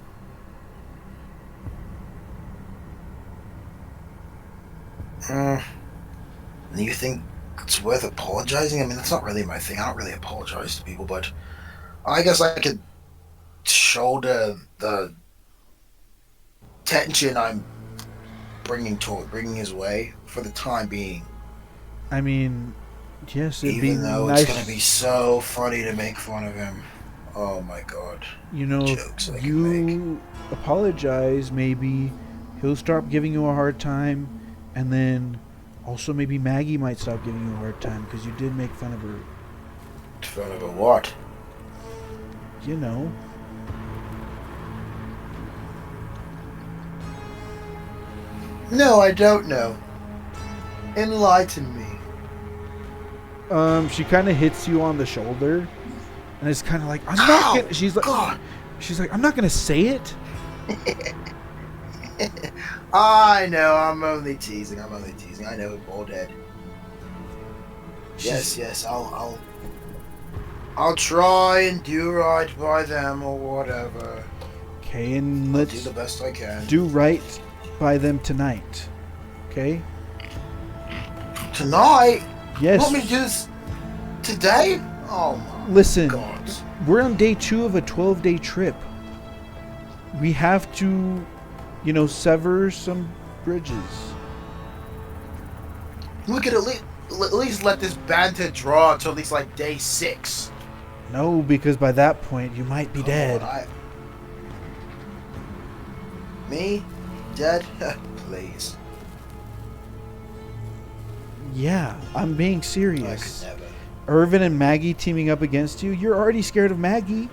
You think it's worth apologizing? I mean, that's not really my thing. I don't really apologize to people, but I guess I could shoulder the tension I'm bringing his way for the time being. I mean, yes, it'd be Even though nice. it's gonna be so funny to make fun of him. Oh my god. You know, Jokes if you apologize, maybe he'll stop giving you a hard time, and then also maybe Maggie might stop giving you a hard time because you did make fun of her. Fun of a what? You know. No, I don't know. Enlighten me. She kind of hits you on the shoulder, and it's kind of like, I'm not gonna. She's like, I'm not gonna say it. I know. I'm only teasing. I know, bald head. Yes. I'll try and do right by them or whatever. Okay, and let's do the best I can. Do right by them tonight. Okay. Tonight? Yes. You want me to do this today? Oh my Listen, God. We're on day 2 of a 12-day trip. We have to, sever some bridges. We could at least let this banter draw until at least like day 6. No, because by that point you might be dead. Me? Dead? Please. Yeah, I'm being serious. I could never. Irvin and Maggie teaming up against you. You're already scared of Maggie.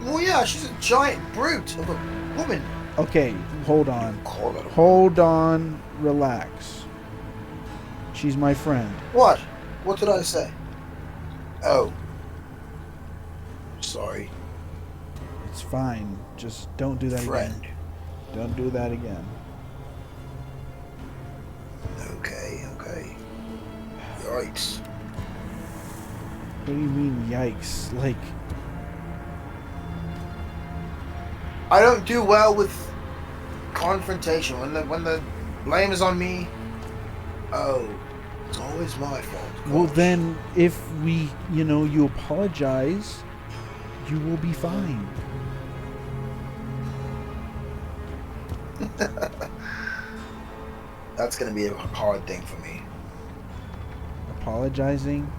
Well, yeah, she's a giant brute of a woman. Okay, hold on. Call it a- Hold on. Relax. She's my friend. What? What did I say? Oh. Sorry. It's fine. Just don't do that Friend. again. Don't do that again. Okay. Yikes. What do you mean, yikes? Like, I don't do well with confrontation. When the blame is on me, oh, it's always my fault. Well, Gosh. then, if we, you apologize, you will be fine. That's gonna be a hard thing for me. Apologizing?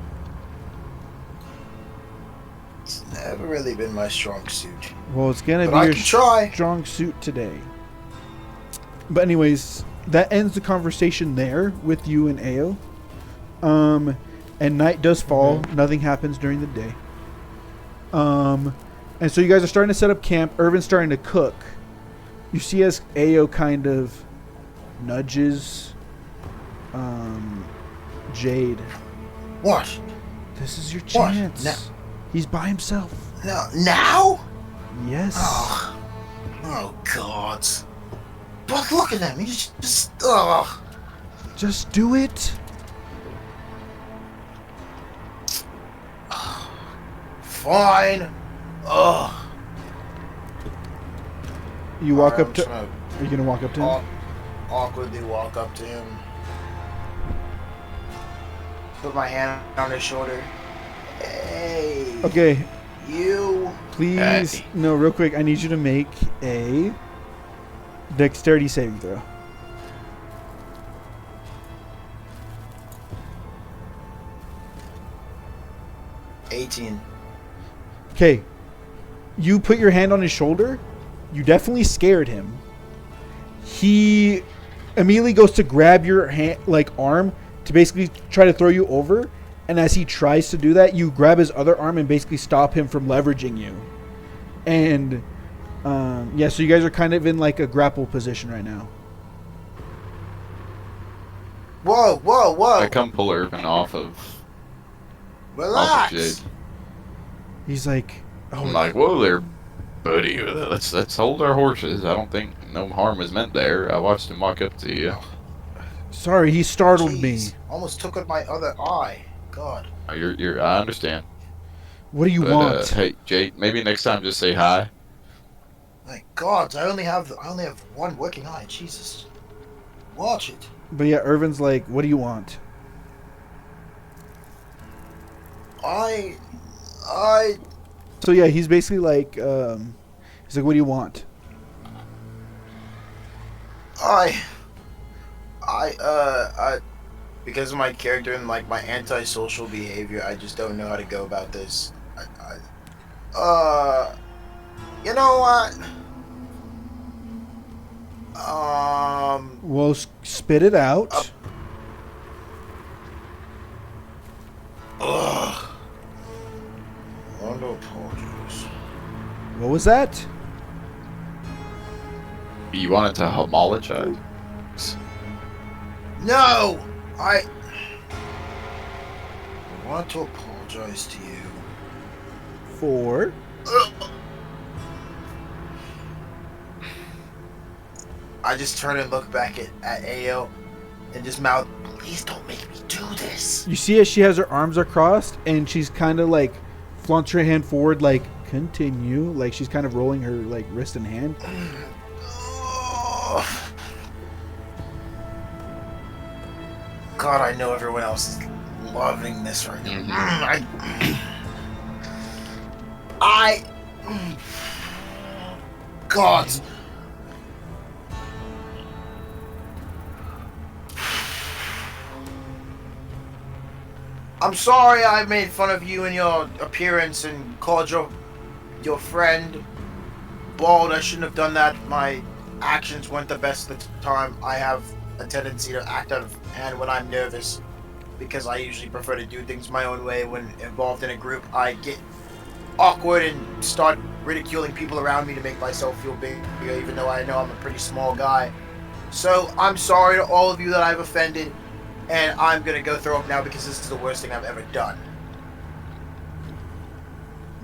It's never really been my strong suit. Well, it's gonna But be I your can try. strong suit today. But anyways, that ends the conversation there with you and Ao. And night does fall. Nothing happens during the day. And so you guys are starting to set up camp. Irvin's starting to cook. You see as Ao kind of nudges Jade. What? This is your What? chance. No. He's by himself. No, now? Yes. Oh God. But look at him. He's just. Oh. Just do it. Fine. Ugh. You walk I'm up to. trying Are you gonna walk up to him? awkwardly walk up to him. Put my hand on his shoulder. Hey. Okay. You. Please, Hey. no, real quick. I need you to make a dexterity saving throw. $18. Okay. You put your hand on his shoulder. You definitely scared him. He immediately goes to grab your hand, arm, to basically try to throw you over. And as he tries to do that, you grab his other arm and basically stop him from leveraging you. And yeah, so you guys are kind of in like a grapple position right now. Whoa, whoa, whoa. I come pull Irvin off of Relax. Jade. He's like, I'm like, whoa there, buddy. Let's hold our horses. I don't think no harm was meant there. I watched him walk up to you. sorry, he startled Jeez. me. Almost took out my other eye. God. You're. I understand. What do you But, want? hey, Jade, maybe next time just say hi. My God, I only have one working eye. Jesus. Watch it. But yeah, Irvin's like, what do you want? I. So yeah, he's basically like, he's like, what do you want? Because of my character and like my antisocial behavior, I just don't know how to go about this. You know what? Well, spit it out. Ugh. I want to apologize. What was that? You wanted to homologize? No! I want to apologize to you. For? I just turn and look back at Ao and just mouth, please don't make me do this. You see as she has her arms are crossed and she's kind of like flaunts her hand forward like, continue. Like she's kind of rolling her like wrist and hand. God, I know everyone else is loving this right now. God. I'm sorry I made fun of you and your appearance and called your friend bald. I shouldn't have done that. My actions weren't the best at the time. I have a tendency to act out of hand when I'm nervous because I usually prefer to do things my own way. When involved in a group, I get awkward and start ridiculing people around me to make myself feel big, even though I know I'm a pretty small guy. So I'm sorry to all of you that I've offended, and I'm gonna go throw up now because this is the worst thing I've ever done.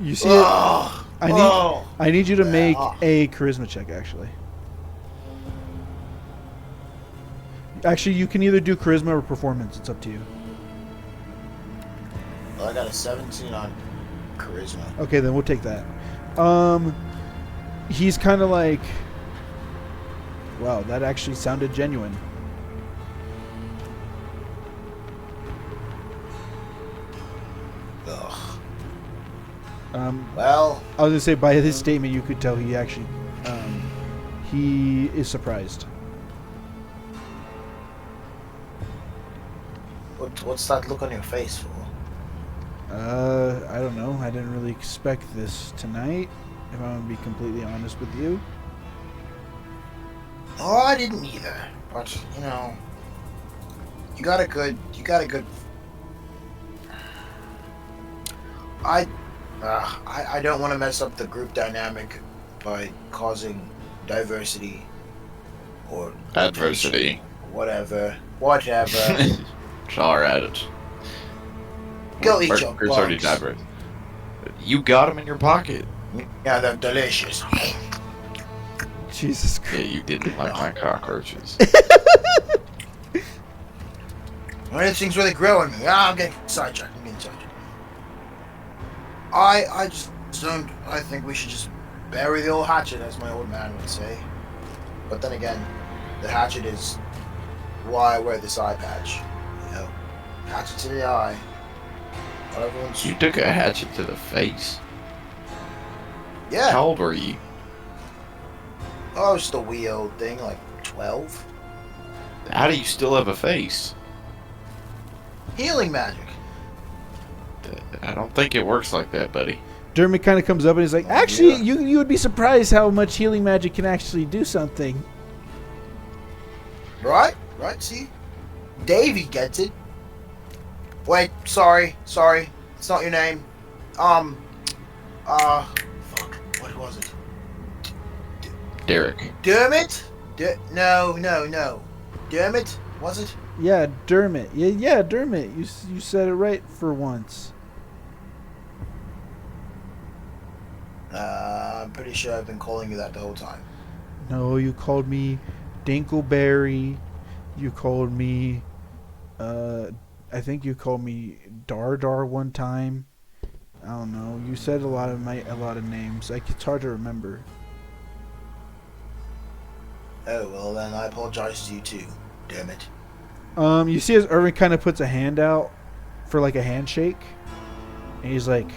You see it? I need you to make a charisma check, actually. Actually, you can either do charisma or performance. It's up to you. Well, I got a 17 on charisma. Okay, then we'll take that. he's kind of like, wow, that actually sounded genuine. Ugh. I Well, was gonna say by his statement, you could tell he actually, he is surprised. what's that look on your face for? I don't know. I didn't really expect this tonight, if I'm gonna be completely honest with you. Oh, I didn't either. But you got a good. I don't want to mess up the group dynamic by causing diversity or Adversity. whatever. It's alright. Go eat your Burger's already bugs. diverse. You got them in your pocket. Yeah, they're delicious. Jesus Yeah, Christ. you didn't like my cockroaches. One of these things really growing me. I'm getting sidetracked. I just don't. I think we should just bury the old hatchet, as my old man would say. But then again, the hatchet is why I wear this eye patch. Hatchet to the eye. Not everyone's. You took a hatchet to the face. Yeah. How old were you? Oh, just a wee old thing, like 12. How do you still have a face? Healing magic. I don't think it works like that, buddy. Dermot kind of comes up and he's like, actually, you would be surprised how much healing magic can actually do something. Right? See? Davey gets it. Wait, sorry. It's not your name. Fuck. What was it? Derek. Dermot? No. Dermot? Was it? Yeah, Dermot. Yeah, Dermot. You said it right for once. I'm pretty sure I've been calling you that the whole time. No, you called me Dinkleberry. You called me, I think you called me Dar one time. I don't know. You said a lot of names. It's hard to remember. Oh, well then I apologize to you too, Dermot. You see as Irvin kind of puts a hand out for like a handshake. And he's like,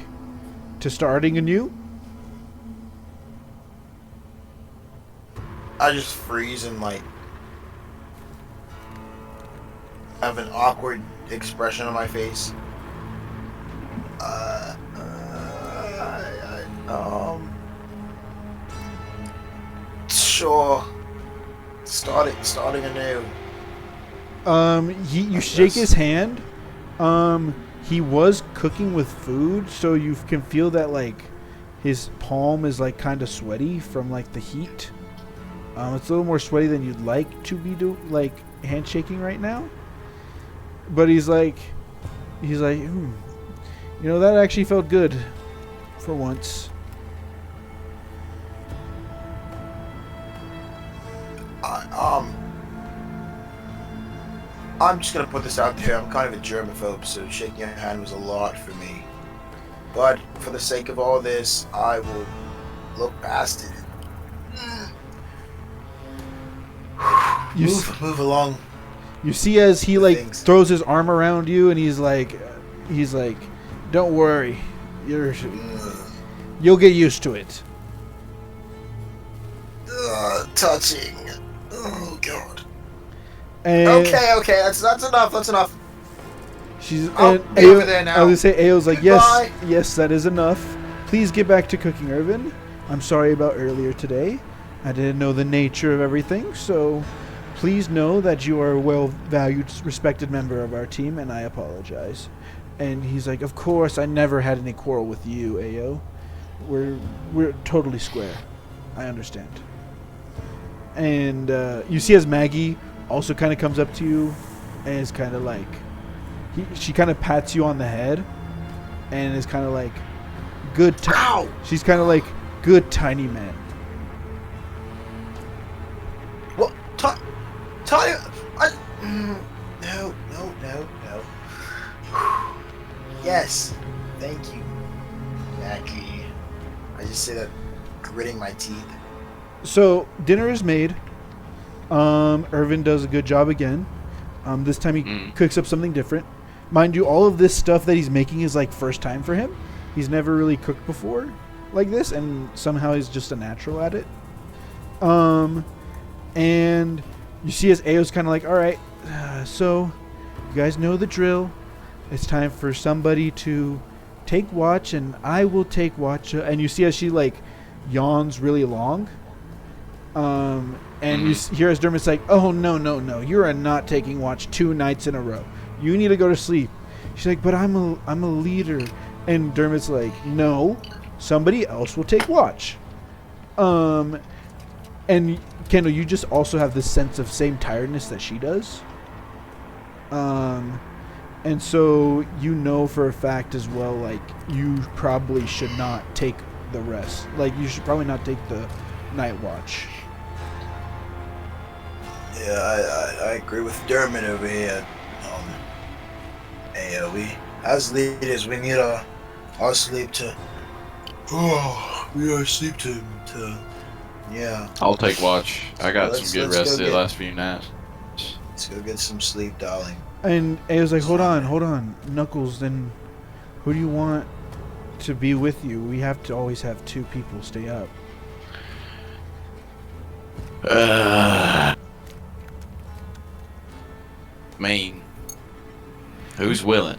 to starting anew? I just freeze and have an awkward expression on my face. Sure. Starting anew. You shake his hand. He was cooking with food, so you can feel that his palm is kind of sweaty from the heat. It's a little more sweaty than you'd like to be handshaking right now. But he's like, that actually felt good, for once. I'm just gonna put this out there. I'm kind of a germaphobe, so shaking your hand was a lot for me. But for the sake of all this, I will look past it. Move along. You see as he throws his arm around you, and he's like, "Don't worry, you'll get used to it." Touching. Oh God. And Okay. That's enough. She's I'll be over there now. I was gonna say, Ao's like, Goodbye. yes, that is enough. Please get back to cooking, Irvin. I'm sorry about earlier today. I didn't know the nature of everything, so please know that you are a well-valued, respected member of our team, and I apologize. And he's like, of course, I never had any quarrel with you, Ao. We're totally square. I understand. And you see as Maggie also kind of comes up to you and is kind of she kind of pats you on the head and is kind of good. She's kind of good tiny man. What? Tiny? No. Yes. Thank you, Maggie. I just say that, gritting my teeth. So dinner is made. Irvin does a good job again. This time he cooks up something different. Mind you, all of this stuff that he's making is like first time for him. He's never really cooked before like this, and somehow he's just a natural at it. And you see as Ao's kind of like, all right, so you guys know the drill. It's time for somebody to take watch, and I will take watch. And you see as she like yawns really long. And you hear as Dermot's like, oh, no. You are not taking watch 2 nights in a row. You need to go to sleep. She's like, but I'm a leader. And Dermot's like, no, somebody else will take watch. And Kendall, you just also have this sense of same tiredness that she does. And so you know for a fact as well, like, you probably should not take the rest. Like, you should probably not take the night watch. Yeah, I agree with Dermot over here. As leaders, we need our sleep to. Oh, we need our sleep to. Yeah. I'll take watch. I got some good let's rest go the get- last few nights. Let's go get some sleep, darling. And it was like, hold on, Knuckles. Then who do you want to be with you? We have to always have 2 people stay up. Who's willing?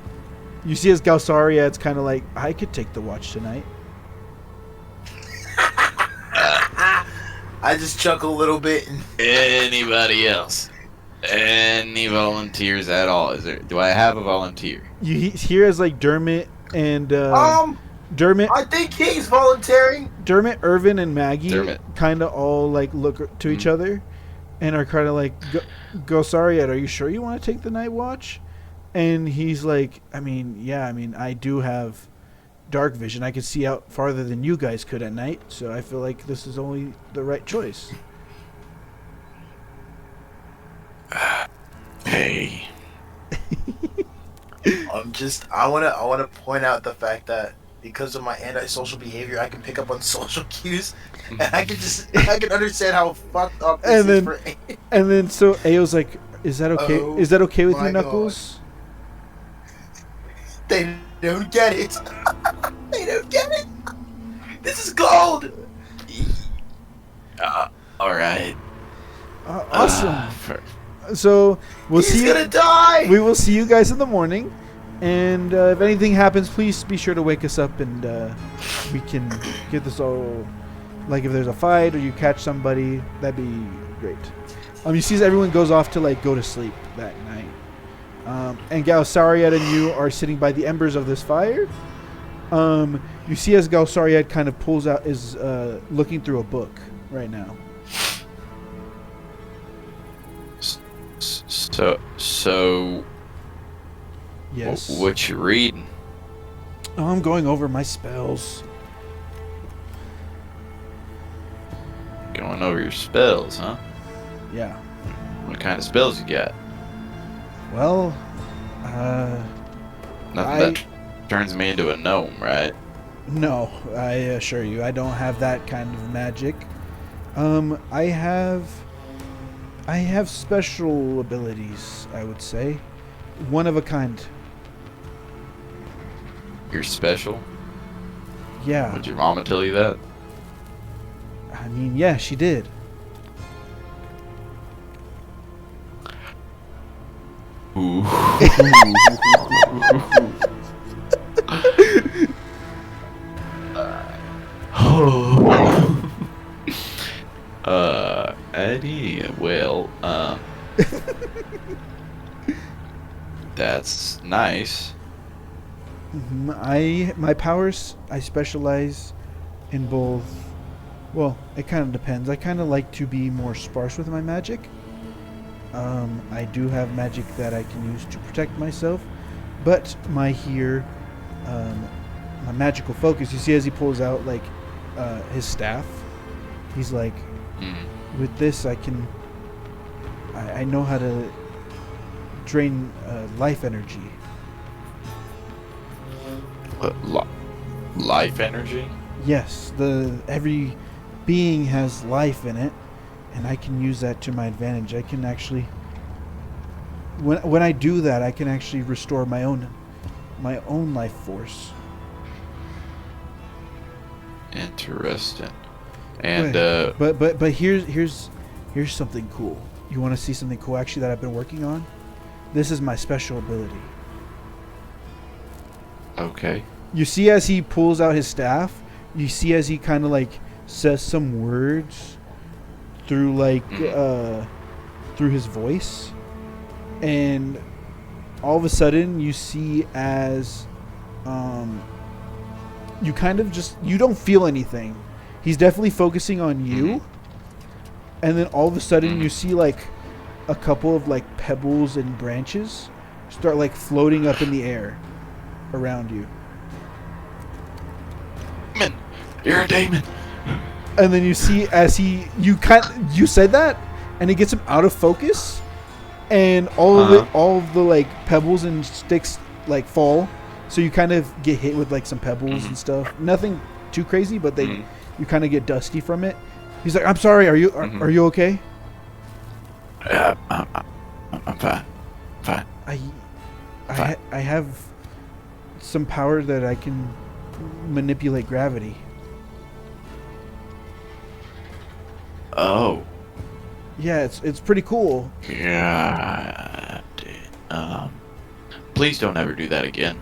You see as Galsaria, it's kind of like, I could take the watch tonight. I just chuckle a little bit and Anybody else? Any volunteers at all? Do I have a volunteer? You hear as like Dermot and Dermot, I think he's volunteering. Dermot, Irvin, and Maggie Dermot. kind of all like look to each other, and are kind of like, Galsaria, are you sure you want to take the night watch? And he's like, I mean, I do have dark vision. I can see out farther than you guys could at night, so I feel like this is only the right choice. Hey. I wanna point out the fact that because of my antisocial behavior, I can pick up on social cues, and I can understand how fucked up this And is then- for. And then so Ao's like, is that okay? Oh Is that okay with my you, Knuckles? They don't get it. They don't get it. This is gold. All right. Awesome. So we'll He's see you. gonna die. We will see you guys in the morning, and if anything happens, please be sure to wake us up, and we can get this all. Like if there's a fight or you catch somebody, that'd be great. You see, as everyone goes off to like go to sleep that night, and Galsariad and you are sitting by the embers of this fire. You see, as Galsariad kind of pulls out, is looking through a book right now. So Yes. what you reading? Oh, I'm going over my spells. Going over your spells, huh? Yeah. What kind of spells you got? Well, Nothing that turns me into a gnome, right? no, I assure you, I don't have that kind of magic. I have special abilities, I would say. One of a kind. You're special? Yeah. Would your mama tell you that? I mean, yeah, she did. Ooh. Eddie, well, that's nice. My powers, I specialize in both. Well, it kind of depends. I kind of like to be more sparse with my magic. I do have magic that I can use to protect myself, but my magical focus. You see, as he pulls out like his staff, he's like, with this, I know how to drain life energy. Life energy? Yes, every being has life in it, and I can use that to my advantage. I can actually, when I do that, I can actually restore my own life force. Interesting. And But here's something cool. You want to see something cool actually that I've been working on? This is my special ability. okay. You see as he pulls out his staff, you see as he kind of like says some words through like through his voice, and all of a sudden you see as you kind of just, you don't feel anything. He's definitely focusing on you, and then all of a sudden you see like a couple of like pebbles and branches start like floating up in the air around you. You're a demon. And then you see as you said that, and it gets him out of focus, and all of the like pebbles and sticks like fall, so you kind of get hit with like some pebbles and stuff. Nothing too crazy, but you kind of get dusty from it. He's like, "I'm sorry. Are you okay?" I'm fine. Fine. I have some power that I can manipulate gravity. Oh. Yeah, it's pretty cool. God. Please don't ever do that again.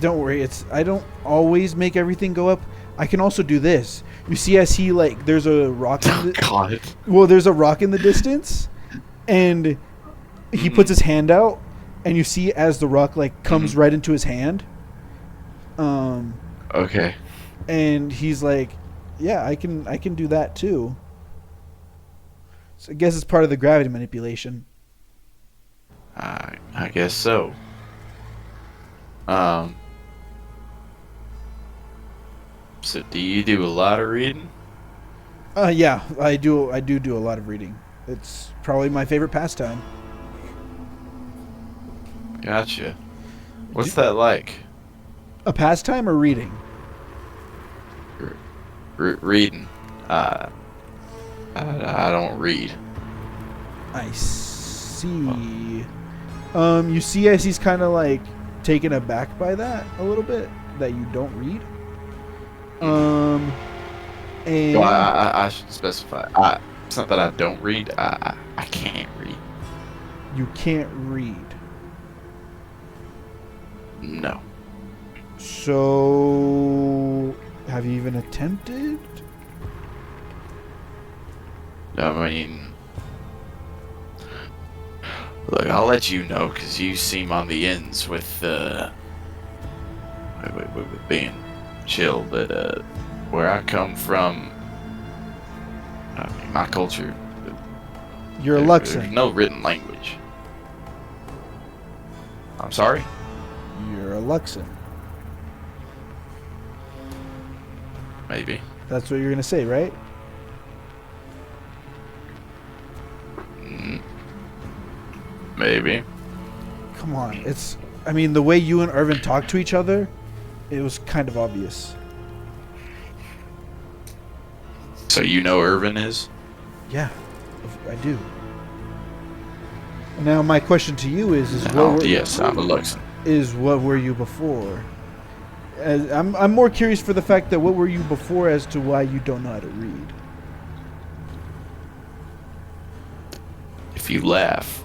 Don't worry. I don't always make everything go up. I can also do this. You see, as he like, there's a rock. God. Well, there's a rock in the distance, and he puts his hand out, and you see as the rock like comes right into his hand. Okay. And he's like, "Yeah, I can do that too." So I guess it's part of the gravity manipulation. I guess so. So do you do a lot of reading? Yeah, I do a lot of reading. It's probably my favorite pastime. Gotcha. What's that like? A pastime or reading? Reading. I don't read. I see. You see as he's kind of like taken aback by that a little bit, that you don't read. And Well, I should specify. It's not that I don't read. I can't read. you can't read. No. So, have you even attempted? I mean, look, I'll let you know because you seem on the ends with being chill. But where I come from, I mean, my culture, You're a there's Luxon. no written language. I'm sorry? You're a Luxon. Maybe. That's what you're gonna say, right? Maybe. Come on, I mean, the way you and Irvin talk to each other, it was kind of obvious. So you know Irvin is? Yeah, I do. Now, my question to you is Yes, I'm a Luxon. what were you before? I'm more curious for the fact that what were you before as to why you don't know how to read. If you laugh,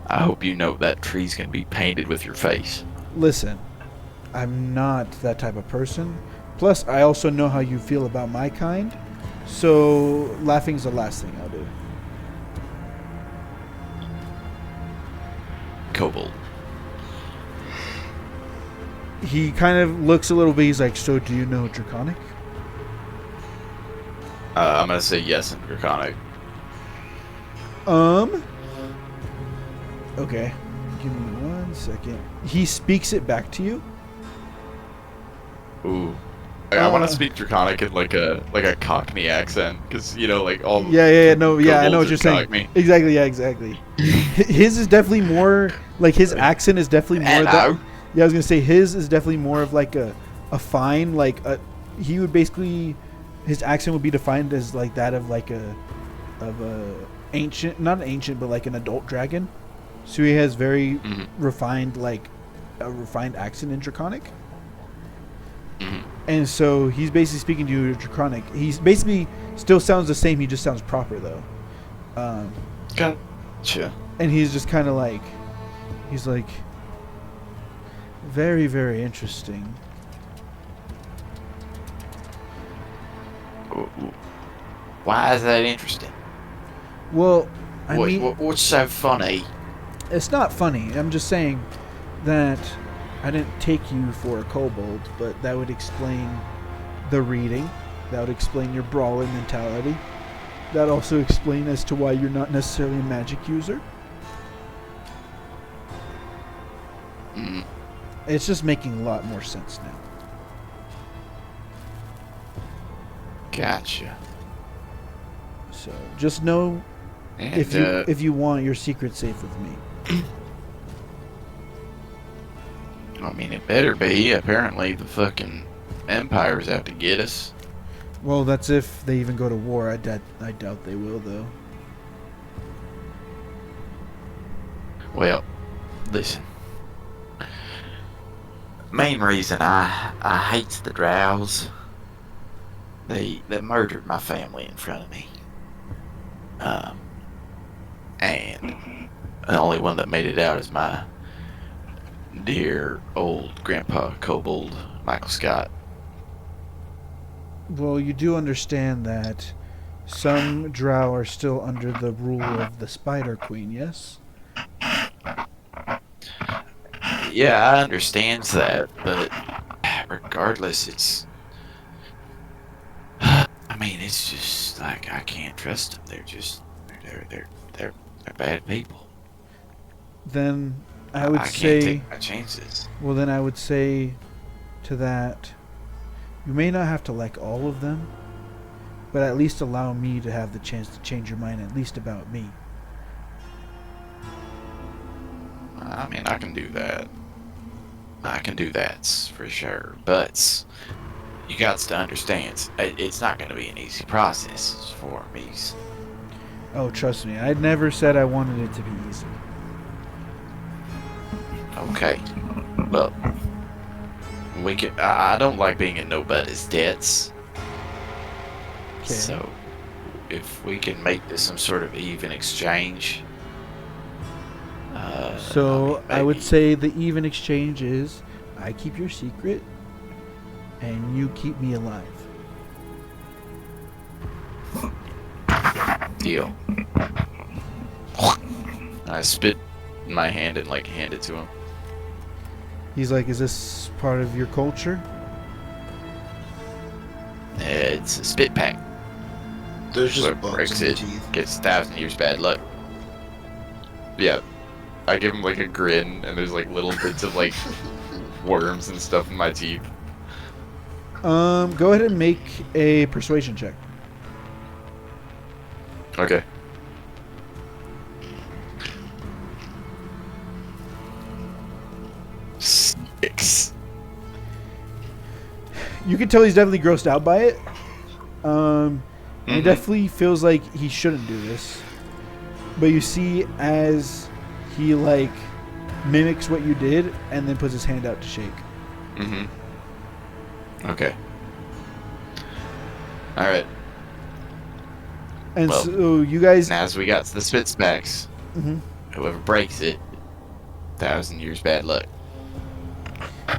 I hope you know that tree's gonna be painted with your face. Listen, I'm not that type of person. Plus, I also know how you feel about my kind. So, laughing's the last thing I'll do. Kobold. He kind of looks a little bit. He's like, "So, do you know Draconic?" I'm gonna say yes in Draconic. Okay. Give me 1 second. He speaks it back to you. Ooh. I want to speak Draconic in like a Cockney accent, because like all. Yeah. No, yeah, I know what kobolds you're are saying. Cockney. Exactly. Yeah, exactly. His is definitely more like his accent is definitely more. Hello. Yeah, I was gonna say his is definitely more of like a fine, like he would basically his accent would be defined as like that of like a ancient, not an ancient, but like an adult dragon. So he has very refined, like a refined accent in Draconic. And so he's basically speaking to you in Draconic. He's basically still sounds the same. He just sounds proper though. Gotcha. And he's just kind of like, he's like, very, very interesting. Why is that interesting? Well, I mean, What's so funny? it's not funny. I'm just saying that I didn't take you for a kobold, but that would explain the reading. That would explain your brawler mentality. That also explain as to why you're not necessarily a magic user. It's just making a lot more sense now. Gotcha. So just know, And, if you want your secret safe with me. I mean, it better be. Apparently, the fucking Empire's out to get us. Well, that's if they even go to war. I doubt they will, though. Well, listen. Main reason I hate the Drows. They murdered my family in front of me. And the only one that made it out is my dear old grandpa Kobold, Michael Scott. Well, you do understand that some drow are still under the rule of the Spider Queen, yes? Yeah, I understand that, but regardless, it's... I mean, it's just like I can't trust them. They're bad people. Then I would I can't say... take my chances. Well, then I would say to that, you may not have to like all of them, but at least allow me to have the chance to change your mind, at least about me. I mean, I can do that. I can do that for sure. But you got to understand, it's not going to be an easy process for me. Oh, trust me, I never said I wanted it to be easy. Okay. Well, we can. I don't like being in nobody's debts. Okay. So, if we can make this some sort of even exchange. So I mean, would maybe. say the even exchange is I keep your secret and you keep me alive. Deal. I spit in my hand and like hand it to him. He's like, is this part of your culture? It's a spit pack. There's just Whoever bugs breaks in the it teeth. gets 1,000 years bad luck. Yeah. I give him like a grin and there's like little bits of like worms and stuff in my teeth. Go ahead and make a persuasion check. Okay. Six. You can tell he's definitely grossed out by it. And he definitely feels like he shouldn't do this. But you see as he like mimics what you did and then puts his hand out to shake. Okay. Alright. And Well, so you guys... Now as we got to the spit specs, Mhm. whoever breaks it, 1,000 years bad luck.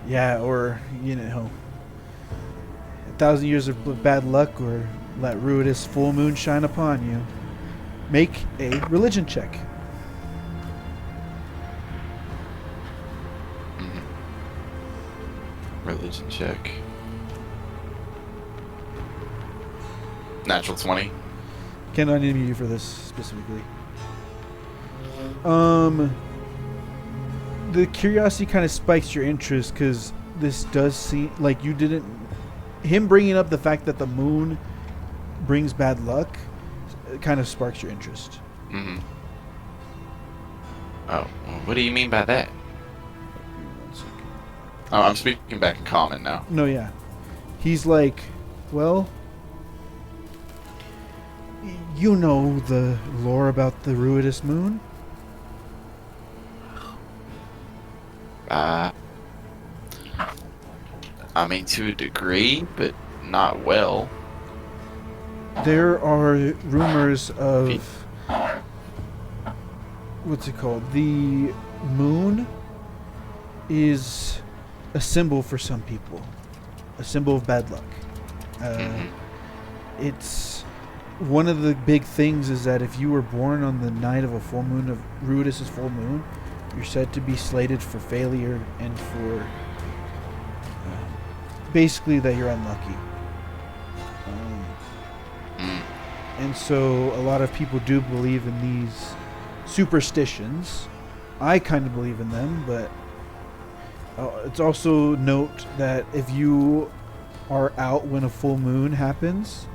Yeah, or, you know, 1,000 years of bad luck, or let ruinous full moon shine upon you. Make a religion check. Religion check. Natural 20. Cannot enemy you for this specifically. The curiosity kind of spikes your interest because this does seem like you didn't. Him bringing up the fact that the moon brings bad luck kind of sparks your interest. Oh, well, what do you mean by that? One second. Oh, I'm speaking back in common now. No, yeah. He's like, well, You know the lore about the Ruidus Moon? I mean, to a degree, but not well. There are rumors of what's it called? The moon is a symbol for some people, a symbol of bad luck. It's one of the big things is that if you were born on the night of a full moon of Ruidus' full moon, you're said to be slated for failure and for basically that you're unlucky. And so a lot of people do believe in these superstitions. I kind of believe in them, but it's also note that if you are out when a full moon happens,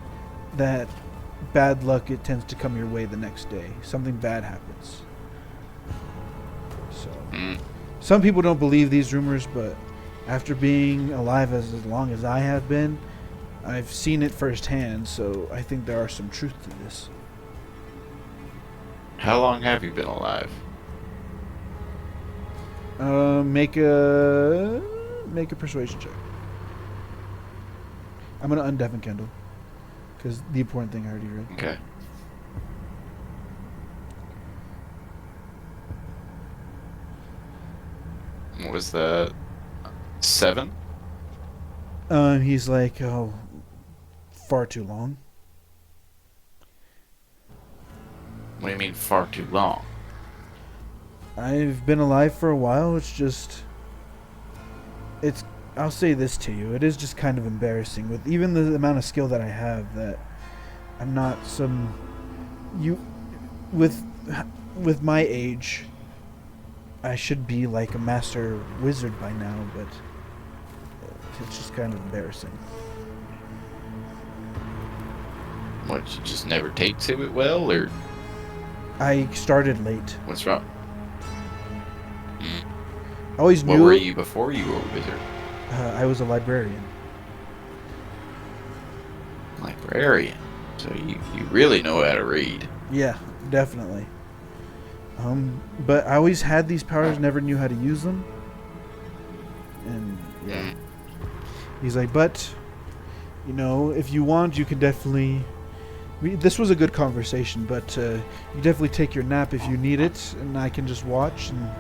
that bad luck, it tends to come your way the next day. Something bad happens. So some people don't believe these rumors, but after being alive as long as I have been, I've seen it firsthand, so I think there are some truth to this. How long have you been alive? Make a persuasion check. I'm gonna undeafen Kendall, because the important thing I already read. Okay. What was that? 7? He's like, oh, far too long. What do you mean far too long? I've been alive for a while. I'll say this to you. It is just kind of embarrassing with even the amount of skill that I have that I'm not with my age, I should be like a master wizard by now, but it's just kind of embarrassing. What, you just never take to it well, or I started late. what's wrong? I always What knew. were you before you were a wizard? I was a librarian. Librarian. So you really know how to read. Yeah, definitely. But I always had these powers, never knew how to use them. And yeah. He's like, but, you know, if you want, you can definitely... This was a good conversation, but you definitely take your nap if you need it, and I can just watch, and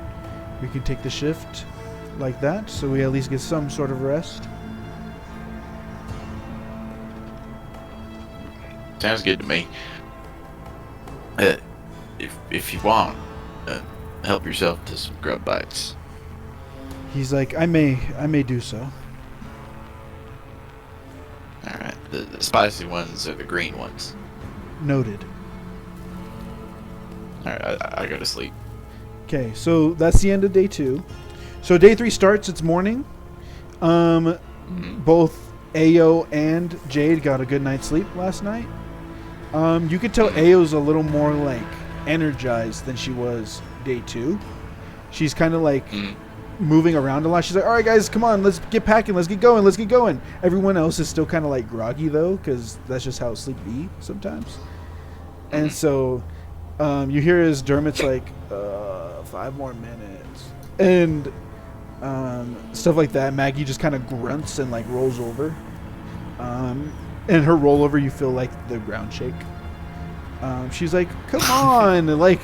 we can take the shift like that, so we at least get some sort of rest. Sounds good to me. If you want, help yourself to some grub bites. He's like, I may do so. Alright, the spicy ones are the green ones. Noted. Alright, I go to sleep. Okay, so that's the end of day 2. So day 3 starts, it's morning. Both Ayo and Jade got a good night's sleep last night. You could tell Ayo's a little more like energized than she was day 2. She's kind of like moving around a lot. She's like, all right guys, come on, let's get packing, let's get going. Everyone else is still kind of like groggy though, because that's just how sleep be sometimes. And so you hear as Dermot's like 5 more minutes and stuff like that. Maggie just kind of grunts and like rolls over, and her rollover you feel like the ground shake. She's like, come on, like,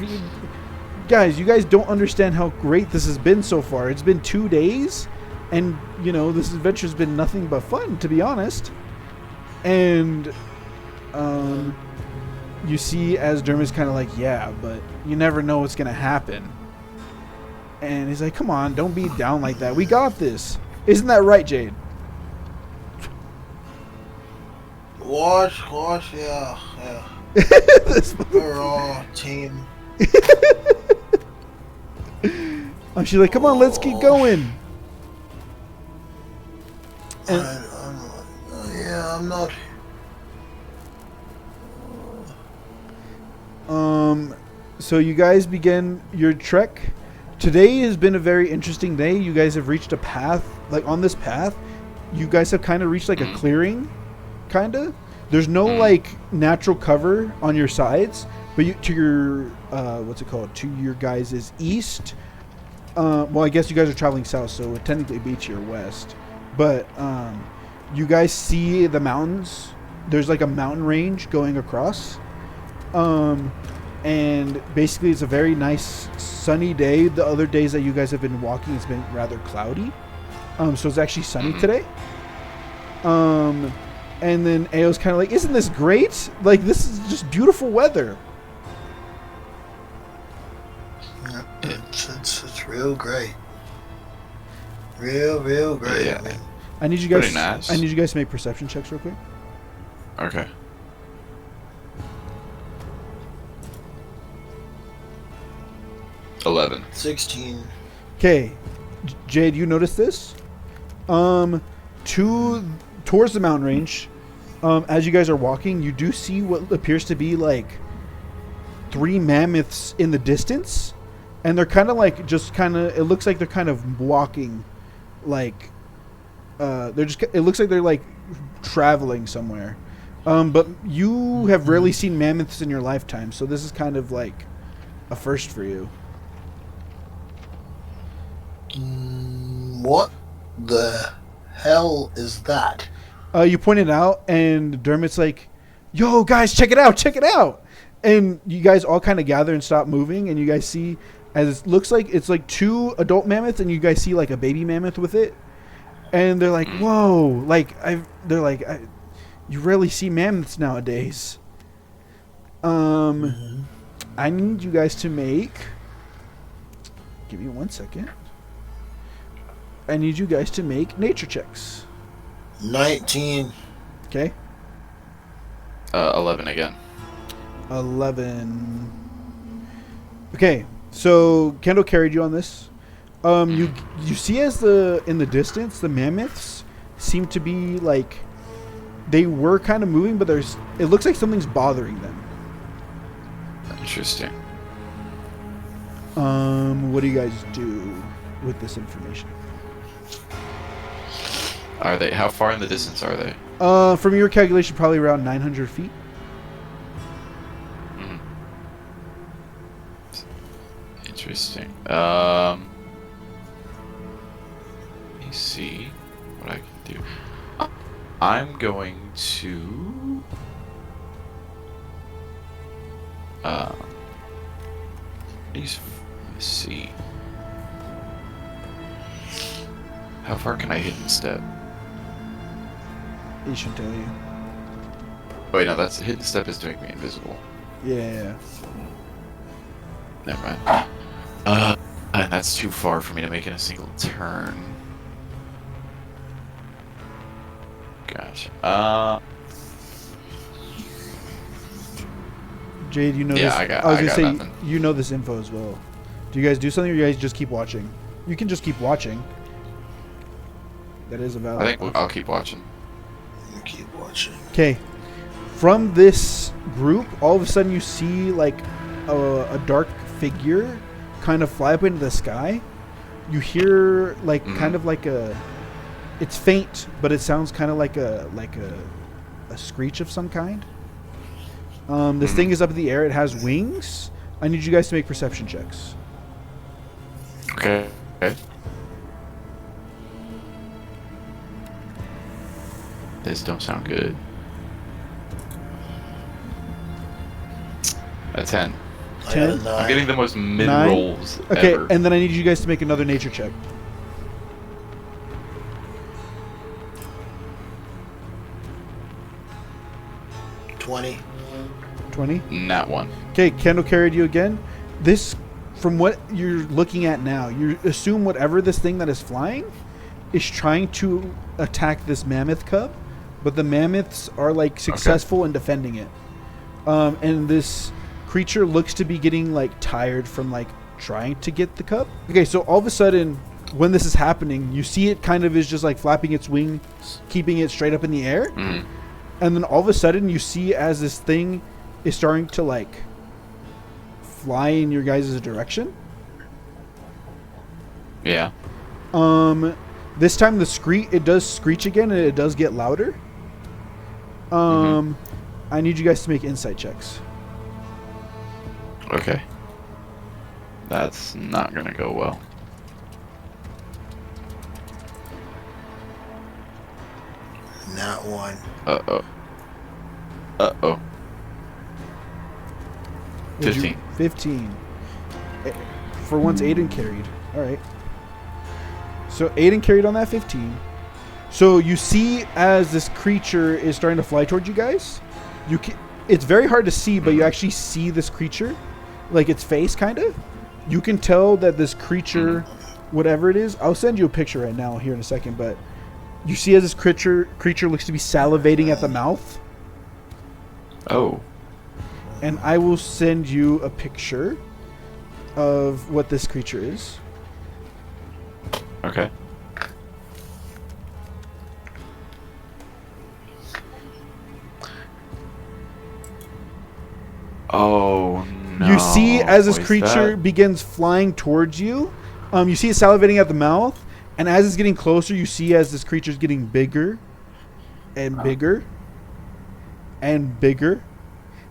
guys, you guys don't understand how great this has been so far. It's been 2 days, and you know this adventure's been nothing but fun, to be honest. And you see as Dermot's kind of like, yeah, but you never know what's gonna happen. And he's like, come on, don't be down like that. We got this. Isn't that right, Jade? Wash, yeah. We're all team. She's like, come on, let's keep going. And I'm not. So you guys begin your trek. Today has been a very interesting day. You guys have reached a path. Like on this path, you guys have kind of reached like a clearing, kind of. There's no like natural cover on your sides, but to your what's it called? To your guys' east. Well, I guess you guys are traveling south, so it would technically be to your west. But you guys see the mountains. There's like a mountain range going across. And basically it's a very nice sunny day. The other days that you guys have been walking, it's been rather cloudy. So it's actually sunny today. And then Ao's kind of like, isn't this great? Like, this is just beautiful weather. Yeah, it's real great. Real great. Yeah. I mean, I need you guys. Pretty nice. I need you guys to make perception checks real quick. Okay. $11. 16. Okay, Jade, you notice this? Towards the mountain range, as you guys are walking, you do see what appears to be like 3 mammoths in the distance, and they're kind of like it looks like they're kind of walking, like it looks like they're like traveling somewhere. But you have rarely seen mammoths in your lifetime, so this is kind of like a first for you. What the hell is that? You point it out, and Dermot's like, "Yo, guys, check it out!" And you guys all kind of gather and stop moving, and you guys see, as it looks like it's like 2 adult mammoths, and you guys see like a baby mammoth with it, and they're like, "Whoa!" You rarely see mammoths nowadays. I need you guys to make. Give me 1 second. I need you guys to make nature checks. 19. Okay. 11 again. 11. Okay, so Kendall carried you on this. You see in the distance, the mammoths seem to be like they were kind of moving, but it looks like something's bothering them. Interesting. What do you guys do with this information? Are they? How far in the distance are they? From your calculation, probably around 900 feet. Interesting. Let me see what I can do. I'm going to. Let's see. How far can I hit in step? He should tell you. Oh, wait, no, that's hidden step is doing me invisible. Yeah. Never mind. And that's too far for me to make in a single turn. Gosh. Jade, you know Yeah, this. I got was gonna say nothing. you know this info as well. Do you guys do something, or you guys just keep watching? You can just keep watching. That is a valid. I think I'll keep watching. You keep watching. Okay. From this group, all of a sudden you see like a dark figure kind of fly up into the sky. You hear like kind of like it's faint, but it sounds kind of like a screech of some kind. This thing is up in the air. It has wings. I need you guys to make perception checks. Okay. This don't sound good. A 10. I got a 10? 9. I'm getting the most mid 9? rolls Okay, ever. and then I need you guys to make another nature check. 20. 20? Not one. Okay, Kendall carried you again. This, from what you're looking at now, you assume whatever this thing that is flying is trying to attack this mammoth cub, but the mammoths are like successful in defending it. And this creature looks to be getting like tired from like trying to get the cub. Okay, so all of a sudden, when this is happening, you see it kind of is just like flapping its wings, keeping it straight up in the air. And then all of a sudden you see as this thing is starting to like fly in your guys' direction. Yeah. This time it does screech again, and it does get louder. I need you guys to make insight checks. Okay. That's not gonna go well. Not one. Uh-oh. Uh-oh. 15. 15. For once, Aiden carried. All right. So Aiden carried on that 15. So you see as this creature is starting to fly towards you guys, it's very hard to see, but you actually see this creature, like its face, kind of. You can tell that this creature, whatever it is, I'll send you a picture right now here in a second, but you see as this creature looks to be salivating at the mouth. Oh. And I will send you a picture of what this creature is. Okay. Oh no. You see as this What is creature that? begins flying towards you, you see it salivating at the mouth, and as it's getting closer, you see as this creature is getting bigger and bigger and bigger.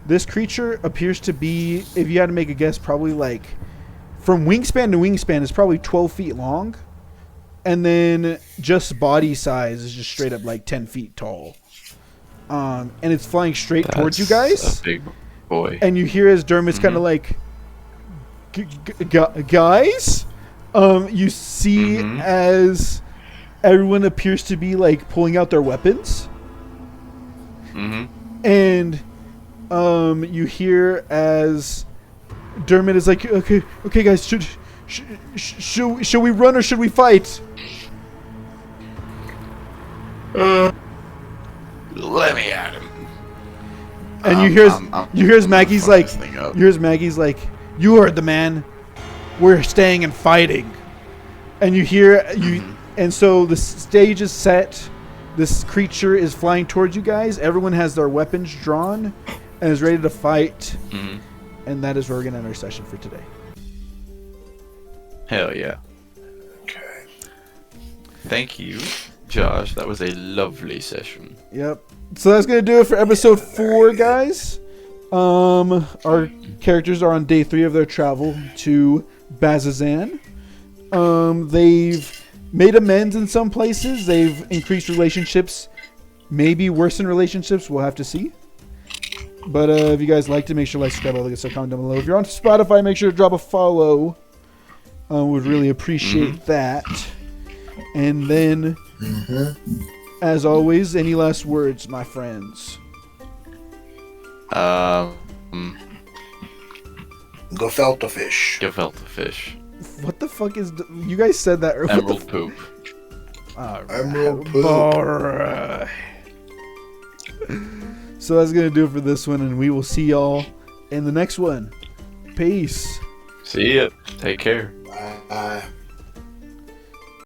This creature appears to be, if you had to make a guess, probably like from wingspan to wingspan is probably 12 feet long, and then just body size is just straight up like 10 feet tall. And it's flying straight towards you That's guys. a big boy. And you hear as Dermot's kind of like, guys? You see as everyone appears to be like pulling out their weapons. And you hear as Dermot is like, okay guys, should we run or should we fight? Let me at him. And you hear Maggie's like, you heard the man. We're staying and fighting. And you hear and so the stage is set. This creature is flying towards you guys. Everyone has their weapons drawn and is ready to fight. And that is where we're gonna end our session for today. Hell yeah. Okay. Thank you, Josh. That was a lovely session. Yep. So that's gonna do it for episode 4, guys. Our characters are on day 3 of their travel to Bazazan. They've made amends in some places. They've increased relationships, maybe worsened relationships. We'll have to see. But if you guys liked it, make sure to like, subscribe, all the good stuff, comment down below. If you're on Spotify, make sure to drop a follow. Would really appreciate that. And then, as always, any last words, my friends? Gefilte fish. Gefilte fish. What the fuck is... You guys said that earlier. Emerald poop. Emerald poop. Alright. So that's going to do it for this one, and we will see y'all in the next one. Peace. See ya. Take care. Bye.